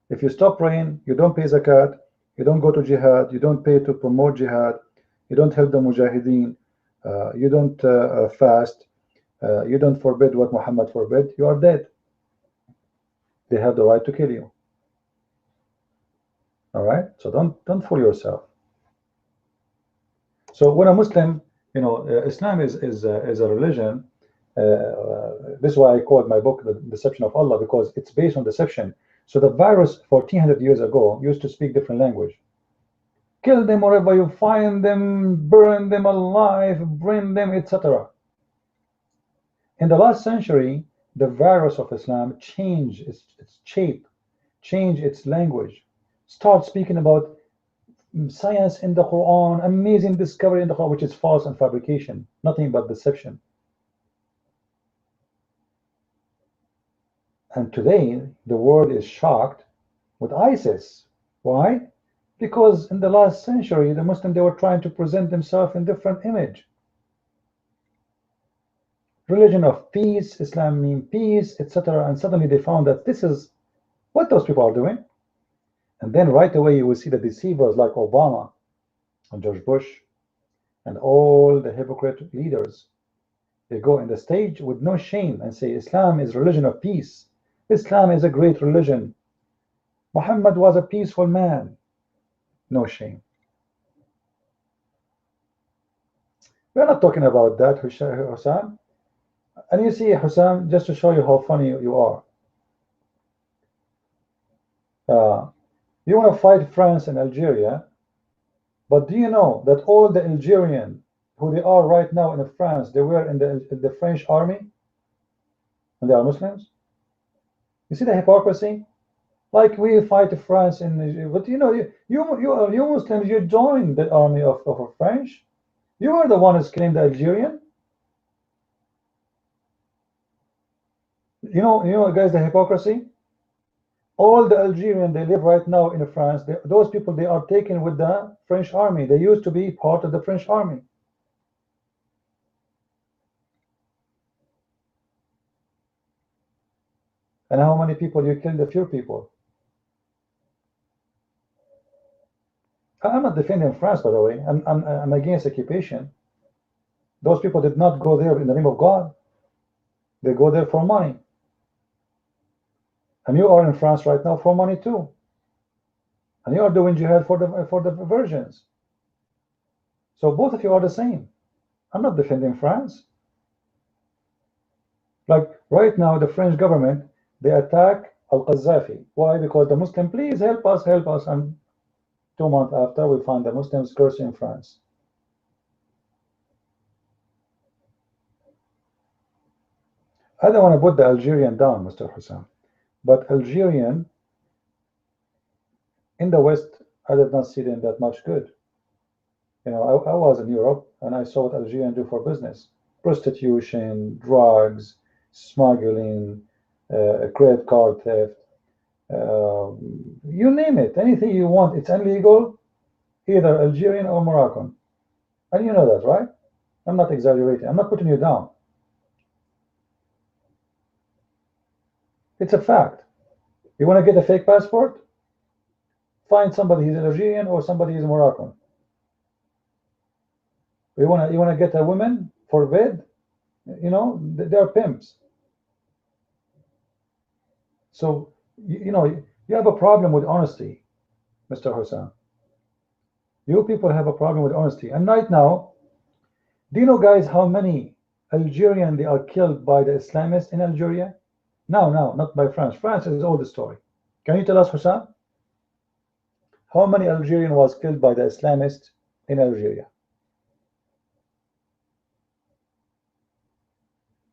If you stop praying, you don't pay zakat, you don't go to jihad, you don't pay to promote jihad, you don't help the mujahideen, you don't fast, you don't forbid what Muhammad forbid, you are dead. They have the right to kill you. All right, so don't fool yourself. So when a Muslim, Islam is a religion. This is why I called my book The Deception of Allah, because it's based on deception. So the virus 1400 years ago used to speak different language. Kill them wherever you find them, burn them alive, bring them, etc. In the last century, the virus of Islam changed its shape, changed its language, start speaking about science in the Quran, amazing discovery in the Quran, which is false and fabrication, nothing but deception. And today, the world is shocked with ISIS. Why? Because in the last century, the Muslims, they were trying to present themselves in different image. Religion of peace, Islam means peace, etc. And suddenly they found that this is what those people are doing. And then right away you will see the deceivers like Obama and George Bush and all the hypocrite leaders. They go in the stage with no shame and say Islam is religion of peace. Islam is a great religion. Muhammad was a peaceful man. No shame. We're not talking about that, Hussam. And you see, Hussam, just to show you how funny you are. You want to fight France and Algeria, but do you know that all the Algerians who they are right now in France, they were in the French army, and they are Muslims? You see the hypocrisy? Like we fight France, but you Muslims, you joined the army of French. You are the ones killing the Algerian. You know, guys, the hypocrisy. All the Algerians, they live right now in France. Those people, they are taken with the French army. They used to be part of the French army. And how many people you killed? A few people. I'm not defending France, by the way. I'm against occupation. Those people did not go there in the name of God. They go there for money. And you are in France right now for money too. And you are doing jihad for the virgins. So both of you are the same. I'm not defending France. Like right now, the French government, they attack Al-Qaddafi. Why? Because the Muslim, please help us, help us. And 2 months after, we find the Muslims cursing France. I don't want to put the Algerian down, Mr. Hussein, but Algerian in the West, I did not see them that much good. I was in Europe and I saw what Algerians do for business: prostitution, drugs, smuggling, credit card theft, you name it, anything you want, it's illegal, either Algerian or Moroccan. And you know that, right? I'm not exaggerating. I'm not putting you down. It's a fact. You want to get a fake passport? Find somebody who's Algerian or somebody who's Moroccan. You want to get a woman for bed? They are pimps. So you have a problem with honesty, Mr. Hussein. You people have a problem with honesty. And right now, Do you know, guys, how many Algerians they are killed by the Islamists in Algeria? No, not by France. France is all the story. Can you tell us, Hussam? How many Algerian was killed by the Islamists in Algeria?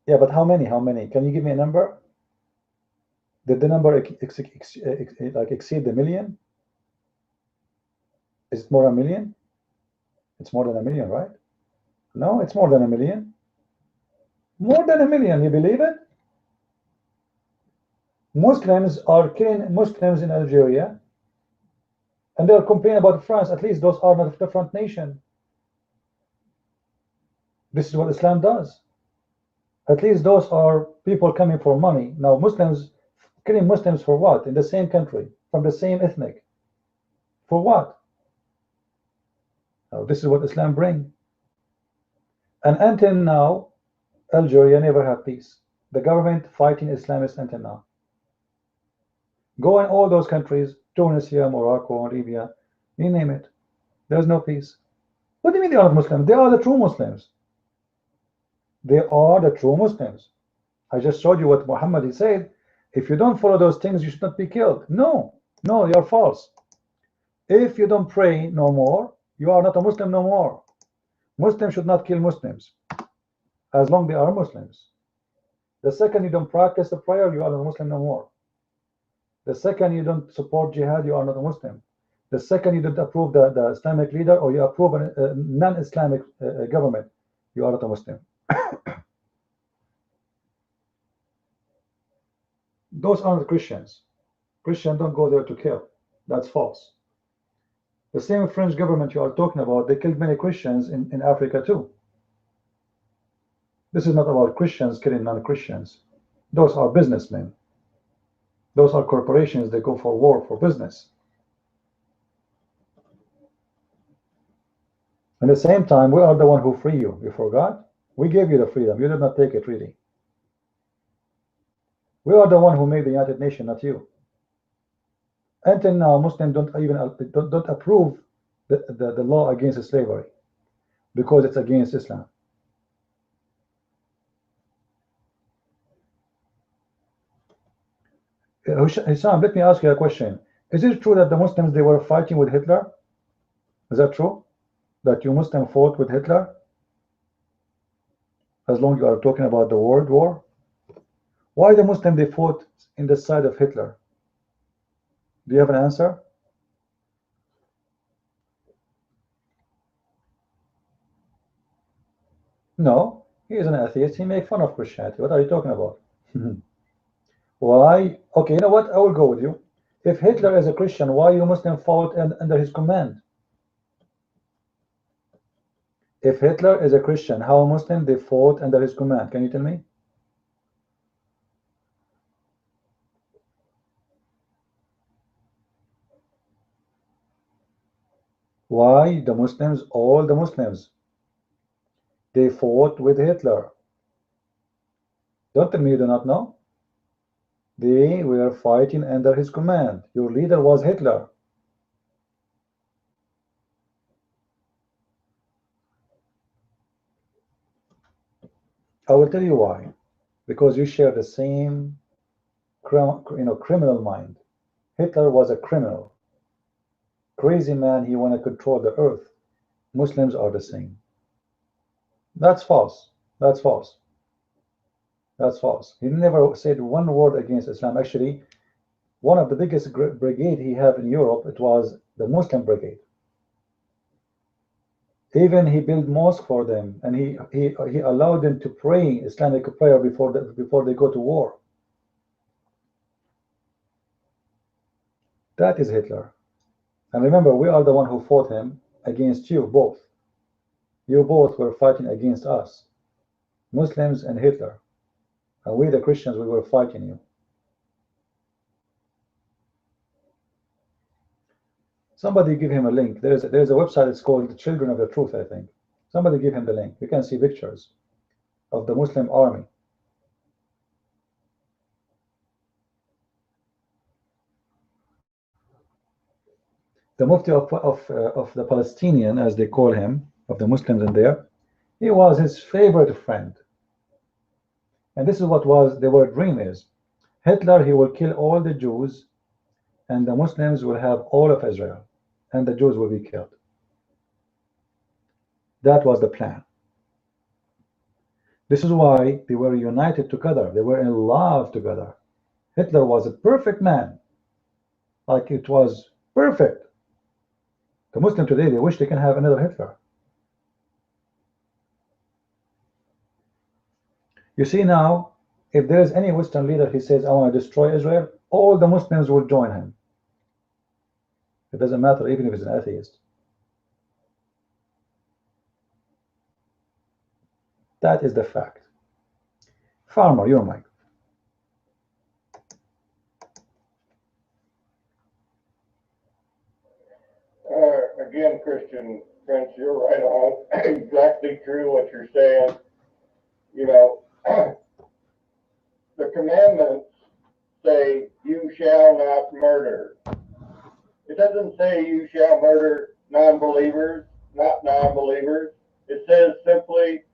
Yeah, but how many? How many? Can you give me a number? Did the number like exceed the million? Is it more than a million? It's more than a million, right? No, it's more than a million. More than a million, you believe it? Muslims are killing Muslims in Algeria, and they're complaining about France. At least those are not a different nation. This is what Islam does. At least those are people coming for money. Now Muslims killing Muslims for what? In the same country, from the same ethnic. For what? Now, this is what Islam brings. And until now, Algeria never had peace. The government fighting Islamists until now. Go in all those countries, Tunisia, Morocco, Libya, you name it. There's no peace. What do you mean they are not Muslims? They are the true Muslims. They are the true Muslims. I just showed you what Muhammad said. If you don't follow those things, you should not be killed. No, you're false. If you don't pray no more, you are not a Muslim no more. Muslims should not kill Muslims as long as they are Muslims. The second you don't practice the prayer, you are not a Muslim no more. The second you don't support jihad, you are not a Muslim. The second you don't approve the Islamic leader, or you approve a non-Islamic government, you are not a Muslim. Those aren't Christians. Christians don't go there to kill. That's false. The same French government you are talking about, they killed many Christians in Africa too. This is not about Christians killing non-Christians. Those are businessmen. Those are corporations. They go for war, for business. At the same time, we are the one who free you. You forgot? We gave you the freedom. You did not take it, really. We are the one who made the United Nations, not you. Until now, Muslims don't even don't approve the law against slavery because it's against Islam. Hisham, let me ask you a question. Is it true that the Muslims, they were fighting with Hitler? Is that true? That you Muslims fought with Hitler? As long as you are talking about the World War? Why the Muslims, they fought in the side of Hitler? Do you have an answer? No, he is an atheist. He makes fun of Christianity. What are you talking about? Why? Okay, you know what? I will go with you. If Hitler is a Christian, why you Muslim fought under his command? If Hitler is a Christian, how Muslim they fought under his command? Can you tell me? Why the Muslims, all the Muslims, they fought with Hitler? Don't tell me you do not know. They were fighting under his command. Your leader was Hitler. I will tell you why. Because you share the same criminal mind. Hitler was a criminal. Crazy man, he want to control the earth. Muslims are the same. That's false. That's false. That's false. He never said one word against Islam. Actually, one of the biggest brigade he had in Europe, it was the Muslim brigade. Even he built mosque for them, and he allowed them to pray Islamic prayer before they go to war. That is Hitler. And remember, we are the one who fought him against you both. You both were fighting against us, Muslims and Hitler. And we, the Christians, we were fighting you. Somebody give him a link. There's a website. It's called the Children of the Truth, I think. Somebody give him the link. You can see pictures of the Muslim army. The Mufti of the Palestinian, as they call him, of the Muslims in there, He was his favorite friend. And this is what was their dream is. Hitler, he will kill all the Jews, and the Muslims will have all of Israel, and the Jews will be killed. That was the plan. This is why they were united together. They were in love together. Hitler was a perfect man. Like it was perfect. The Muslim today, they wish they can have another Hitler. You see now, if there is any Western leader, he says, I want to destroy Israel, all the Muslims will join him. It doesn't matter even if he's an atheist. That is the fact. Farmer, your mic. Again, Christian Prince, you're right on. Exactly true what you're saying. You know, the commandments say, you shall not murder. It doesn't say you shall murder non-believers, not non-believers. It says simply,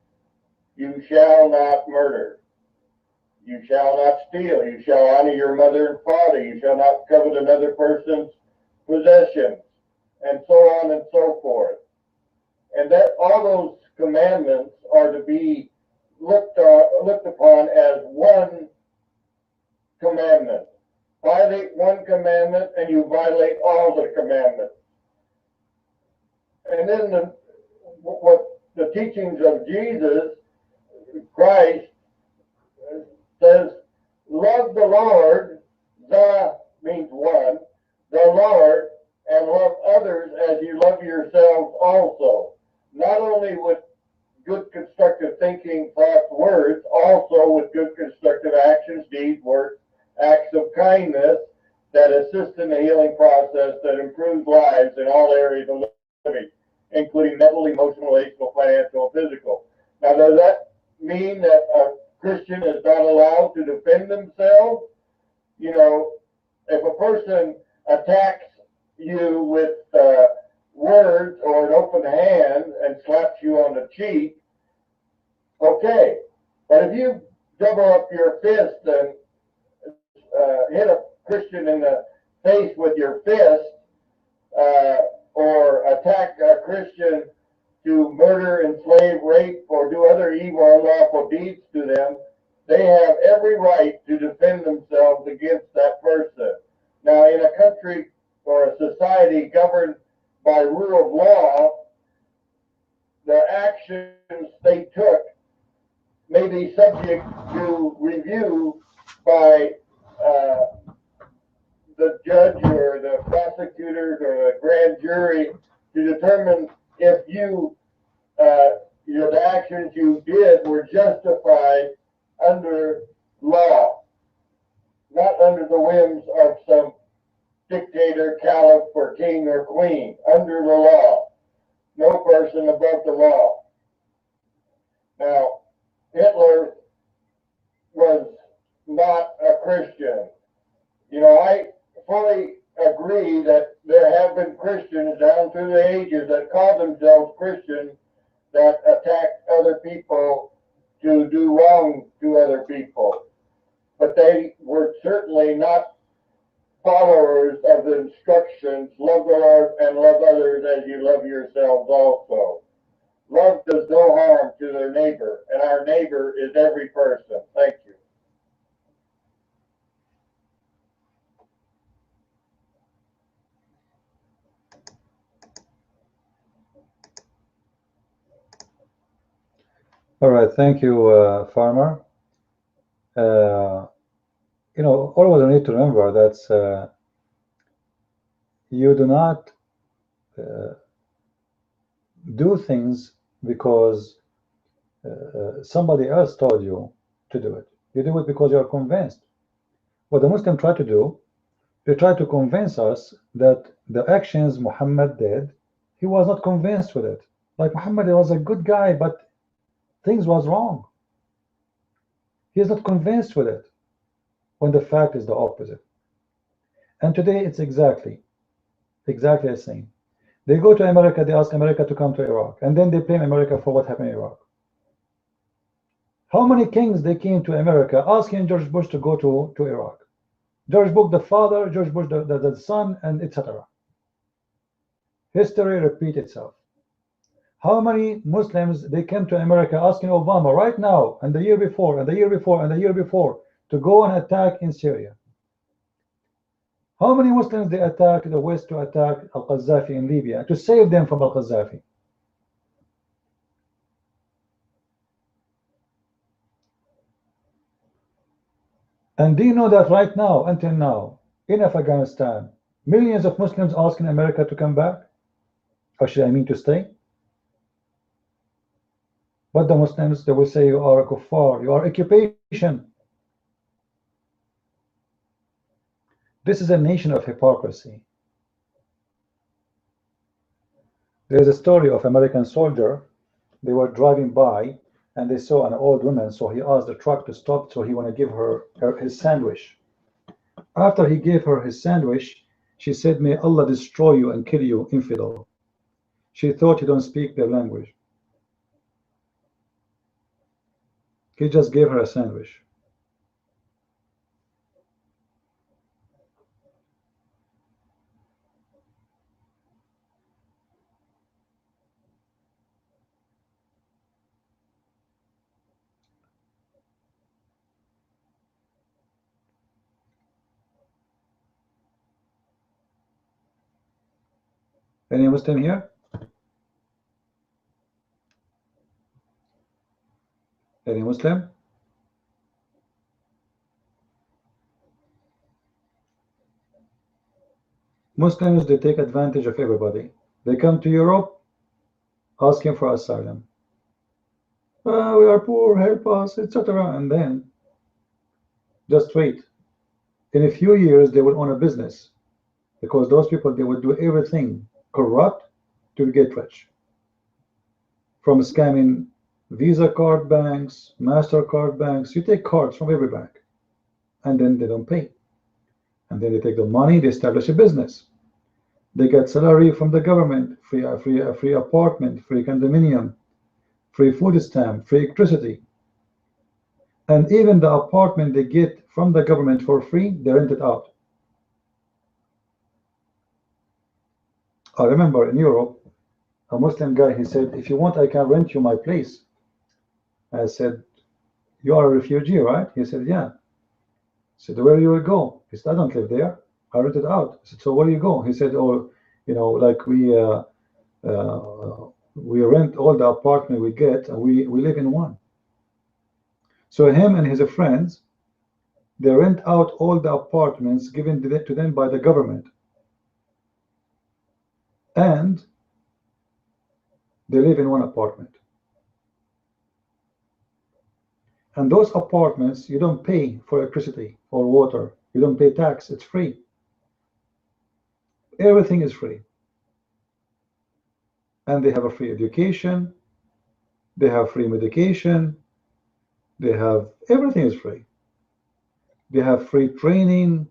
you shall not murder. You shall not steal. You shall honor your mother and father. You shall not covet another person's possessions, and so on and so forth. And that all those commandments are to be looked upon as one commandment. Violate one commandment and you violate all the commandments. And then what the teachings of Jesus Christ says, love the Lord, the means one, the Lord, and love others as you love yourselves also. Not only with good constructive thinking, thoughts, words, also with good constructive actions, deeds, works, acts of kindness that assist in the healing process that improves lives in all areas of living, including mental, emotional, relational, financial, and physical. Now, does that mean that a Christian is not allowed to defend themselves? You know, if a person attacks you with words or an open hand and slaps you on the cheek, okay. But if you double up your fist and hit a Christian in the face with your fist, or attack a Christian to murder, enslave, rape, or do other evil, unlawful deeds to them, they have every right to defend themselves against that person. Now, in a country or a society governed by rule of law, the actions they took may be subject to review by the judge or the prosecutors or the grand jury to determine if the actions you did were justified under law, not under the whims of some dictator, caliph, or king or queen. Under the law. No person above the law. Now, Hitler was not a Christian. You know, I fully agree that there have been Christians down through the ages that call themselves Christians that attack other people to do wrong to other people. But they were certainly not followers of the instructions, love the Lord and love others as you love yourselves also. Love does no harm to their neighbor, and our neighbor is every person. Thank you. All right, thank you, Farmer. You know, always need to remember that you do not do things because somebody else told you to do it. You do it because you are convinced. What the Muslims try to do, they try to convince us that the actions Muhammad did, he was not convinced with it. Like Muhammad was a good guy, but things was wrong. He is not convinced with it, when the fact is the opposite. And today it's exactly the same. They go to America, they ask America to come to Iraq, and then they blame America for what happened in Iraq. How many kings they came to America asking George Bush to go to Iraq? George Bush the father, George Bush the son, and etc. History repeats itself. How many Muslims they came to America asking Obama right now, and the year before, and the year before, and the year before, to go and attack in Syria? How many Muslims they attacked the West to attack al-Qaddafi in Libya, to save them from al-Qaddafi? And do you know that right now, until now, in Afghanistan, millions of Muslims asking America to come back? Or should I mean to stay? But the Muslims, they will say you are a kuffar, you are occupation. This is a nation of hypocrisy. There is a story of American soldier. They were driving by and they saw an old woman, so he asked the truck to stop, so he want to give her his sandwich. After he gave her his sandwich, she said, "May Allah destroy you and kill you, infidel." She thought he don't speak their language. He just gave her a sandwich. Any Muslim here? Any Muslim? Muslims, they take advantage of everybody. They come to Europe asking for asylum. We are poor, help us, etc. And then, just wait. In a few years, they will own a business. Because those people, they will do everything corrupt to get rich. From scamming Visa card banks, MasterCard banks, you take cards from every bank. And then they don't pay. And then they take the money, they establish a business. They get salary from the government, free apartment, free condominium, free food stamp, free electricity. And even the apartment they get from the government for free, they rent it out. I remember in Europe, a Muslim guy, he said, "If you want, I can rent you my place." I said, "You are a refugee, right?" He said, "Yeah." I said, "Where you will go?" He said, "I don't live there. I rent it out." I said, "So where do you go?" He said, "Oh, you know, like we rent all the apartment we get, and we live in one." So him and his friends, they rent out all the apartments given to them by the government, and they live in one apartment. And those apartments, you don't pay for electricity or water. You don't pay tax. It's free. Everything is free. And they have a free education. They have free medication. They have everything is free. They have free training.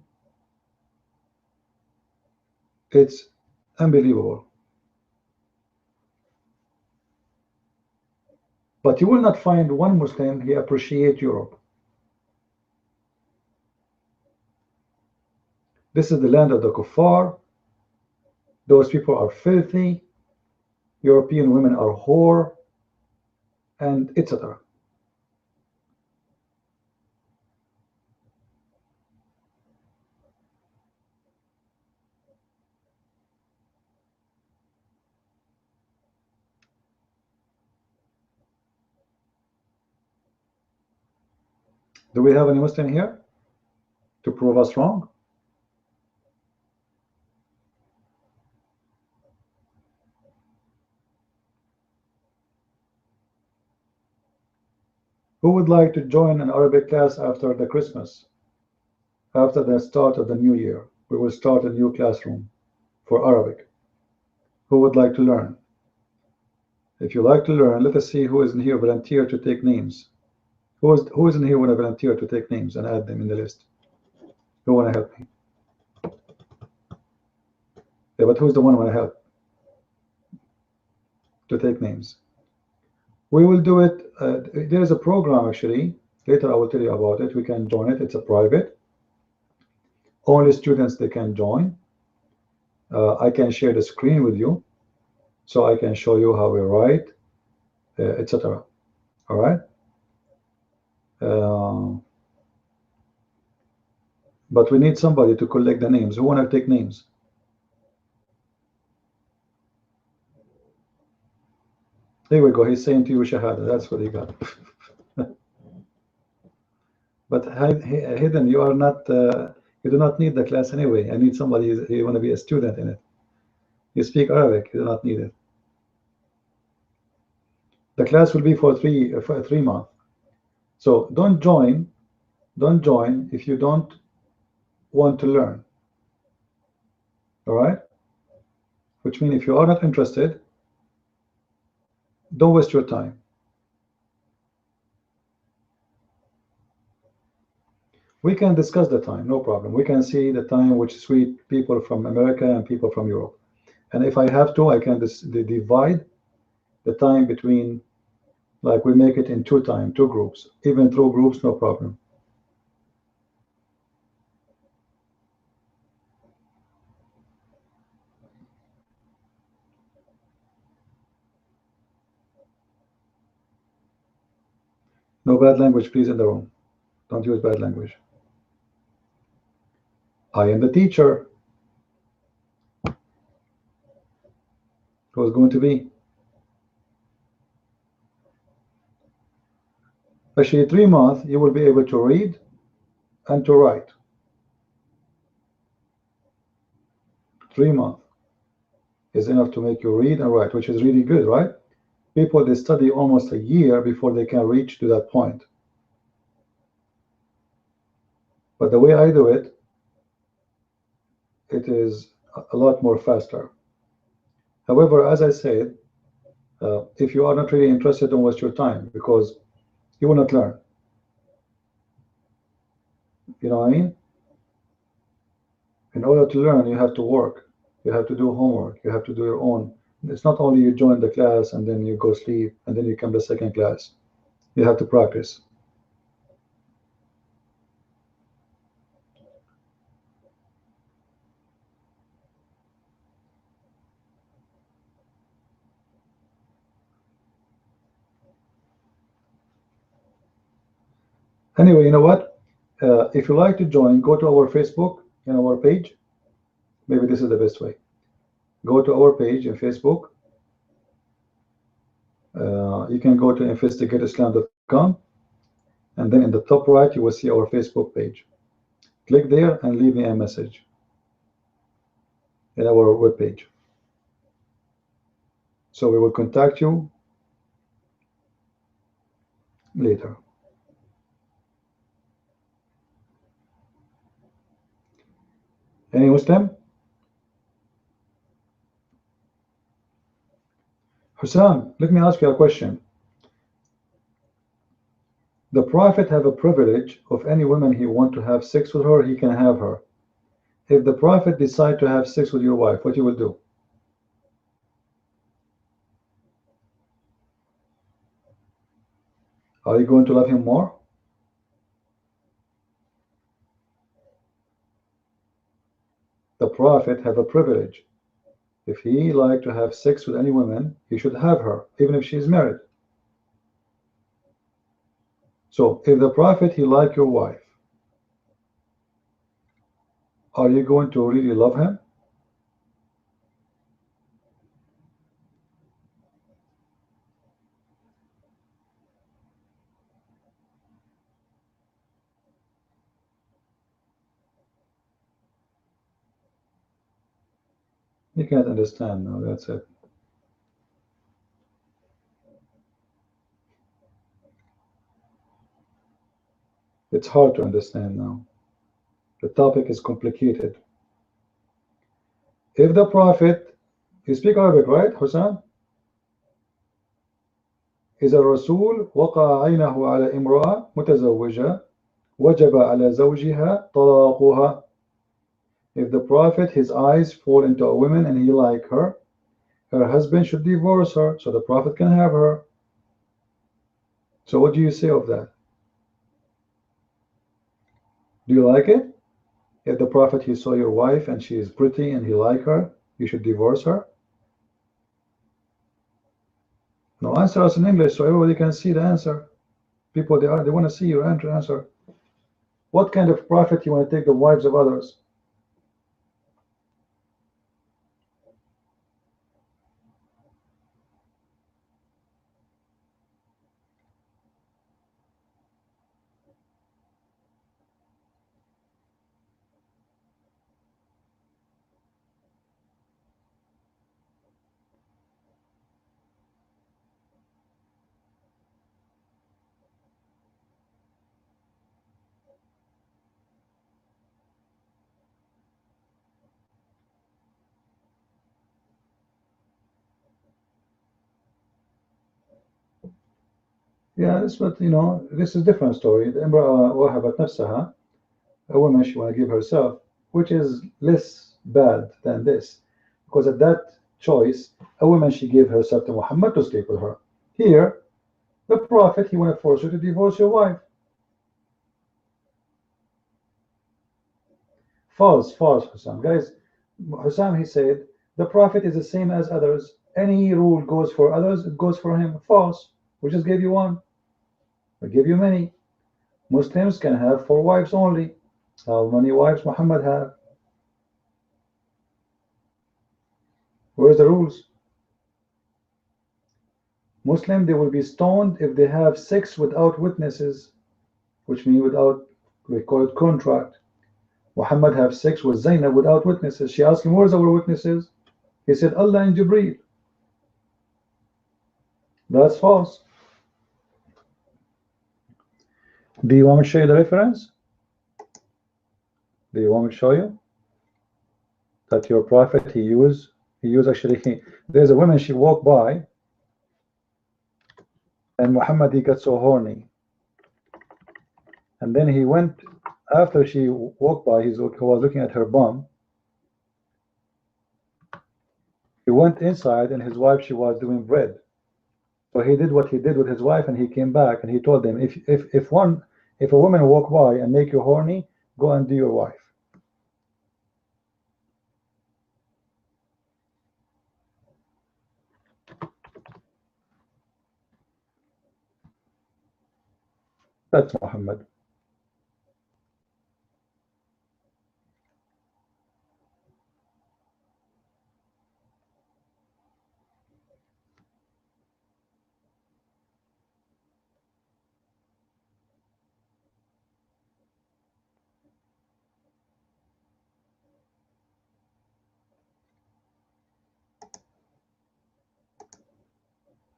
It's unbelievable. But you will not find one Muslim he appreciates Europe. This is the land of the kuffar. Those people are filthy. European women are whore, and etc. Do we have any Muslim here to prove us wrong? Who would like to join an Arabic class after the Christmas? After the start of the new year, we will start a new classroom for Arabic. Who would like to learn? If you like to learn, let us see who is in here volunteer to take names. Who is in here want to volunteer to take names and add them in the list? Who want to help me? Yeah, but who's the one want to help to take names? We will do it. There is a program actually. Later I will tell you about it. We can join it. It's a private. Only students they can join. I can share the screen with you, so I can show you how we write, etc. All right. But we need somebody to collect the names. Who want to take names? There we go. He's saying to you Shahada. That's what he got. But Hidden, you are not. You do not need the class anyway. I need somebody. You want to be a student in it. You speak Arabic. You do not need it. The class will be for 3 months. So don't join. Don't join if you don't want to learn. All right. Which means if you are not interested, don't waste your time. We can discuss the time, no problem. We can see the time which suits people from America and people from Europe. And if I have to, I can divide the time between, like we make it in two groups. Even through groups, no problem. No bad language, please, in the room. Don't use bad language. I am the teacher. Who's going to be? Actually, 3 months, you will be able to read and to write. 3 months is enough to make you read and write, which is really good, right? People, they study almost a year before they can reach to that point. But the way I do it, it is a lot more faster. However, as I said, if you are not really interested, don't waste your time, because you will not learn. You know what I mean? In order to learn, you have to work. You have to do homework. You have to do your own. It's not only you join the class and then you go sleep and then you come to second class. You have to practice. Anyway, you know what? If you like to join, go to our Facebook and our page. Maybe this is the best way. Go to our page in Facebook. You can go to investigateislam.com, and then in the top right, you will see our Facebook page. Click there and leave me a message in our web page. So we will contact you later. Any Muslim? Hussein, let me ask you a question. The Prophet have a privilege of any woman he want to have sex with her, he can have her. If the Prophet decide to have sex with your wife, what you will do? Are you going to love him more? The Prophet have a privilege. If he like to have sex with any woman, he should have her, even if she is married. So if the Prophet he like your wife, are you going to really love him? You can't understand now, that's it. It's hard to understand now. The topic is complicated. If the Prophet, you speak Arabic, right, Hussein? إذا الرسول وقع عينه على امرأة متزوجة وجب على زوجها طلاقها. If the Prophet, his eyes fall into a woman and he like her, her husband should divorce her so the Prophet can have her. So what do you say of that? Do you like it? If the Prophet, he saw your wife and she is pretty and he like her, you should divorce her? No, answer us in English so everybody can see the answer. People, they want to see your answer. What kind of prophet you want to take the wives of others? Yeah, that's what, this is a different story. The امرأة وهبت نفسها, a woman, she want to give herself, which is less bad than this. Because at that choice, a woman, she gave herself to Muhammad to sleep with her. Here, the Prophet, he want to force you to divorce your wife. False, Hussam. Guys, Hussam, he said, the Prophet is the same as others. Any rule goes for others, it goes for him. False. We just gave you one. We give you many. Muslims can have 4 wives only. How many wives Muhammad had? Where's the rules? Muslim, they will be stoned if they have sex without witnesses, which means without, we call it contract. Muhammad have sex with Zainab without witnesses. She asked him, where's our witnesses? He said, Allah and Jibreel. That's false. Do you want me to show you the reference? Do you want me to show you that your prophet, he used actually, there's a woman, she walked by, and Muhammad, he got so horny, and then he went, after she walked by, he was looking at her bum. He went inside, and his wife, she was doing bread. So he did what he did with his wife, and he came back and he told them, if a woman walk by and make you horny, go and do your wife. That's Muhammad.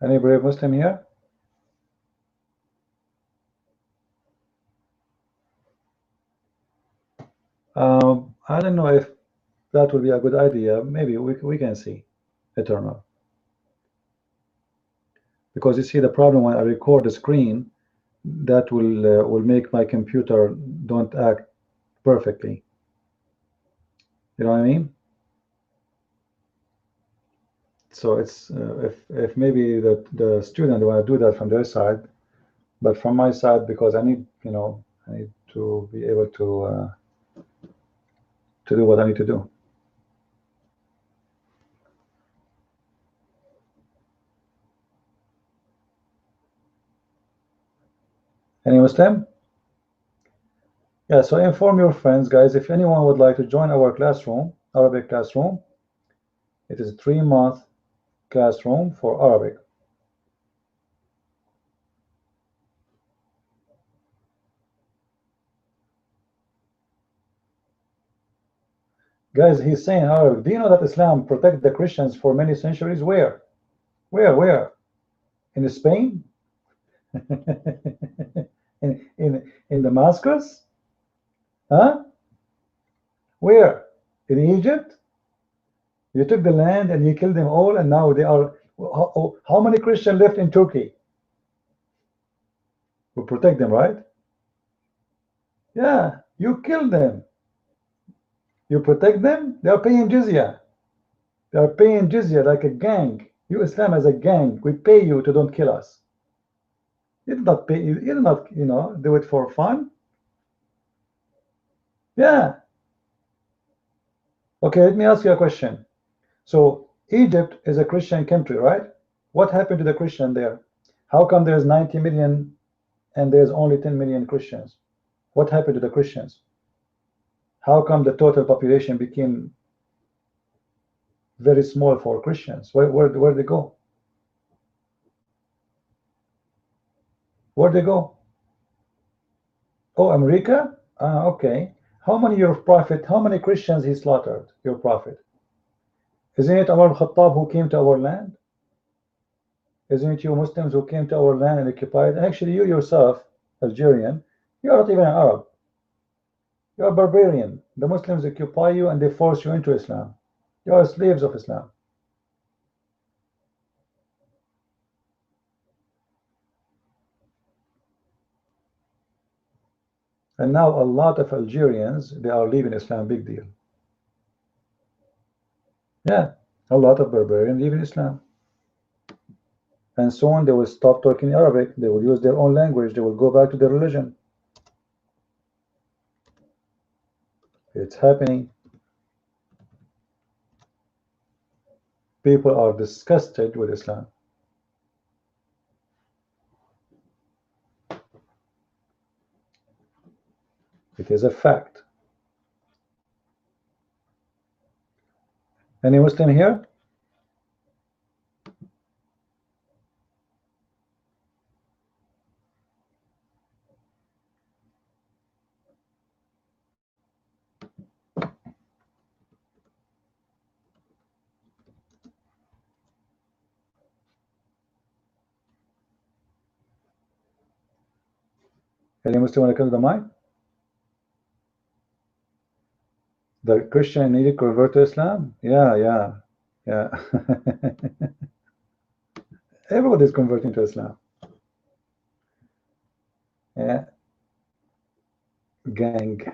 Any brave Muslim here? I don't know if that would be a good idea. Maybe we can see eternal. Because you see, the problem when I record the screen, that will make my computer don't act perfectly. You know what I mean? So it's if maybe the student want to do that from their side, but from my side, because I need to be able to do what I need to do. Any Muslim? Yeah, so inform your friends, guys. If anyone would like to join our classroom, Arabic classroom, it is a 3-month classroom for Arabic. Guys, he's saying Arabic. Do you know that Islam protected the Christians for many centuries? Where? Where? In Spain? in Damascus? Huh? Where? In Egypt? You took the land and you killed them all, and now they are. How many Christians left in Turkey? We protect them, right? Yeah, you killed them. You protect them. They are paying jizya. They are paying jizya like a gang. You Islam as a gang. We pay you to don't kill us. You did not pay. You did not, do it for fun. Yeah. Okay. Let me ask you a question. So Egypt is a Christian country, right? What happened to the Christian there? How come there's 90 million and there's only 10 million Christians? What happened to the Christians? How come the total population became very small for Christians? Where they go? Where they go? Oh, America? Okay. How many your prophet? How many Christians he slaughtered? Your prophet? Isn't it Umar al-Khattab who came to our land? Isn't it you Muslims who came to our land and occupied? Actually, you yourself, Algerian, you are not even an Arab. You are barbarian. The Muslims occupy you and they force you into Islam. You are slaves of Islam. And now a lot of Algerians, they are leaving Islam, big deal. Yeah, a lot of barbarians leaving Islam. And soon they will stop talking Arabic. They will use their own language. They will go back to their religion. It's happening. People are disgusted with Islam. It is a fact. Any Muslim here? Any Muslim want to come to the mic? The Christian need to convert to Islam? Yeah. Everybody is converting to Islam. Yeah. Gang.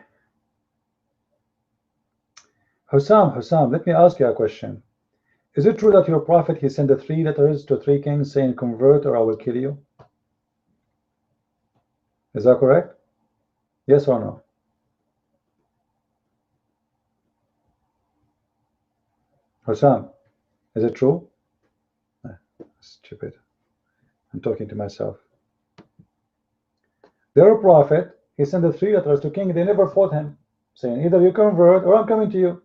Hussam, let me ask you a question. Is it true that your prophet, he sent the 3 letters to 3 kings saying, convert or I will kill you? Is that correct? Yes or no? Hussam, is it true? Stupid. I'm talking to myself. Their prophet, he sent the 3 letters to king. They never fought him, saying either you convert or I'm coming to you.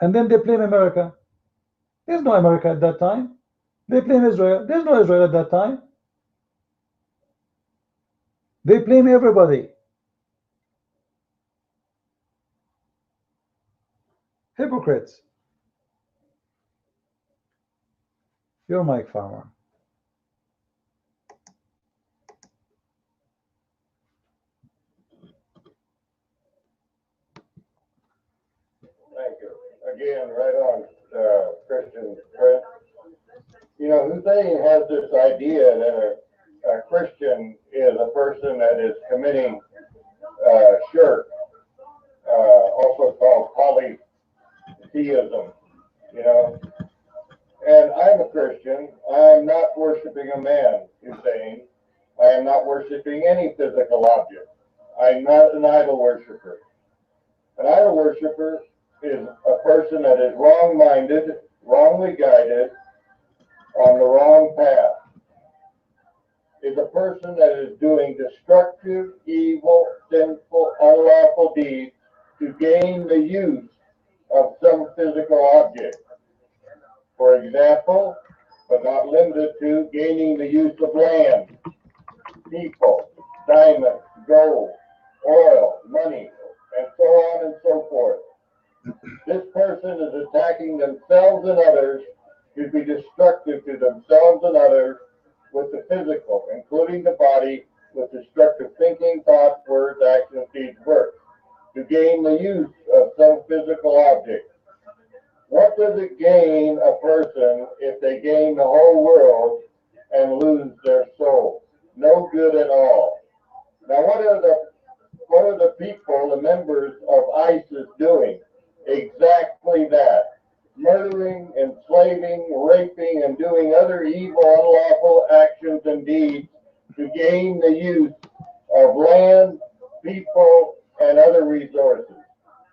And then they blame America. There's no America at that time. They blame Israel. There's no Israel at that time. They blame everybody. Hypocrites. You're Mike Farmer. Thank you. Again, right on, Christian Prince. You know, Hussein has this idea that a Christian is a person that is committing shirk, also called polytheism, you know. And I'm a Christian. I'm not worshiping a man, Hussein. I am not worshiping any physical object. I'm not an idol worshiper. An idol worshiper is a person that is wrong-minded, wrongly guided, on the wrong path. Is a person that is doing destructive, evil, sinful, unlawful deeds to gain the use of some physical object. For example, but not limited to, gaining the use of land, people, diamonds, gold, oil, money, and so on and so forth. This person is attacking themselves and others to be destructive to themselves and others with the physical, including the body, with destructive thinking, thoughts, words, actions, deeds, works, to gain the use of some physical object. What does it gain a person if they gain the whole world and lose their soul? No good at all. Now, what are the people, the members of ISIS doing? Exactly that. Murdering, enslaving, raping, and doing other evil, unlawful actions and deeds to gain the use of land, people, and other resources.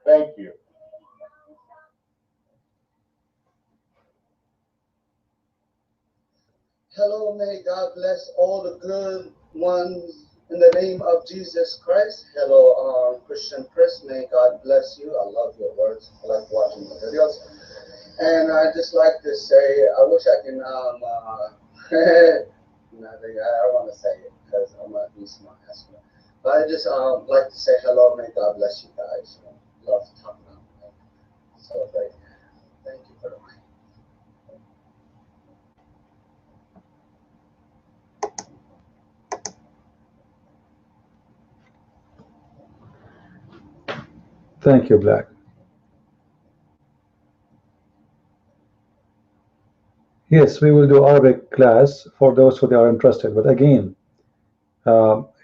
Thank you. Hello, may God bless all the good ones in the name of Jesus Christ. Hello, Christian Chris, may God bless you. I love your words. I like watching your videos. And I just like to say, I wish I can, nothing, I don't want to say it because I'm going to be smart. But I just like to say hello, may God bless you guys. Love to talk about it. So thank you for the mic. Thank you, Black. Yes, we will do Arabic class for those who are interested. But again,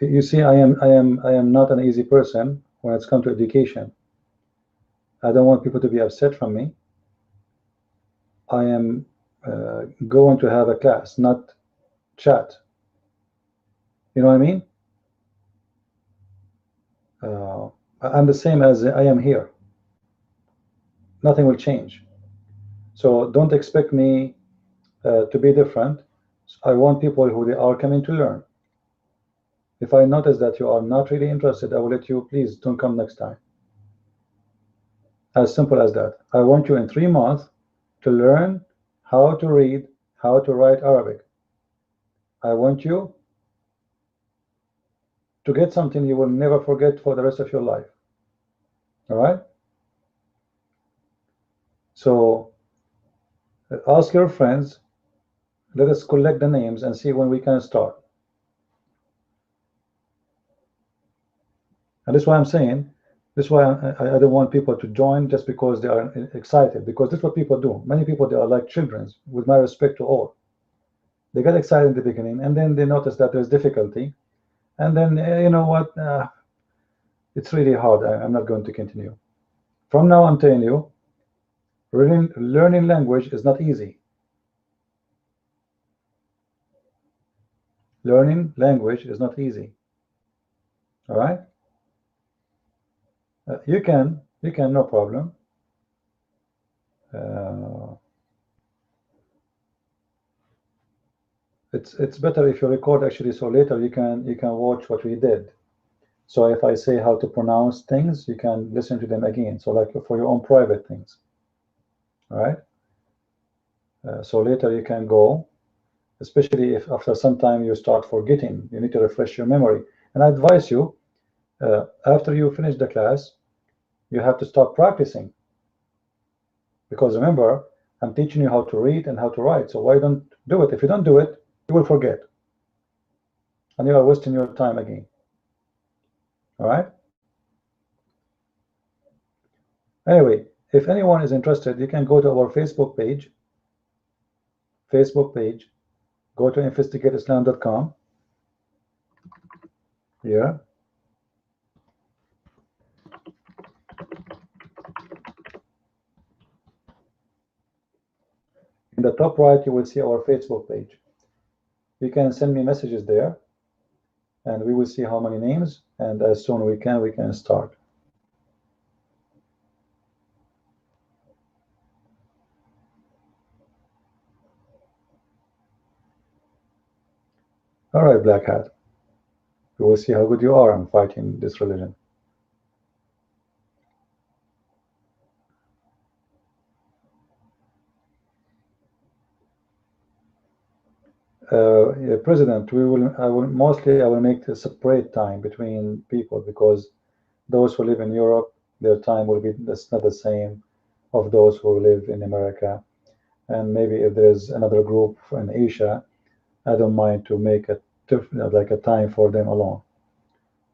you see, I am not an easy person when it's come to education. I don't want people to be upset from me. I am going to have a class, not chat. You know what I mean? I'm the same as I am here. Nothing will change. So don't expect me to be different. I want people who they are coming to learn. If I notice that you are not really interested, I will let you, please don't come next time. As simple as that. I want you in 3 months to learn how to read, how to write Arabic. I want you to get something you will never forget for the rest of your life. All right? So ask your friends, let us collect the names and see when we can start. And that's why I'm saying, this is why I don't want people to join just because they are excited, because that's what people do. Many people, they are like children, with my respect to all. They get excited in the beginning, and then they notice that there's difficulty, and then, you know what, it's really hard, I'm not going to continue. From now, I'm telling you, learning language is not easy. Learning language is not easy. All right? You can, no problem. It's better if you record actually, so later you can watch what we did. So if I say how to pronounce things, you can listen to them again. So like for your own private things. All right? So later you can go, especially if after some time you start forgetting, you need to refresh your memory. And I advise you, after you finish the class, you have to start practicing. Because remember, I'm teaching you how to read and how to write. So why don't do it? If you don't do it, you will forget. And you are wasting your time again. All right? Anyway, if anyone is interested, you can go to our Facebook page. Go to investigateislam.com. Yeah. In the top right, you will see our Facebook page. You can send me messages there, and we will see how many names, and as soon as we can start. All right, Black Hat. We will see how good you are in fighting this religion. President, I will make a separate time between people, because those who live in Europe, their time will be that's not the same of those who live in America. And maybe if there's another group in Asia, I don't mind to make a like a time for them alone,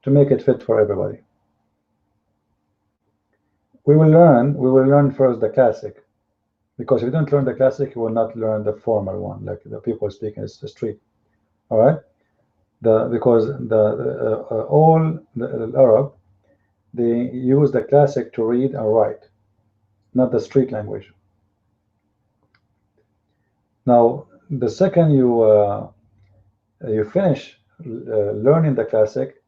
to make it fit for everybody. We will learn first the classic, because if you don't learn the classic, you will not learn the formal one, like the people speaking the street. All right, because all the Arab, they use the classic to read and write, not the street language. Now, the second you finish learning the classic,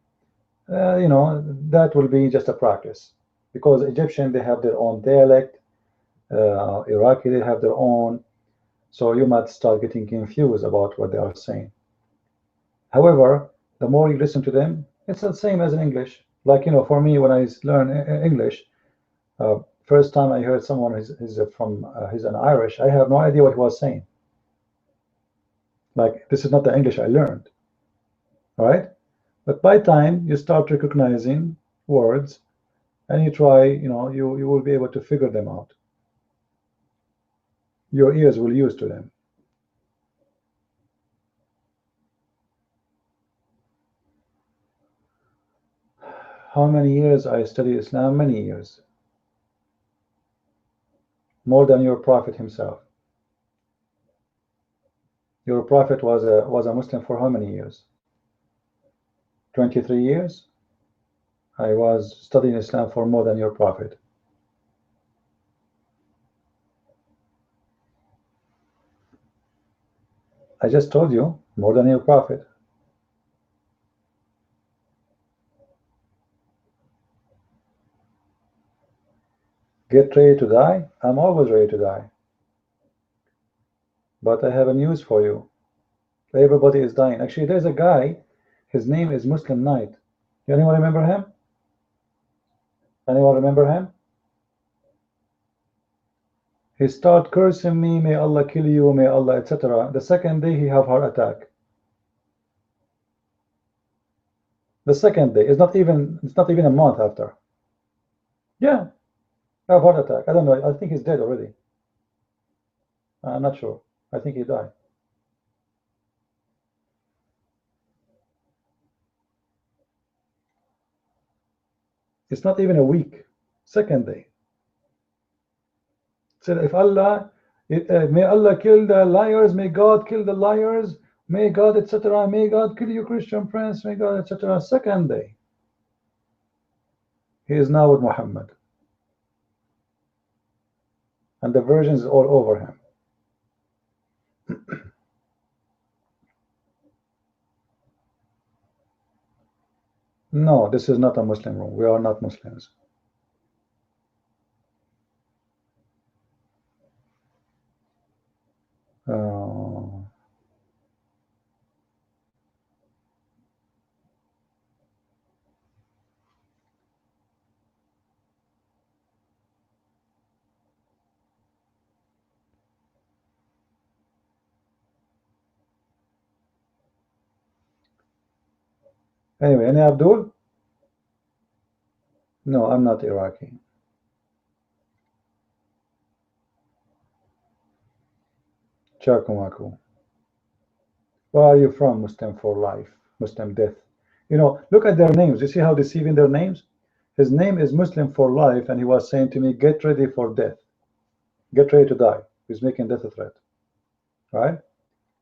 you know, that will be just a practice, because Egyptian, they have their own dialect, Iraqi, they have their own, so you might start getting confused about what they are saying. However, the more you listen to them, it's the same as in English. Like, you know, for me, when I learn English, first time I heard someone he's an Irish, I have no idea what he was saying. Like, this is not the English I learned, all right? But by time you start recognizing words and you try, you know, you will be able to figure them out. Your ears will use to them. How many years I study Islam? Many years. More than your Prophet himself. Your Prophet was a Muslim for how many years? 23 years? I was studying Islam for more than your Prophet. I just told you, more than your Prophet. Get ready to die? I'm always ready to die. But I have a news for you. Everybody is dying. Actually, there's a guy, his name is Muslim Knight. Anyone remember him? Anyone remember him? He start cursing me, may Allah kill you, may Allah, etc. The second day he have heart attack. The second day, it's not even a month after. Yeah, have heart attack. I don't know. I think he's dead already. I'm not sure. I think he died. It's not even a week. Second day. Said, if Allah, may Allah kill the liars, may God kill the liars, may God, etc. May God kill you, Christian prince, may God, etc. Second day, he is now with Muhammad, and the version is all over him. No, this is not a Muslim room. We are not Muslims. Anyway, any Abdul? No, I'm not Iraqi. Chakumaku. Where are you from? Muslim for life, Muslim death. You know, look at their names. You see how deceiving their names? His name is Muslim for life, and he was saying to me, get ready for death. Get ready to die. He's making death a threat. Right?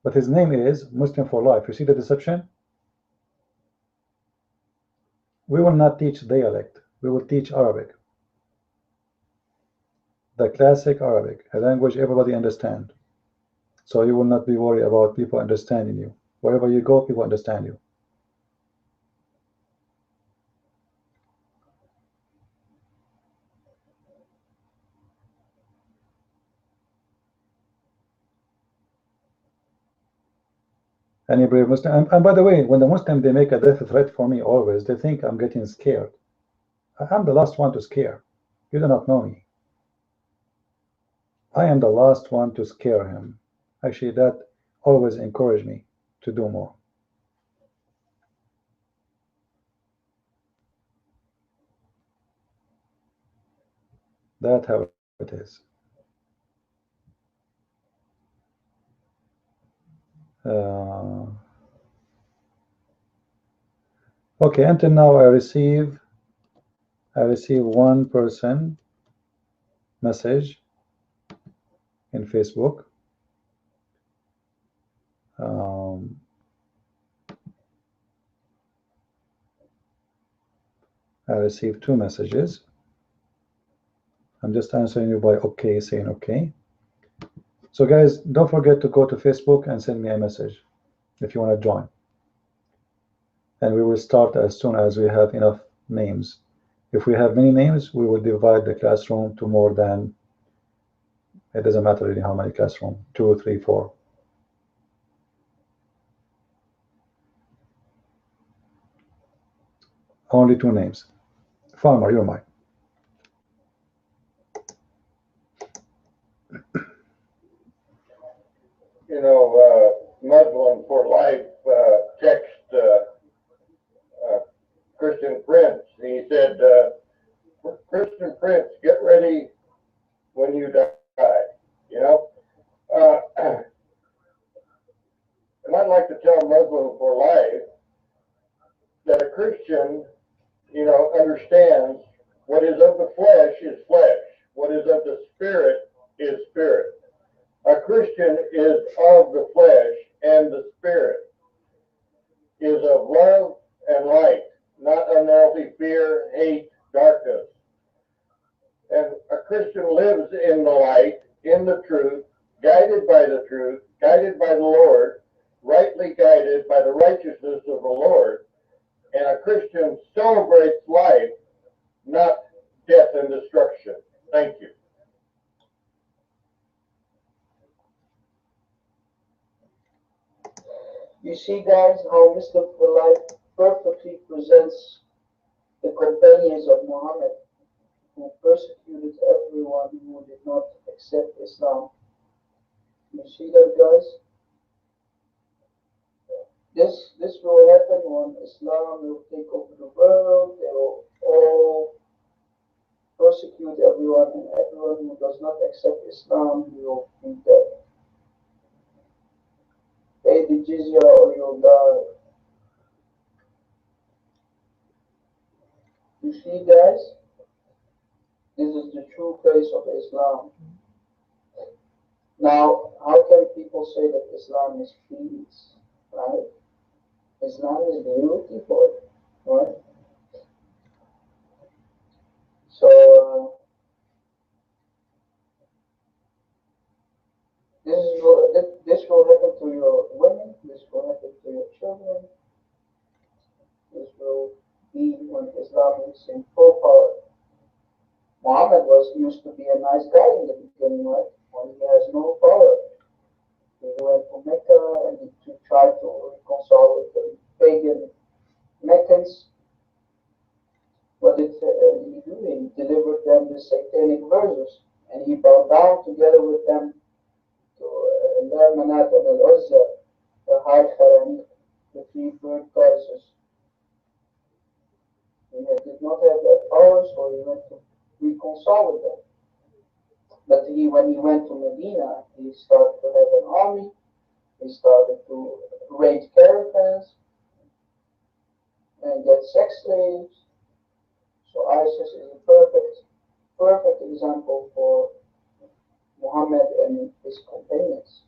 But his name is Muslim for life. You see the deception? We will not teach dialect. We will teach Arabic. The classic Arabic, a language everybody understands. So you will not be worried about people understanding you. Wherever you go, people understand you. Any brave Muslim, and by the way, when the Muslim, they make a death threat for me always, they think I'm getting scared. I'm the last one to scare. You do not know me. I am the last one to scare him. Actually, that always encouraged me to do more. That's how it is. Okay, until now I receive one person message in Facebook. I received 2 messages. I'm just answering you by okay, saying okay. So guys, don't forget to go to Facebook and send me a message if you want to join. and we will start as soon as we have enough names. If we have many names, we will divide the classroom to more than, it doesn't matter really how many classrooms, 2, 3, 4. Only 2 names. Farmer, you're mine. You know, Muslim for Life text Christian Prince. He said, Christian Prince, get ready when you die. You know, and I'd like to tell Muslim for Life that a Christian, you know, understands what is of the flesh is flesh, what is of the spirit is spirit. A Christian is of the flesh, and the spirit is of love and light, not unhealthy fear, hate, darkness. And a Christian lives in the light, in the truth, guided by the truth, guided by the Lord, rightly guided by the righteousness of the Lord. And a Christian celebrates life, not death and destruction. Thank you. You see, guys, how Muslim for Life perfectly presents the companions of Muhammad, who persecuted everyone who did not accept Islam. You see that, guys? This will happen when Islam will take over the world. They will all persecute everyone, and everyone who does not accept Islam will be dead. Pay the jizya or you'll die. You see, guys? This is the true face of Islam. Now, how can people say that Islam is peace, right? Islam is beautiful, right? So, this will happen to your women, this will happen to your children, this will be when Islam is in full power. Muhammad used to be a nice guy in the beginning, right? When he has no power. He went to Mecca and he tried to reconcile with the pagan Meccans. What did he do? He delivered them the satanic verses, and he bowed down together with them to La Manat and Al-Uzza, the High Kharam, the 3 bird goddesses. He did not have that power, so he went to reconcile with them. But when he went to Medina, he started to have an army. He started to raid caravans and get sex slaves. So ISIS is a perfect example for Muhammad and his companions.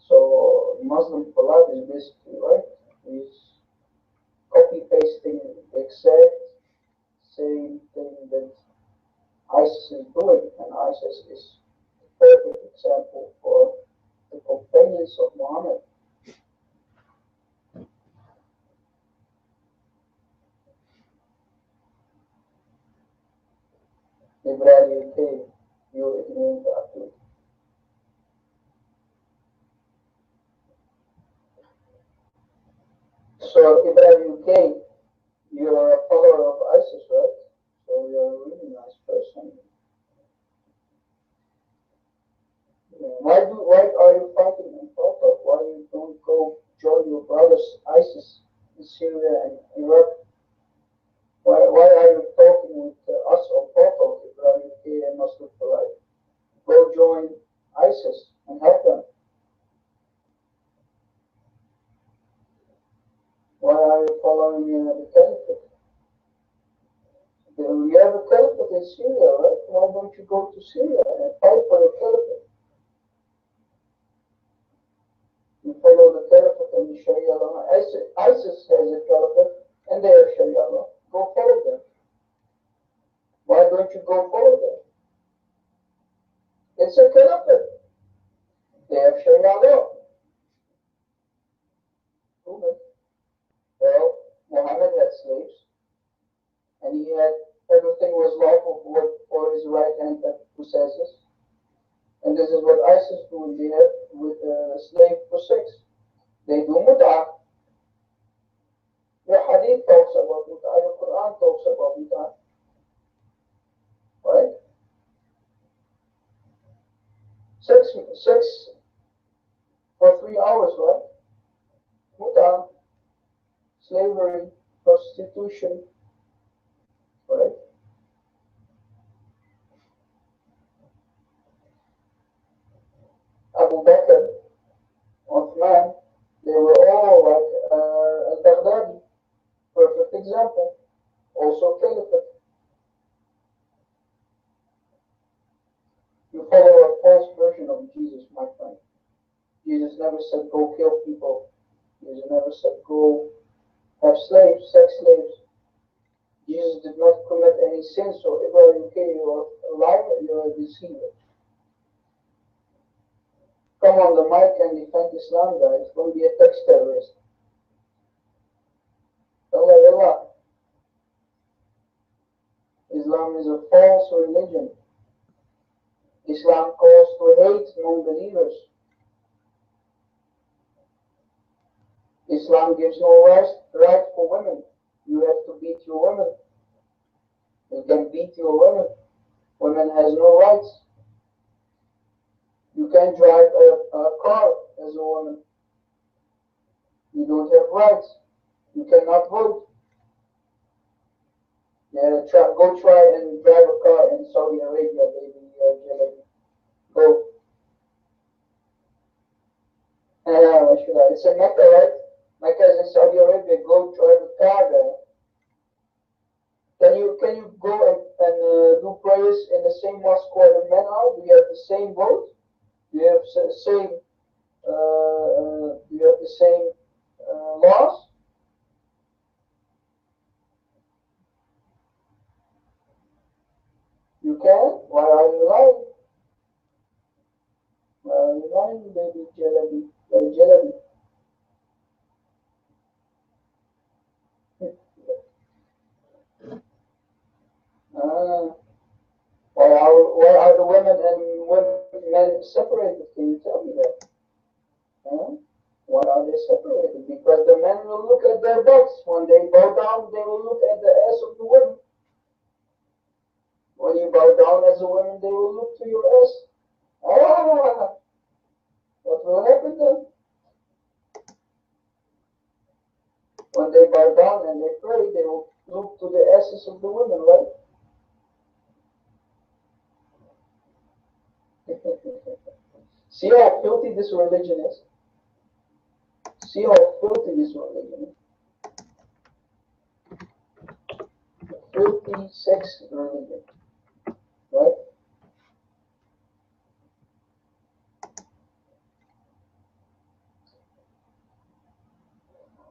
So Muslim for Life is basically right. He's copy-pasting the exact same thing that ISIS is doing, and ISIS is a perfect example for the companions of Muhammad. Ibrahim UK, you're ignorant of it. So Ibrahim UK, you're a follower of ISIS, right? So you're a really nice person. Why are you fighting in Qatar? Why you don't go join your brothers ISIS in Syria and Iraq? Why are you talking with us on Qatar, Ibrahim UK and Muslim for Life? Go join ISIS and help them. Why are you following the caliphate? We have a caliphate in Syria, right? Why don't you go to Syria and fight for the caliphate? You follow the caliphate and the Sharia law. ISIS has a caliphate and they have Sharia law. Go follow them. Why don't you go follow them? It's a caliphate. They have Sharia law. Who slaves, and he had everything was lawful for his right hand that possesses. And this is what ISIS do. They have with a slave for sex. They do mut'ah. The hadith talks about mut'ah, the Quran talks about mut'ah. Right? Sex for 3 hours, right? Mut'ah, slavery, prostitution, right? Abu Bakr, Uthman, they were all like al-Baghdadi, perfect example. Also caliphate. You follow a false version of Jesus, my friend. Jesus never said go kill people. Jesus never said go have slaves, sex slaves. Jesus did not commit any sin, so Ibrahim, okay, you're a liar, you're a deceiver. Come on the mic and defend Islam, guys. Don't be a text terrorist. Allah. Islam is a false religion. Islam calls to hate non-believers. Islam gives no right for women. You have to beat your women. You can beat your women. Women has no rights. You can't drive a car as a woman. You don't have rights. You cannot vote. Yeah, go try and drive a car in Saudi Arabia, baby. Go. It's in Mecca, right? Mecca is in Saudi Arabia. Go drive a car there. Can you go and do prayers in the same mosque where the men are? Do you have the same vote? Do you have the same? Do you have the same laws? You can? Why are you lying? Why are you lying, baby jalebi? Jalebi. Why are the women and men separated? Can you tell me that? Why are they separated? Because the men will look at their butts. When they bow down, they will look at the ass of the women. When you bow down as a woman, they will look to your ass. What will happen then? When they bow down and they pray, they will look to the asses of the women, right? See how filthy this religion is? See how filthy this religion is? Filthy sex religion. Right?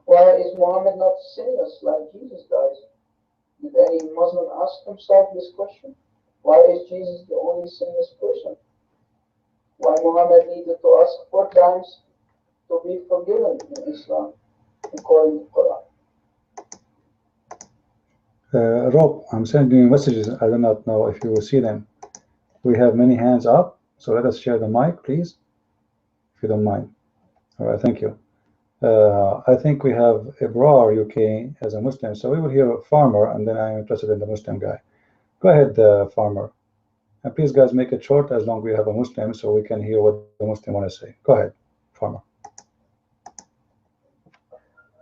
Why is Muhammad not sinless like Jesus, guys? Did any Muslim ask himself this question? Why is Jesus the only sinless person? Why Muhammad needed to ask 4 times to be forgiven in Islam, according to Quran? Rob, I'm sending you messages. I do not know if you will see them. We have many hands up, so let us share the mic, please, if you don't mind. All right, thank you. I think we have Ibrar UK as a Muslim, so we will hear Farmer, and then I'm interested in the Muslim guy. Go ahead, Farmer. And please, guys, make it short as long as we have a Muslim, so we can hear what the Muslim want to say. Go ahead, Farmer.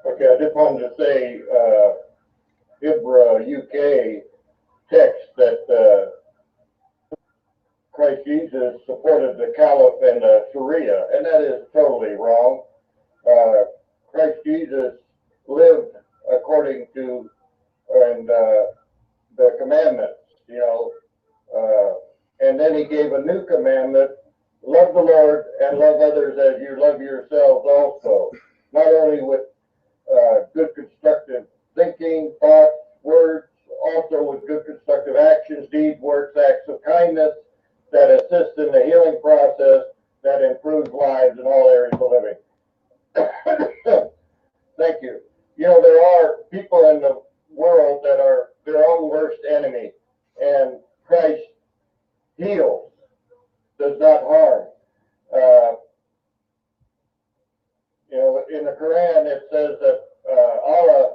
Okay, I just wanted to say, Ibra UK text that Christ Jesus supported the Caliph and Sharia, and that is totally wrong. Christ Jesus lived according to the commandments, and then he gave a new commandment: love the Lord and love others as you love yourselves also. Not only with good constructive thinking, thoughts, words, also with good constructive actions, deeds, works, acts of kindness that assist in the healing process that improves lives in all areas of living. Thank you. There are people in the says that Allah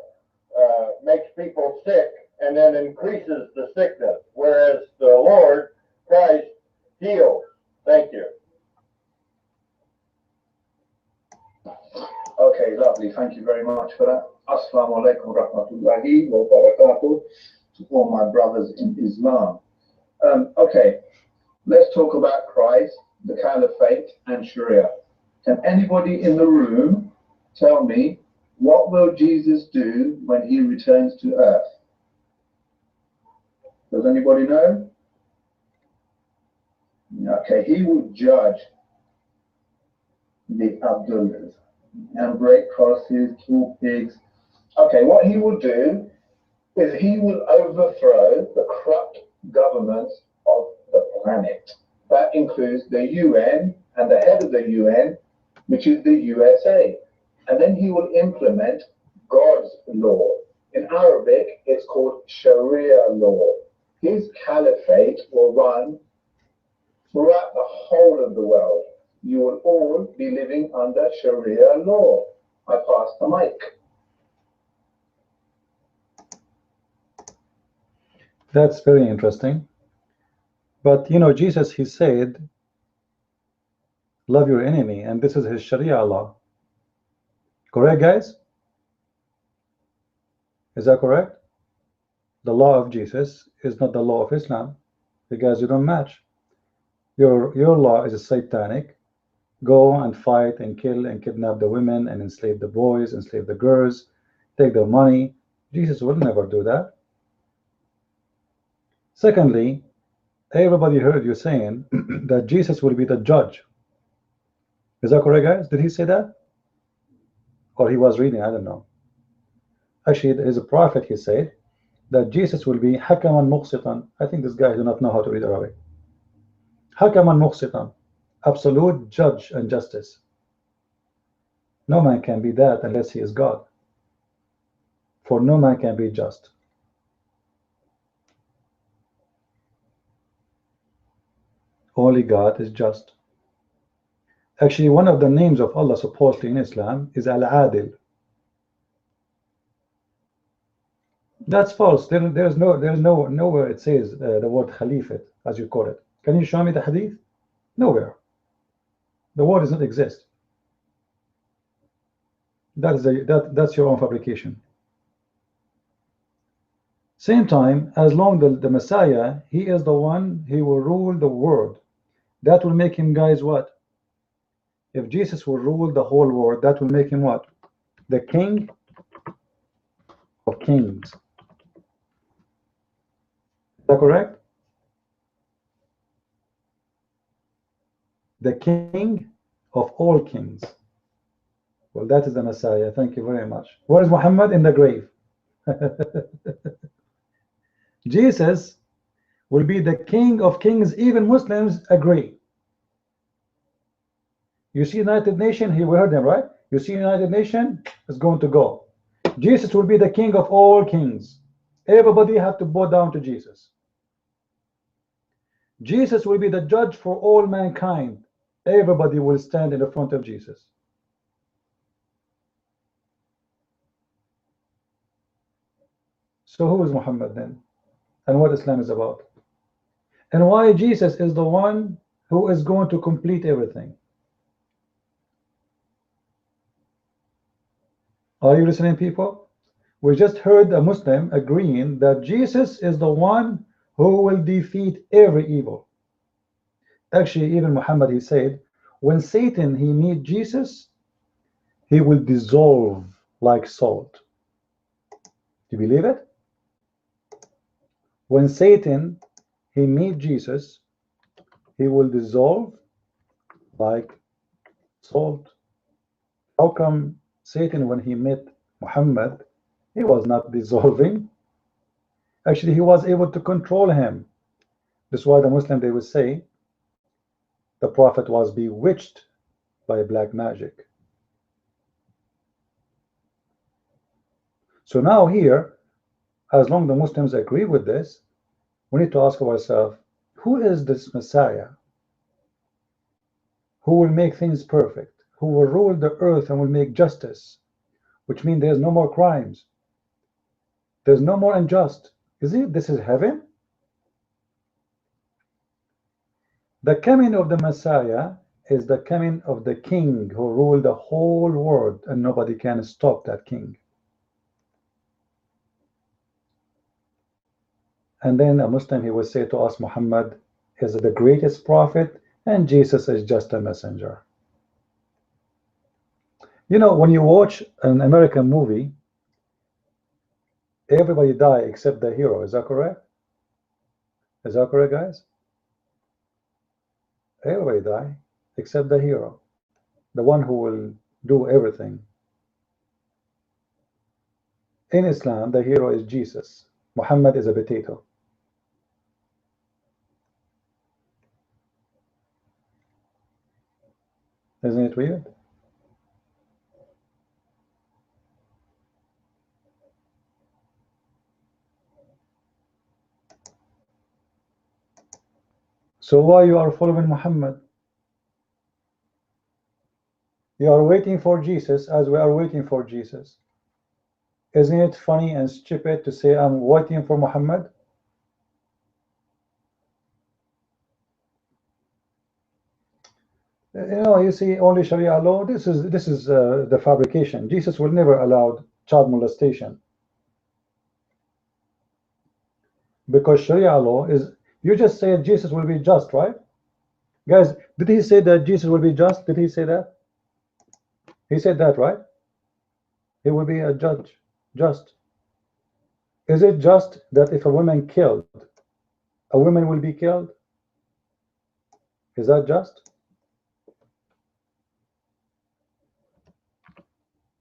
makes people sick and then increases the sickness, whereas the Lord Christ heals. Thank you. Okay, lovely. Thank you very much for that. Assalamu alaikum wa rahmatullahi wa barakatuh to all my brothers in Islam. Okay, let's talk about Christ, the Caliphate, and Sharia. Can anybody in the room tell me what will Jesus do when he returns to earth? Does anybody know? Okay, he will judge the Abdullahs and break crosses, kill pigs. Okay, what he will do is he will overthrow the corrupt governments of the planet. That includes the UN and the head of the UN, which is the USA. And then he will implement God's law. In Arabic, it's called Sharia law. His caliphate will run throughout the whole of the world. You will all be living under Sharia law. I pass the mic. That's very interesting. But you know, Jesus, he said, love your enemy, and this is his Sharia law. Correct, guys? Is that correct? The law of Jesus is not the law of Islam, because you don't match. Your law is satanic. Go and fight and kill and kidnap the women and enslave the boys, enslave the girls, take their money. Jesus will never do that. Secondly, everybody heard you saying that Jesus will be the judge. Is that correct, guys? Did he say that? Or he was reading, I don't know. Actually, there is a prophet, he said, that Jesus will be hakaman muqsitan. I think this guy does not know how to read Arabic. Hakaman muqsitan, absolute judge and justice. No man can be that unless he is God. For no man can be just. Only God is just. Actually, one of the names of Allah supposedly in Islam is Al-Adil. That's false. There's nowhere it says the word Khalifat, as you call it. Can you show me the hadith? Nowhere. The word does not exist. That's your own fabrication. Same time, as long the Messiah, he is the one, he will rule the world. That will make him, guys, what? If Jesus will rule the whole world, that will make him what? The King of Kings. Is that correct? The King of all kings. Well, that is the Messiah. Thank you very much. Where is Muhammad? In the grave. Jesus will be the King of Kings. Even Muslims agree. You see United Nations, we heard them, right? You see United Nations is going to go. Jesus will be the King of all kings. Everybody have to bow down to Jesus. Jesus will be the judge for all mankind. Everybody will stand in the front of Jesus. So who is Muhammad then? And what Islam is about? And why Jesus is the one who is going to complete everything? Are you listening, people? We just heard a Muslim agreeing that Jesus is the one who will defeat every evil. Actually, even Muhammad, he said, when Satan, he meet Jesus, he will dissolve like salt. Do you believe it? When Satan, he meet Jesus, he will dissolve like salt. How come Satan, when he met Muhammad, he was not dissolving? Actually, he was able to control him. That's why the Muslim, they would say the Prophet was bewitched by black magic. So now here, as long as the Muslims agree with this, we need to ask ourselves, who is this Messiah who will make things perfect, who will rule the earth and will make justice, which means there's no more crimes. There's no more unjust. Is it? This is heaven? The coming of the Messiah is the coming of the king who ruled the whole world, and nobody can stop that king. And then a Muslim, he will say to us, Muhammad is the greatest prophet and Jesus is just a messenger. You know, when you watch an American movie, everybody die except the hero. Is that correct? Is that correct, guys? Everybody die except the hero, the one who will do everything. In Islam, the hero is Jesus. Muhammad is a potato. Isn't it weird? So why you are following Muhammad? You are waiting for Jesus as we are waiting for Jesus. Isn't it funny and stupid to say I'm waiting for Muhammad? You know, you see, only Sharia law. This is the fabrication. Jesus will never allow child molestation because Sharia law is. You just said Jesus will be just, right? Guys, did he say that Jesus will be just? Did he say that? He said that, right? He will be a judge, just. Is it just that if a woman killed, a woman will be killed? Is that just?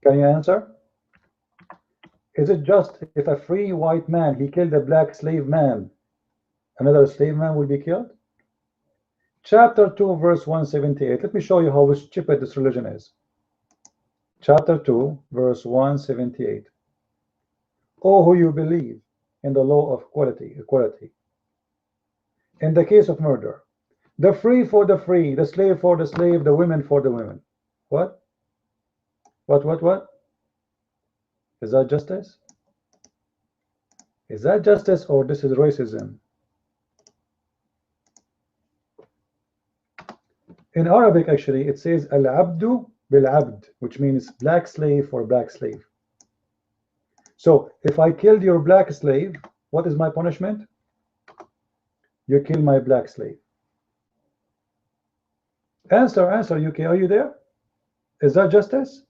Can you answer? Is it just if a free white man, he killed a black slave man, another slave man will be killed? Chapter 2, verse 178. Let me show you how stupid this religion is. Chapter 2, verse 178. Oh, who you believe in the law of equality. In the case of murder, the free for the free, the slave for the slave, the women for the women. What? What? Is that justice? Is that justice or this is racism? In Arabic, actually, it says al-abdu bil-abd, which means black slave for black slave. So if I killed your black slave, what is my punishment? You kill my black slave. Answer, UK, are you there? Is that justice?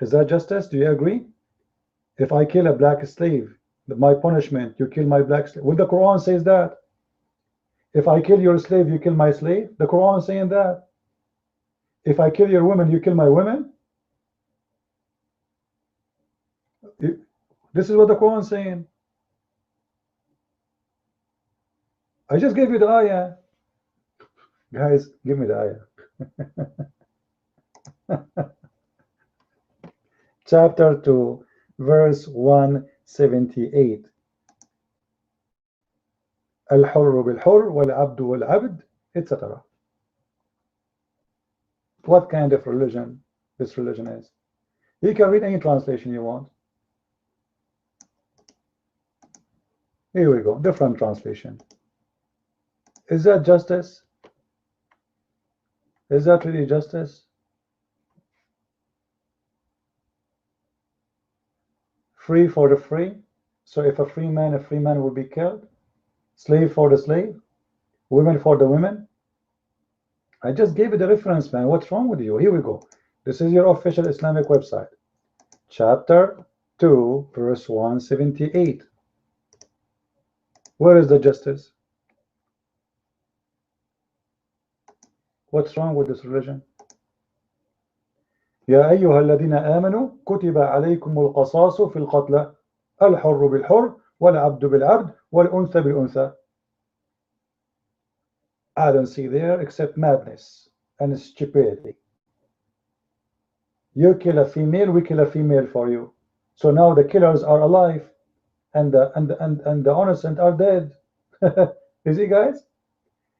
Is that justice? Do you agree? If I kill a black slave, my punishment, you kill my black slave. Well, the Quran says that. If I kill your slave, you kill my slave. The Quran is saying that. If I kill your woman, you kill my women. This is what the Quran is saying. I just gave you the ayah. Guys, give me the ayah. Chapter 2, verse 178. Al-hurru bil-hurr, wal-abdu wal-abd, etc. What kind of religion this religion is? You can read any translation you want. Here we go, different translation. Is that justice? Is that really justice? Free for the free. So if a free man will be killed. Slave for the slave. Women for the women. I just gave you the reference, man. What's wrong with you? Here we go. This is your official Islamic website. Chapter 2, verse 178. Where is the justice? What's wrong with this religion? يا أيها الذين آمنوا كتب عليكم القصاص في القتلى الحر بالحر والعبد بالعبد والأنثى بالأنثى. I don't see there except madness and stupidity. You kill a female, we kill a female for you. So now the killers are alive and the innocent are dead. You see, guys?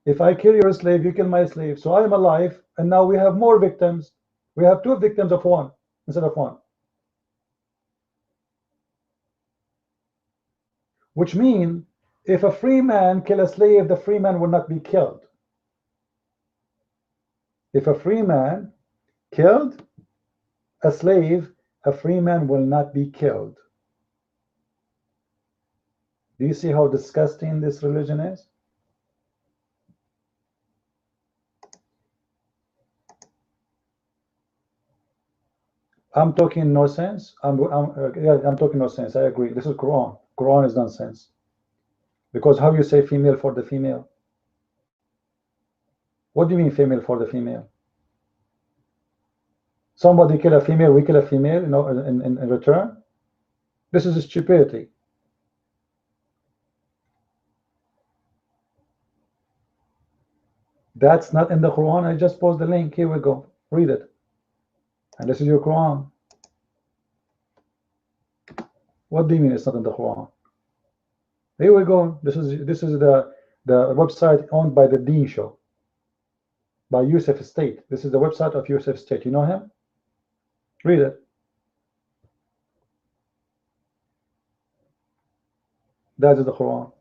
If I kill your slave, you kill my slave. So I am alive, and now we have more victims. We have 2 victims of 1 instead of 1. which means if a free man kill a slave, the free man will not be killed. If a free man killed a slave, a free man will not be killed. Do you see how disgusting this religion is? I'm talking no sense. I'm talking no sense. I agree. This is Quran. Quran is nonsense. Because how you say female for the female? What do you mean female for the female? Somebody kill a female, we kill a female, you know, in return? This is stupidity. That's not in the Quran. I just post the link. Here we go. Read it. And this is your Quran. What do you mean it's not in the Quran? Here we go. This is the website owned by the Deen Show, by Yusuf State. This is the website of Yusuf State. You know him? Read it. That is the Quran.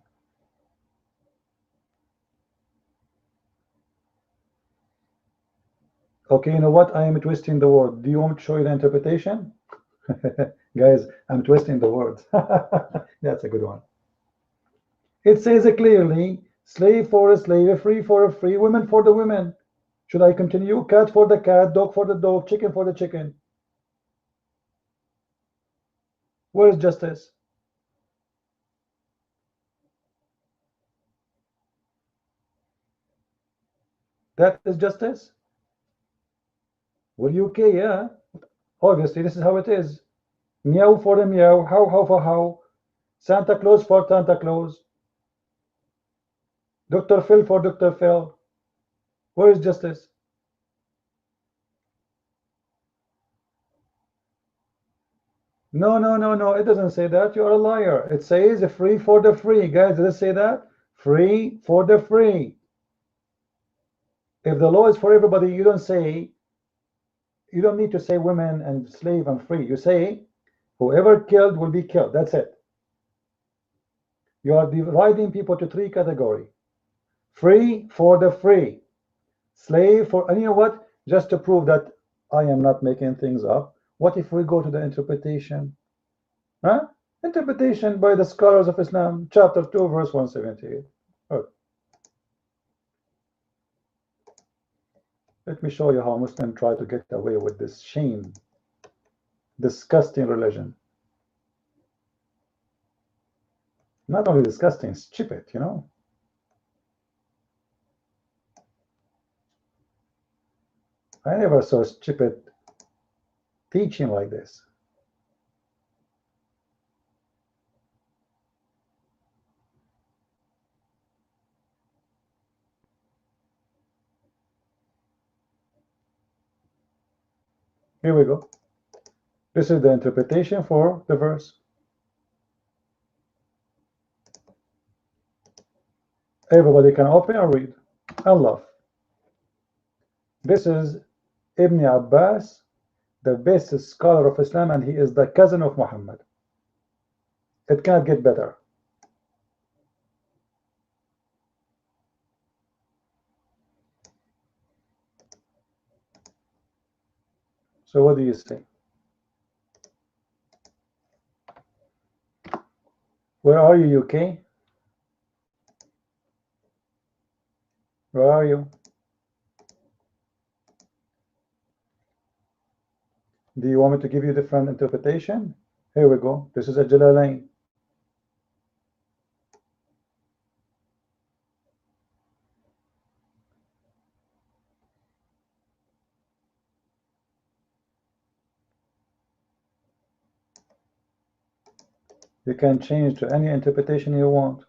Okay, you know what? I am twisting the word. Do you want me to show you the interpretation? Guys, I'm twisting the words. That's a good one. It says it clearly, slave for a slave, free for a free, women for the women. Should I continue? Cat for the cat, dog for the dog, chicken for the chicken. Where is justice? That is justice? Well, UK, yeah. Obviously, this is how it is. Meow for the meow, how for how. Santa Claus for Santa Claus. Dr. Phil for Dr. Phil. Where is justice? No, no, no, no. It doesn't say that. You're a liar. It says free for the free. Guys, does it say that? Free for the free. If the law is for everybody, you don't need to say women and slave and free. You say whoever killed will be killed. That's it. You are dividing people to three categories. Free for the free. Slave for, and you know what? Just to prove that I am not making things up, what if we go to the interpretation? Huh? Interpretation by the scholars of Islam, chapter 2, verse 178. Oh. Let me show you how Muslims try to get away with this shame, disgusting religion. Not only disgusting, stupid, you know. I never saw stupid teaching like this. Here we go. This is the interpretation for the verse. Everybody can open or read. Allah. This is Ibn Abbas, the best scholar of Islam, and he is the cousin of Muhammad. It can't get better. So what do you say? Where are you, UK? Where are you? Do you want me to give you different interpretation? Here we go. This is a Jalalain. You can change to any interpretation you want,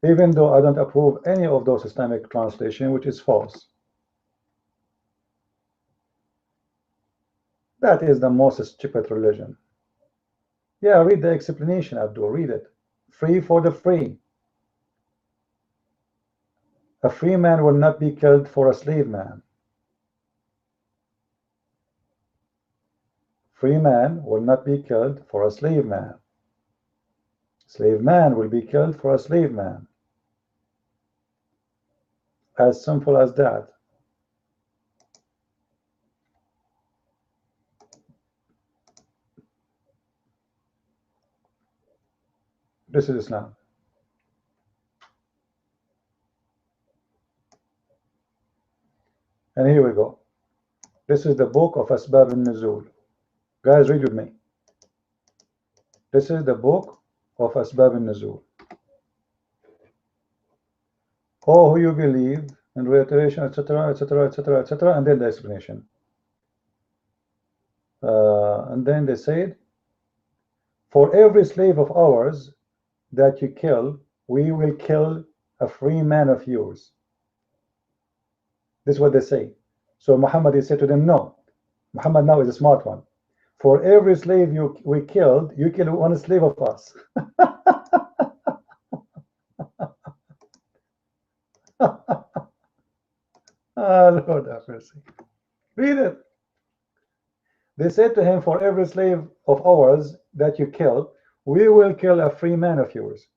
even though I don't approve any of those Islamic translation, which is false. That is the most stupid religion. Yeah, read the explanation, Abdul. Read it. Free for the free. A free man will not be killed for a slave man. Free man will not be killed for a slave man. Slave man will be killed for a slave man. As simple as that. This is Islam. And here we go. This is the book of Asbab al-Nuzul. Guys, read with me. This is the book of Asbab al-Nuzul. Oh, who you believe, in reiteration, etc., etc., etc., etc., and then the explanation. And then they said, for every slave of ours that you kill, we will kill a free man of yours. This is what they say. So Muhammad is said to them, no. Muhammad now is a smart one. For every slave we killed, you kill one slave of us. Lord have mercy. Read it. They said to him, for every slave of ours that you kill, we will kill a free man of yours.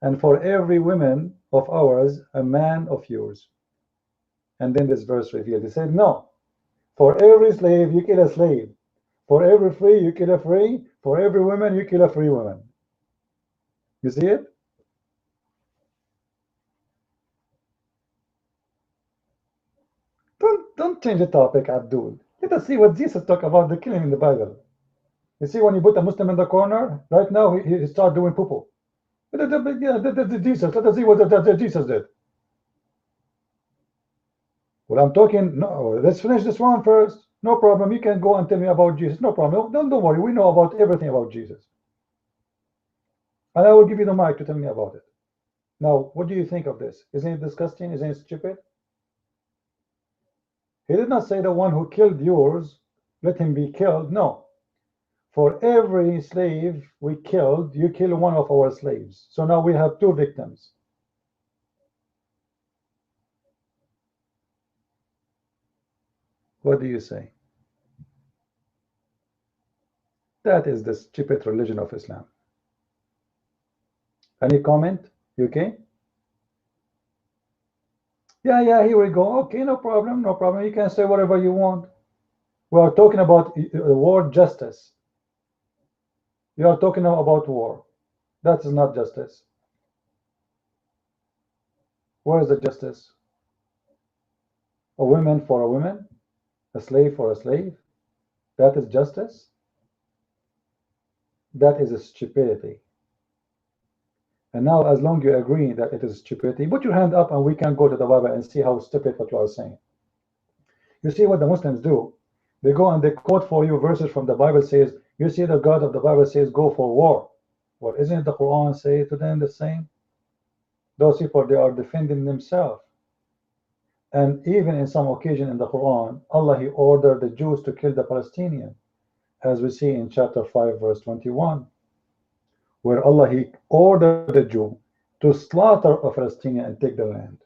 And for every woman of ours, a man of yours. And then this verse revealed. They said, no. For every slave, you kill a slave. For every free, you kill a free. For every woman, you kill a free woman. You see it? Don't change the topic, Abdul. Let us see what Jesus talked about the killing in the Bible. You see, when you put a Muslim in the corner, right now he starts doing poo-poo. Jesus, let us see what Jesus did. Well, I'm talking, no, let's finish this one first. No problem, you can go and tell me about Jesus. No problem, don't worry, we know about everything about Jesus. And I will give you the mic to tell me about it. Now, what do you think of this? Isn't it disgusting? Isn't it stupid? He did not say the one who killed yours, let him be killed. No. For every slave we killed, you kill one of our slaves. So now we have two victims. What do you say? That is the stupid religion of Islam. Any comment? You okay? Yeah, here we go. Okay, no problem, no problem. You can say whatever you want. We are talking about the word justice. You are talking about war. That is not justice. Where is the justice? A woman for a woman? A slave for a slave? That is justice? That is a stupidity. And now, as long as you agree that it is stupidity, put your hand up and we can go to the Bible and see how stupid what you are saying. You see what the Muslims do? They go and they quote for you verses from the Bible says, you see the God of the Bible says, go for war. Well, isn't the Quran say to them the same? Those people, they are defending themselves. And even in some occasion in the Quran, Allah, He ordered the Jews to kill the Palestinians, as we see in chapter 5, verse 21, where Allah, He ordered the Jew to slaughter a Palestinian and take the land.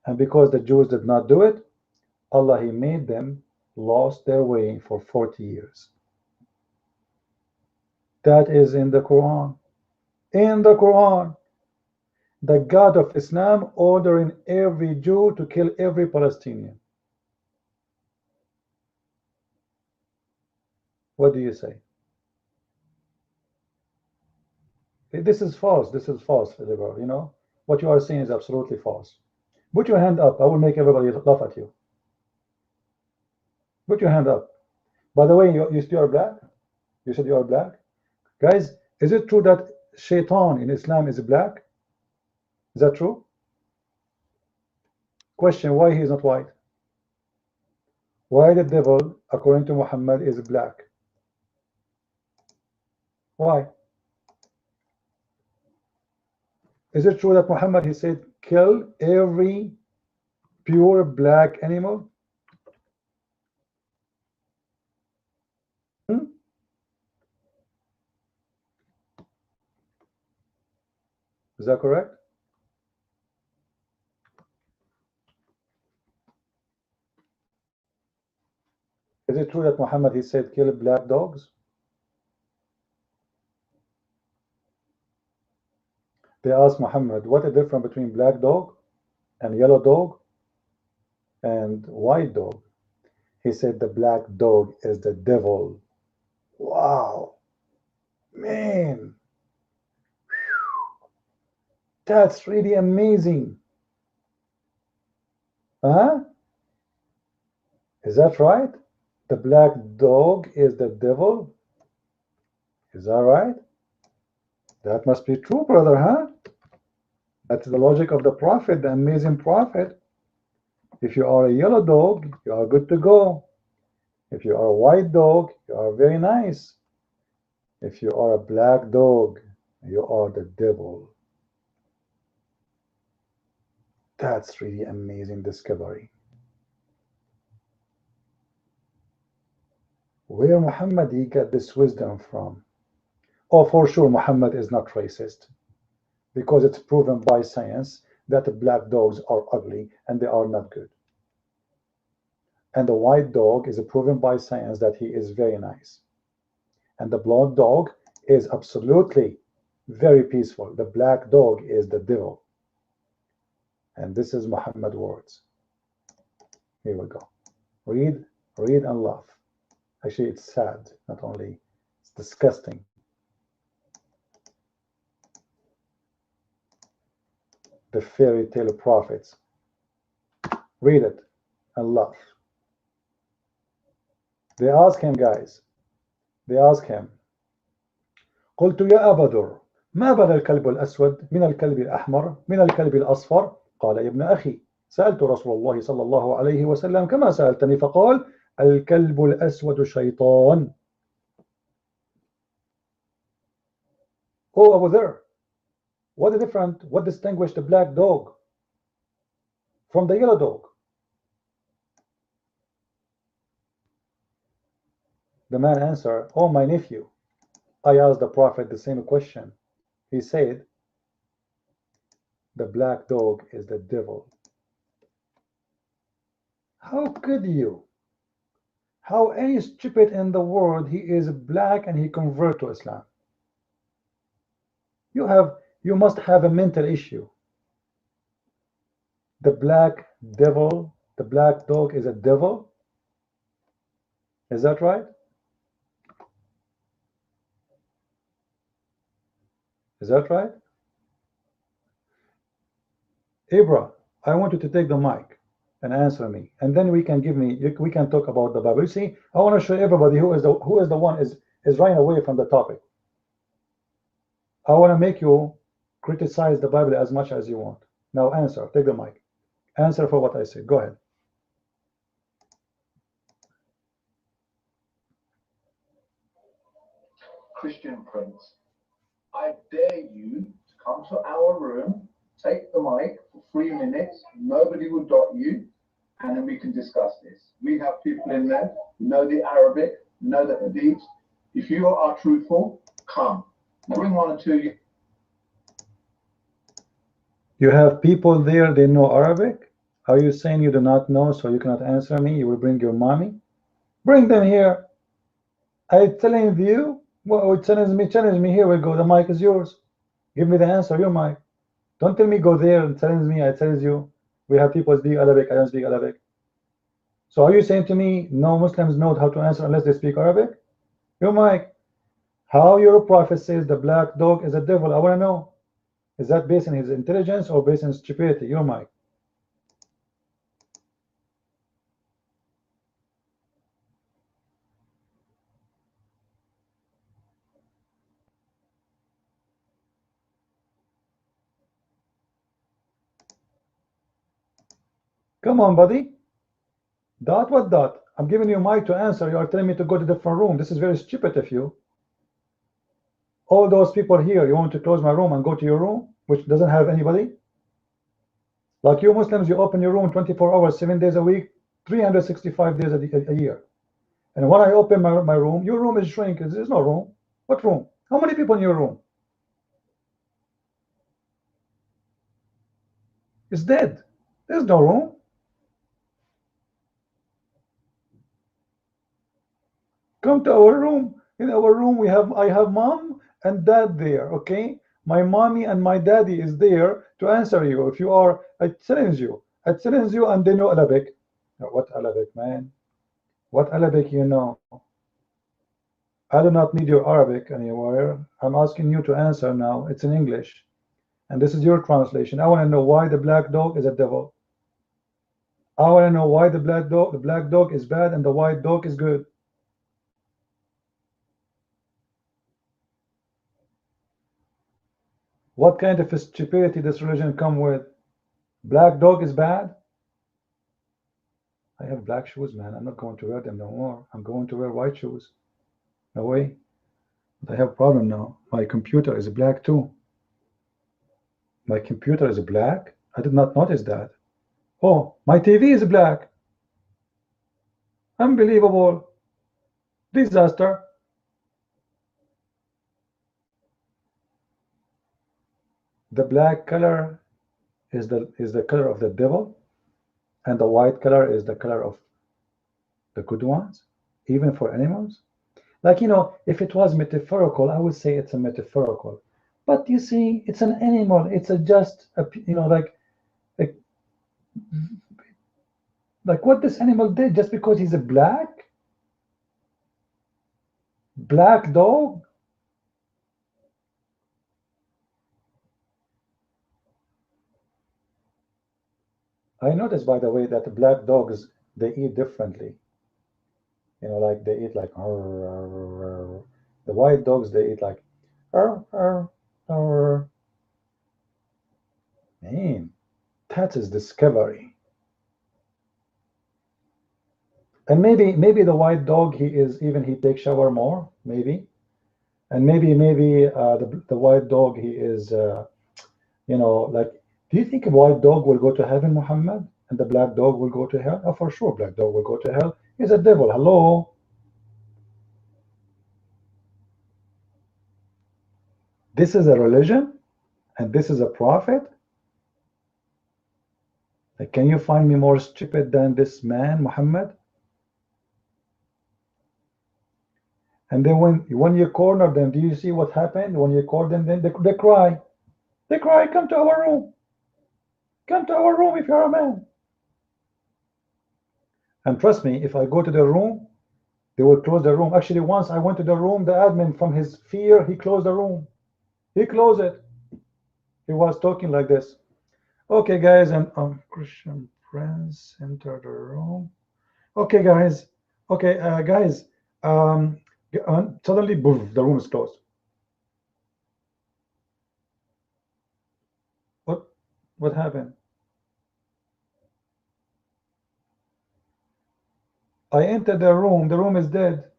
And because the Jews did not do it, Allah, He made them lost their way for 40 years. That is in the Quran. In the Quran, the God of Islam ordering every Jew to kill every Palestinian. What do you say? This is false. This is false, Philibert. You know what you are saying is absolutely false. Put your hand up. I will make everybody laugh at you. Put your hand up. By the way, you are black. You said you are black, guys. Is it true that Shaitan in Islam is black? Is that true? Question: why he is not white? Why the devil, according to Muhammad, is black? Why? Is it true that Muhammad, he said, kill every pure black animal? Is that correct? Is it true that Muhammad, he said, kill black dogs? They asked Muhammad, what is the difference between black dog and yellow dog and white dog? He said the black dog is the devil. Wow, man, that's really amazing. Huh? Is that right? The black dog is the devil? Is that right? That must be true, brother, huh? That's the logic of the prophet, the amazing prophet. If you are a yellow dog, you are good to go. If you are a white dog, you are very nice. If you are a black dog, you are the devil. That's really amazing discovery. Where Muhammad he got this wisdom from? Oh, for sure, Muhammad is not racist because it's proven by science that black dogs are ugly and they are not good. And the white dog is proven by science that he is very nice. And the blonde dog is absolutely very peaceful. The black dog is the devil. And this is Muhammad's words. Here we go. Read and laugh. Actually, it's sad, not only, it's disgusting. The fairy tale prophets. Read it and laugh. They ask him, guys, they ask him, قلت يا أبا ذر ما بدا الكلب الأسود من الكلب الأحمر من الكلب الأصفر قال يا ابن أخي سألت رسول الله صلى الله عليه وسلم كما سألتني فقال الكلب الأسود شيطان. Oh, Abu Dharr, what distinguished the black dog from the yellow dog? The man answered, oh, my nephew, I asked the Prophet the same question. He said, the black dog is the devil. How could you? How any stupid in the world, he is black and he convert to Islam? You must have a mental issue. The black devil, the black dog is a devil? Is that right? Is that right? Ibra, I want you to take the mic and answer me, and then we can talk about the Bible. You see, I want to show everybody who is the one is running away from the topic. I want to make you criticize the Bible as much as you want. Now answer, take the mic. Answer for what I said. Go ahead. Christian Prince, I dare you to come to our room, take the mic for 3 minutes, nobody will dot you, and then we can discuss this. We have people in there who know the Arabic, know the Hadith. If you are truthful, come. Bring 1 or 2. You have people there, they know Arabic? Are you saying you do not know, so you cannot answer me? You will bring your mommy? Bring them here. I telling you, well, challenge me, here we go, the mic is yours. Give me the answer, your mic. Don't tell me go there and challenge me, I tell you, we have people speak Arabic, I don't speak Arabic. So are you saying to me, no Muslims know how to answer unless they speak Arabic? Your mic. How your prophet says the black dog is a devil, I want to know. Is that based on his intelligence or based on stupidity? Your mic. Come on, buddy. Dot what dot? I'm giving you a mic to answer. You are telling me to go to a different room. This is very stupid of you. All those people here, you want to close my room and go to your room, which doesn't have anybody? Like you Muslims, you open your room 24 hours, 7 days a week, 365 days a year. And when I open my room, your room is shrinking. There's no room. What room? How many people in your room? It's dead. There's no room. Come to our room. In our room, I have mom and dad there, okay? My mommy and my daddy is there to answer you. If you are, I challenge you. I challenge you, and they know Arabic. What Arabic, man? What Arabic you know? I do not need your Arabic anywhere. I'm asking you to answer now. It's in English. And this is your translation. I want to know why the black dog is a devil. I want to know why the black dog is bad and the white dog is good. What kind of stupidity this religion come with? Black dog is bad? I have black shoes, man. I'm not going to wear them no more. I'm going to wear white shoes. No way. But I have a problem now. My computer is black too. My computer is black? I did not notice that. Oh, my TV is black. Unbelievable. Disaster. The black color is the color of the devil, and the white color is the color of the good ones, even for animals. Like, you know, if it was metaphorical, I would say it's a metaphorical. But you see, it's an animal. It's a just, a, you know, like what this animal did just because he's a black dog. I noticed, by the way, that the black dogs, they eat differently. You know, like they eat like the white dogs, they eat like man, that is discovery. And maybe the white dog, he takes shower more, maybe. And maybe the white dog, he is you know, like, do you think a white dog will go to heaven, Muhammad, and the black dog will go to hell? Oh, for sure, black dog will go to hell. He's a devil. Hello. This is a religion, and this is a prophet. Like, can you find me more stupid than this man, Muhammad? And then when you corner them, do you see what happened? When you corner them, then they cry. They cry, come to our room. Come to our room if you're a man. And trust me, if I go to the room, they will close the room. Actually, once I went to the room, the admin, from his fear, he closed the room. He closed it. He was talking like this. Okay, guys, and Christian Prince enter the room. Okay, guys. Okay, guys. Suddenly, boom, the room is closed. What happened? I entered the room is dead.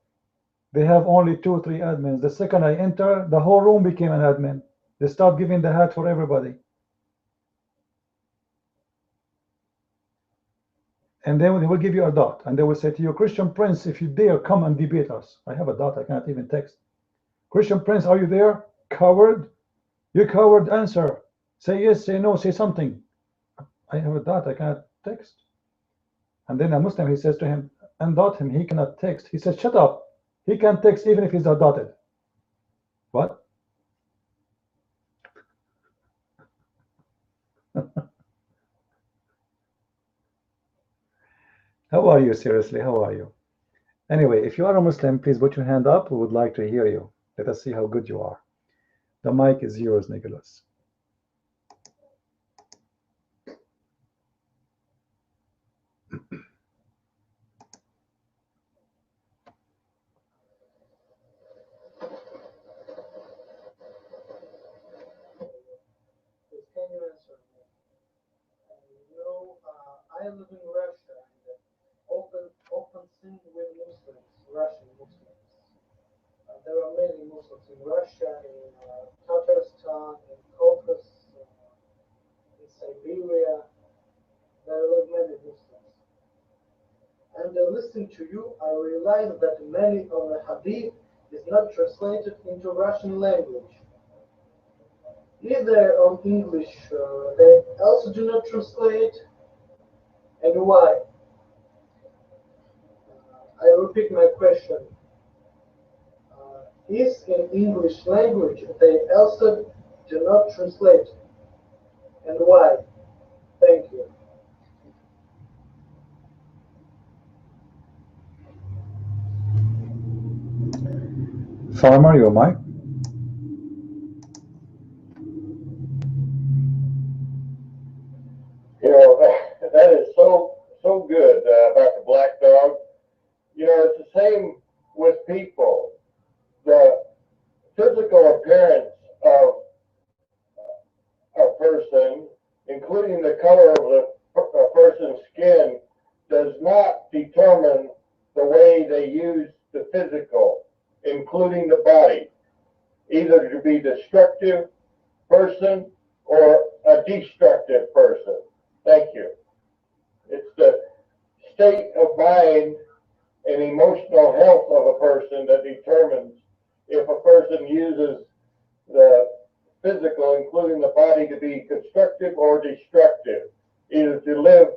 They have only 2 or 3 admins. The second I enter, the whole room became an admin. They start giving the hat for everybody. And then they will give you a dot, and they will say to you, Christian Prince, if you dare, come and debate us. I have a dot, I cannot even text. Christian Prince, are you there? Coward? You coward, answer. Say yes, say no, say something. I have a dot, I cannot text. And then a Muslim, he says to him, undot him, he cannot text. He says, shut up. He can text even if he's dotted. What? How are you, seriously? How are you? Anyway, if you are a Muslim, please put your hand up. We would like to hear you. Let us see how good you are. The mic is yours, Nicholas. Can you answer me? You know, I live in Russia and often sing with Muslims, Russian Muslims. There are many Muslims in Russia, in Tatarstan, in Caucasus, in Siberia. There live many Muslims. And listening to you, I realized that many of the Hadith is not translated into Russian language. Either on English, they also do not translate. And why? I repeat my question. Is in English language they also Do not translate. And why? Thank you. Farmer, your mic. You know, that is so good about the black dog. You know, it's the same with people. The physical appearance of a person, including the color of a person's skin, does not determine the way they use the physical, including the body, either to be destructive person or a destructive person. Thank you. It's the state of mind and emotional health of a person that determines if a person uses the physical, including the body, to be constructive or destructive, either to live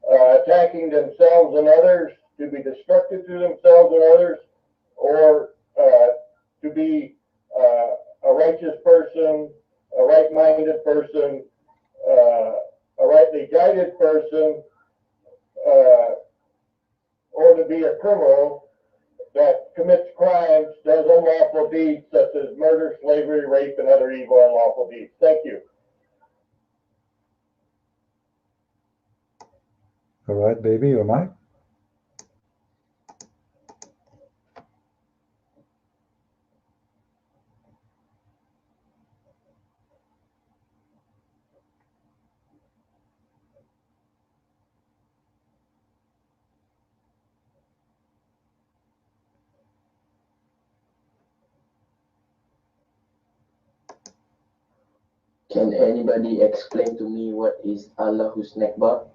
attacking themselves and others, to be destructive to themselves and others, or to be a righteous person, a right-minded person, a rightly guided person, or to be a criminal that commits crimes, does unlawful deeds such as murder, slavery, rape, and other evil unlawful deeds. Thank you. All right, baby, your mic. Can anybody explain to me what is Allahus Nekbar?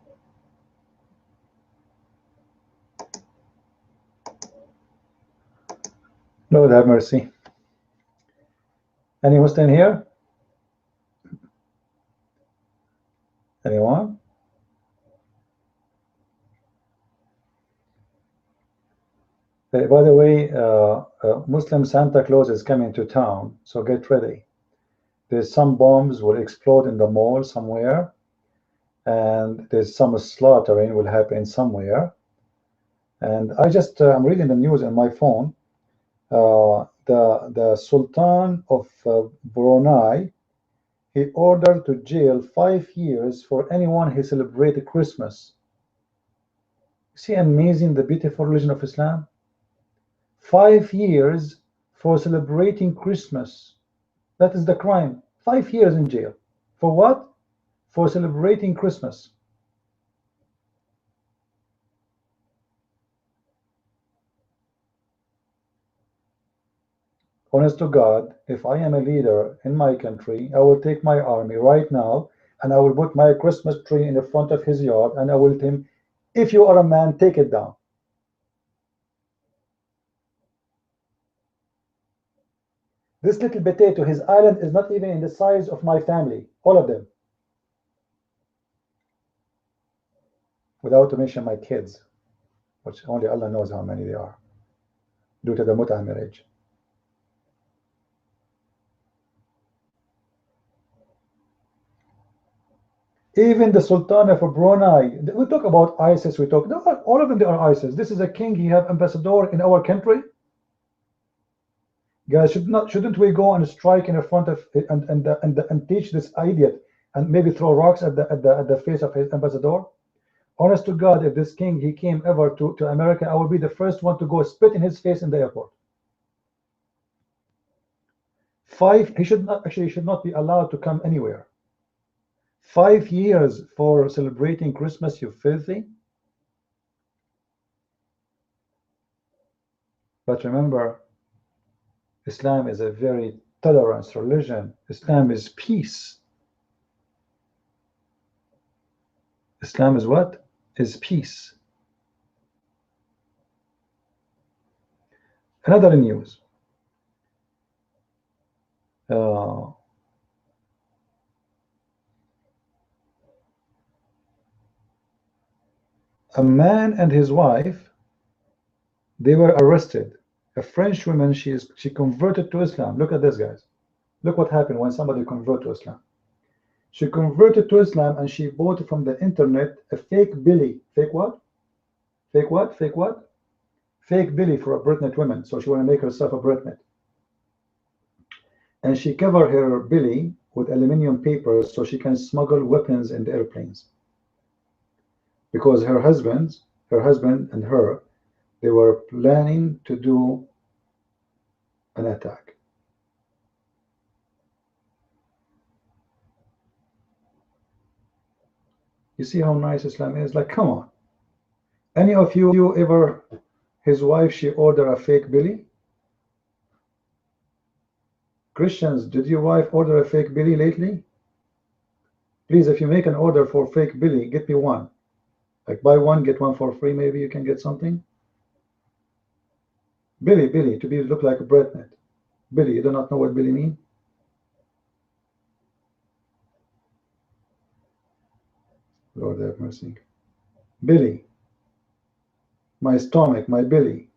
Lord have mercy. Any Muslim here? Anyone? By the way, Muslim Santa Claus is coming to town, so get ready. There's some bombs will explode in the mall somewhere, and there's some slaughtering will happen somewhere. And I just I'm reading the news on my phone. The Sultan of Brunei, he ordered to jail 5 years for anyone who celebrated Christmas. See, amazing, the beautiful religion of Islam. 5 years for celebrating Christmas. That is the crime. 5 years in jail. For what? For celebrating Christmas. Honest to God, if I am a leader in my country, I will take my army right now and I will put my Christmas tree in the front of his yard and I will tell him, if you are a man, take it down. This little potato, his island is not even in the size of my family, all of them. Without to mention my kids, which only Allah knows how many they are, due to the mut'ah marriage. Even the Sultan of Brunei, we talk about ISIS, we talk, all of them, they are ISIS. This is a king, he have ambassador in our country. Guys, shouldn't we go and strike in front of and teach this idiot and maybe throw rocks at the face of his ambassador? Honest to God, if this king he came ever to America, I will be the first one to go spit in his face in the airport. He should not be allowed to come anywhere. 5 years for celebrating Christmas, you filthy. But remember, Islam is a very tolerant religion. Islam is peace. Islam is what? Is peace. Another news. A man and his wife, they were arrested. A French woman, she converted to Islam. Look at this, guys. Look what happened when somebody converted to Islam. She converted to Islam and she bought from the internet a fake belly. Fake what? Fake what? Fake what? Fake belly for a pregnant woman. So she want to make herself a pregnant. And she covered her belly with aluminium paper so she can smuggle weapons in the airplanes. Because her husband and her, they were planning to do an attack. You see how nice Islam is? Like, come on. Any of you ever, his wife, she ordered a fake belly? Christians, did your wife order a fake belly lately? Please, if you make an order for fake belly, get me one. Like buy one, get one for free, maybe you can get something. Belly, to be look like a bread net. Belly, you do not know what belly mean? Lord have mercy. Belly. My stomach, my belly.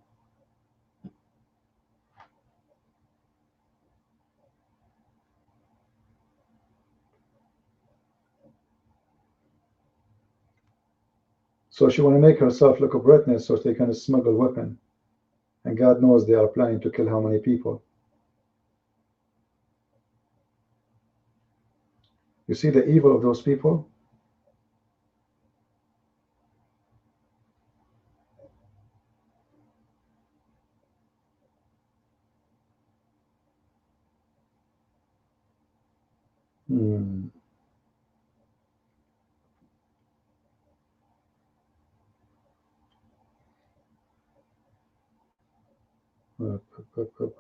So she want to make herself look a bread net so they can smuggle weapon. And God knows they are planning to kill how many people. You see the evil of those people?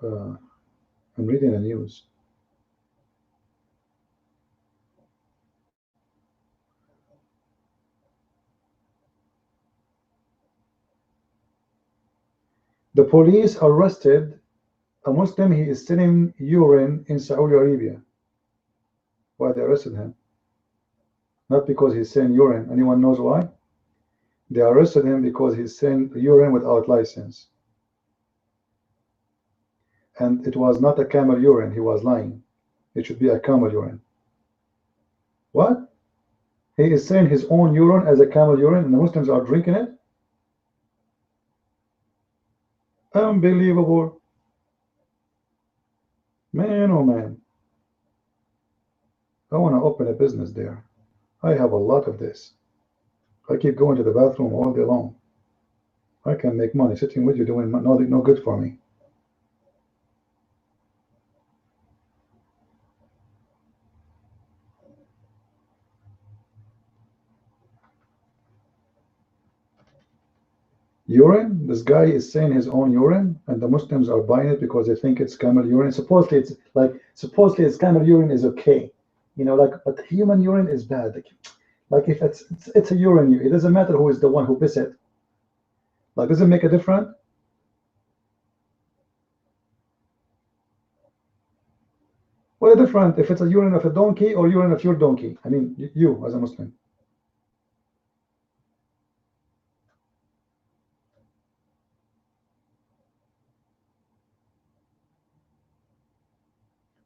I'm reading the news. The police arrested a Muslim. He is selling urine in Saudi Arabia. Why they arrested him? Not because he's selling urine. Anyone knows why? They arrested him because he's selling urine without license. And it was not a camel urine. He was lying. It should be a camel urine. What? He is selling his own urine as a camel urine and the Muslims are drinking it? Unbelievable. Man, oh man. I want to open a business there. I have a lot of this. I keep going to the bathroom all day long. I can make money sitting with you doing no good for me. Urine? This guy is saying his own urine, and the Muslims are buying it because they think it's camel urine. Supposedly it's camel urine is okay, you know, like, but human urine is bad. Like if it's a urine, it doesn't matter who is the one who piss it. Like, does it make a difference? What a difference if it's a urine of a donkey or urine of your donkey. I mean, you as a Muslim.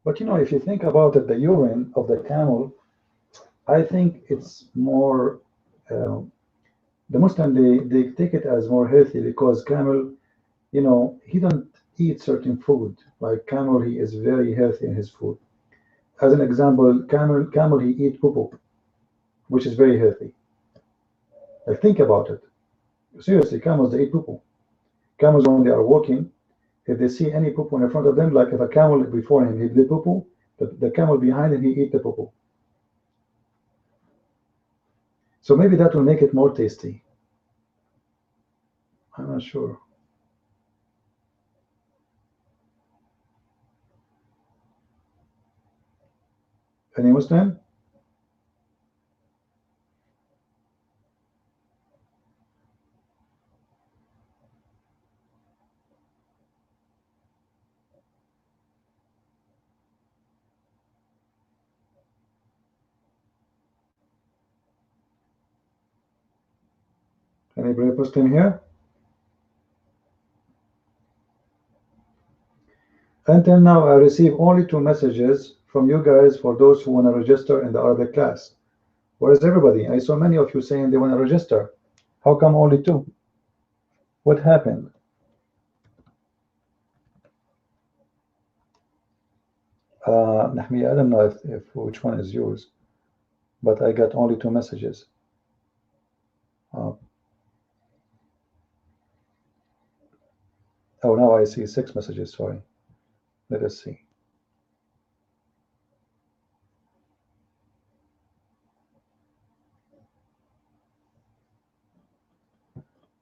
But you know, if you think about it, the urine of the camel, I think it's more, the Muslim, they take it as more healthy because camel, you know, he don't eat certain food. Like camel, he is very healthy in his food. As an example, camel he eat poo, which is very healthy. Like think about it. Seriously, camels, they eat poo. Camels, when they are walking, if they see any poo in front of them, like if a camel before him, he did poo, the camel behind him, he eat the poo. So maybe that will make it more tasty. I'm not sure. Any Muslim? Any brave Muslim here? Until now, I receive only 2 messages from you guys for those who want to register in the Arabic class. Where is everybody? I saw many of you saying they want to register. How come only 2? What happened? Nahmi, I don't know if which one is yours, but I got only 2 messages. Oh, now I see 6 messages, sorry. Let us see.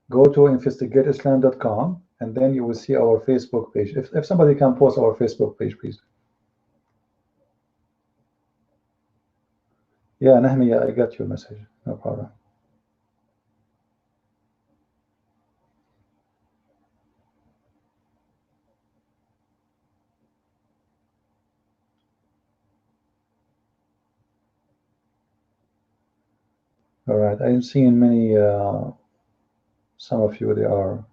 Go to investigateislam.com and then you will see our Facebook page. If somebody can post our Facebook page, please. Yeah, Nahmi, I got your message. No problem. All right, I'm seeing many, some of you, they are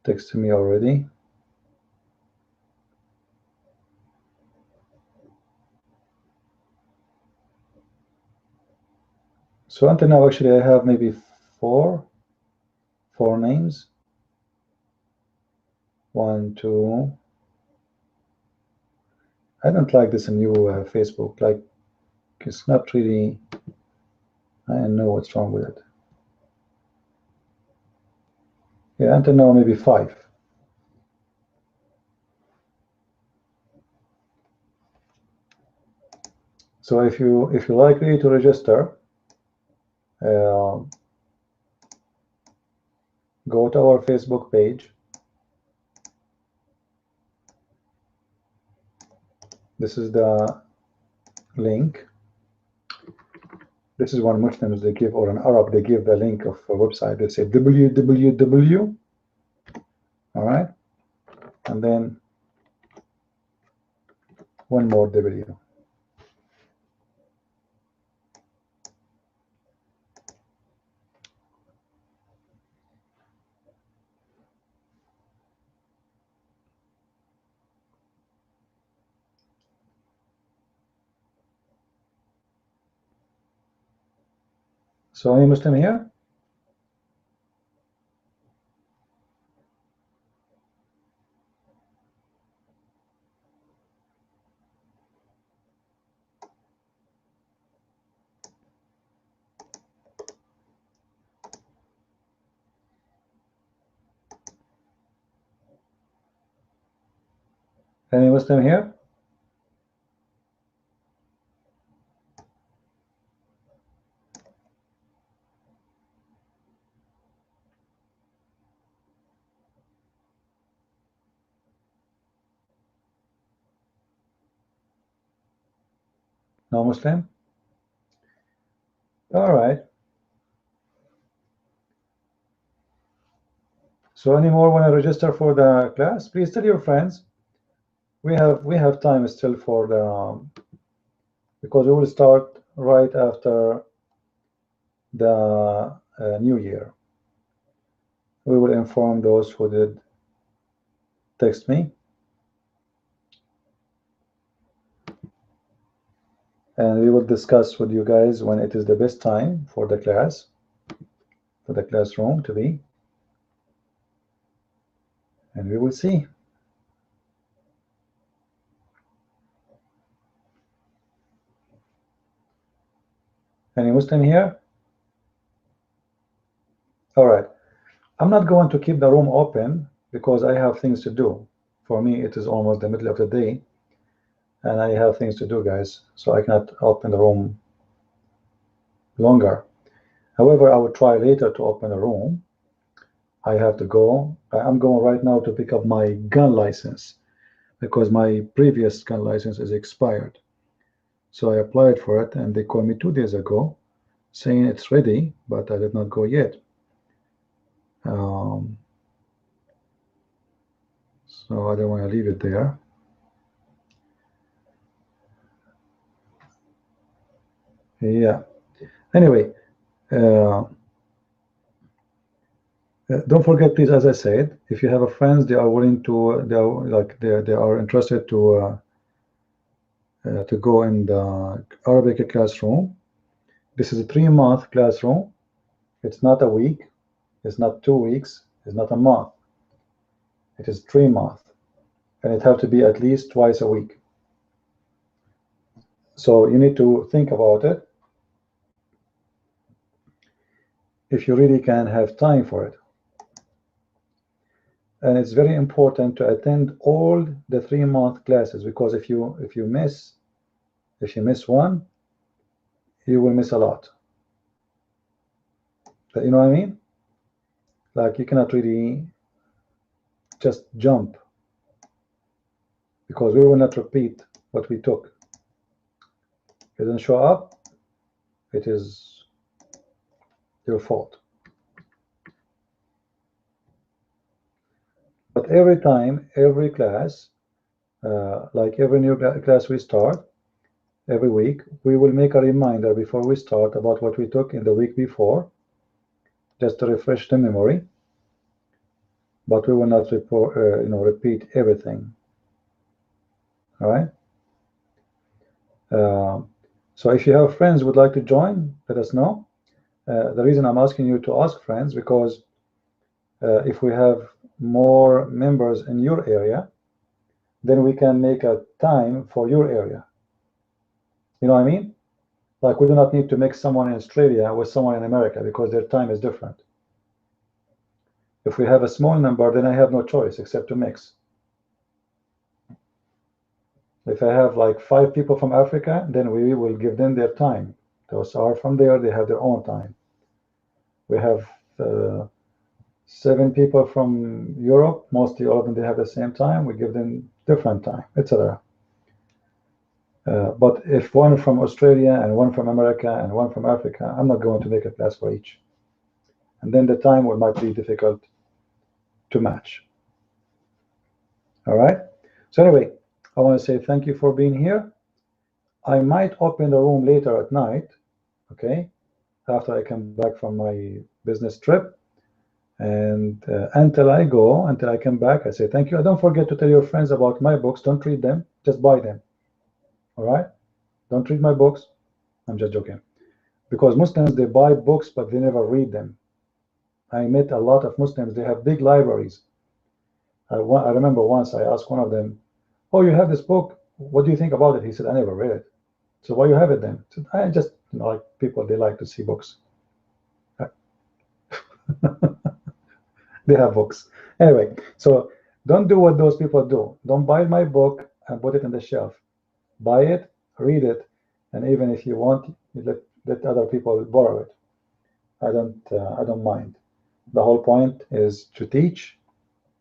texting me already. So until now, actually, I have maybe four names. 1, 2. I don't like this new Facebook. Like, it's not really, I don't know what's wrong with it. Yeah, until now, maybe 5. So if you like really to register, go to our Facebook page. This is the link. This is one Muslims they give, or an Arab they give the link of a website. They say www. All right, and then one more W. So any Muslim here? Any Muslim here? No Muslim? All right. So any more want to register for the class? Please tell your friends. We have time still for the because we will start right after the New Year. We will inform those who did text me, and we will discuss with you guys when it is the best time for the class, for the classroom to be, and we will see. Any Muslim here? All right. I'm not going to keep the room open because I have things to do. For me, it is almost the middle of the day, and I have things to do, guys, so I cannot open the room longer. However, I will try later to open the room. I have to go. I'm going right now to pick up my gun license because my previous gun license is expired. So I applied for it, and they called me 2 days ago saying it's ready, but I did not go yet. So I don't want to leave it there. Yeah. Anyway, Don't forget, please, as I said, if you have a friends, they are willing to, they are interested to go in the Arabic classroom. This is a 3-month classroom. It's not a week. It's not 2 weeks. It's not a month. It is 3 months, and it has to be at least twice a week. So you need to think about it. If you really can have time for it. And it's very important to attend all the 3-month classes, because if you miss one, you will miss a lot. You know what I mean? Like, you cannot really just jump, because we will not repeat what we took. If it doesn't show up, it is your fault. But every time, every class, like every new class we start, every week, we will make a reminder before we start about what we took in the week before, just to refresh the memory. But we will not repeat everything. All right. So if you have friends who would like to join, let us know. The reason I'm asking you to ask friends, because if we have more members in your area, then we can make a time for your area. You know what I mean? Like, we do not need to mix someone in Australia with someone in America, because their time is different. If we have a small number, then I have no choice except to mix. If I have like 5 people from Africa, then we will give them their time. Those are from there, they have their own time. We have 7 people from Europe, mostly all of them, they have the same time, we give them different time, etc. But if one from Australia and one from America and one from Africa, I'm not going to make a class for each. And then the time might be difficult to match. All right. So anyway, I want to say thank you for being here. I might open the room later at night, okay, after I come back from my business trip. And until I come back, I say thank you. And don't forget to tell your friends about my books. Don't read them, just buy them. All right? Don't read my books. I'm just joking. Because Muslims, they buy books, but they never read them. I met a lot of Muslims, they have big libraries. I remember once I asked one of them, oh, you have this book, what do you think about it? He said, I never read it. So why you have it then? I said, I just, like people, they like to see books. They have books. Anyway, so don't do what those people do. Don't buy my book and put it on the shelf. Buy it, read it, and even if you want, you let other people borrow it. I don't mind. The whole point is to teach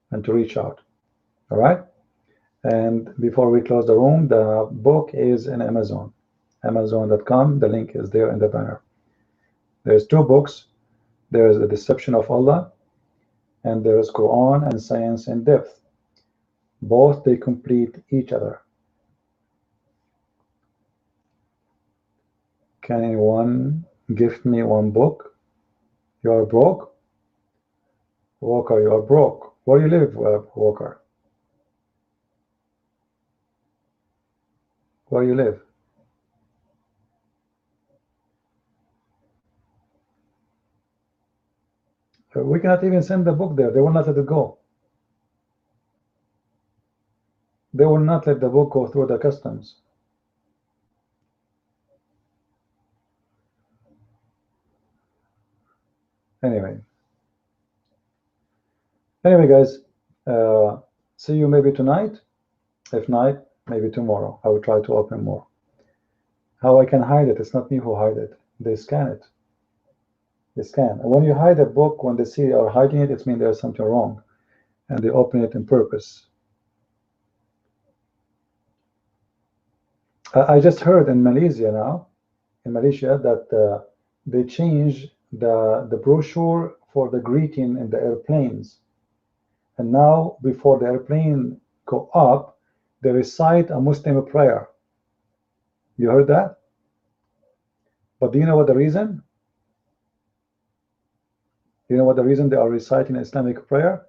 and to reach out. All right? And before we close the room, the book is in Amazon. Amazon.com. The link is there in the banner. There's 2 books. There's The Deception of Allah, and there is Quran and Science in Depth. Both, they complete each other. Can anyone gift me one book? You are broke? Walker, you are broke. Where do you live, Walker? Where do you live? We cannot even send the book there. They will not let it go. They will not let the book go through the customs. Anyway, guys, see you maybe tonight. If not, maybe tomorrow. I will try to open more. How I can hide it? It's not me who hide it. They scan it. They scan. And when you hide a book, when they see you are hiding it, it means there's something wrong, and they open it on purpose. I just heard in Malaysia now, that they changed the brochure for the greeting in the airplanes, and now before the airplane go up, they recite a Muslim prayer. You heard that? But do you know what the reason? You know what the reason they are reciting Islamic prayer?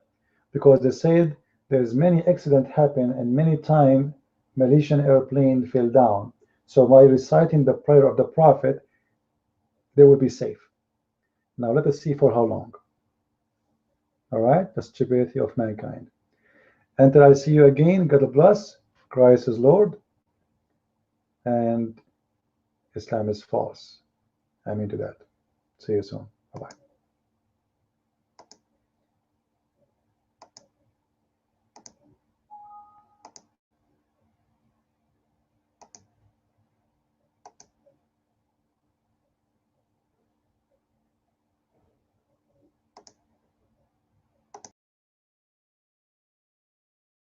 Because they said there's many accidents happen and many times Malaysian airplane fell down. So by reciting the prayer of the Prophet, they will be safe. Now let us see for how long. All right, the stupidity of mankind. Until I see you again, God bless. Christ is Lord, and Islam is false. Amen to that. See you soon. Bye-bye.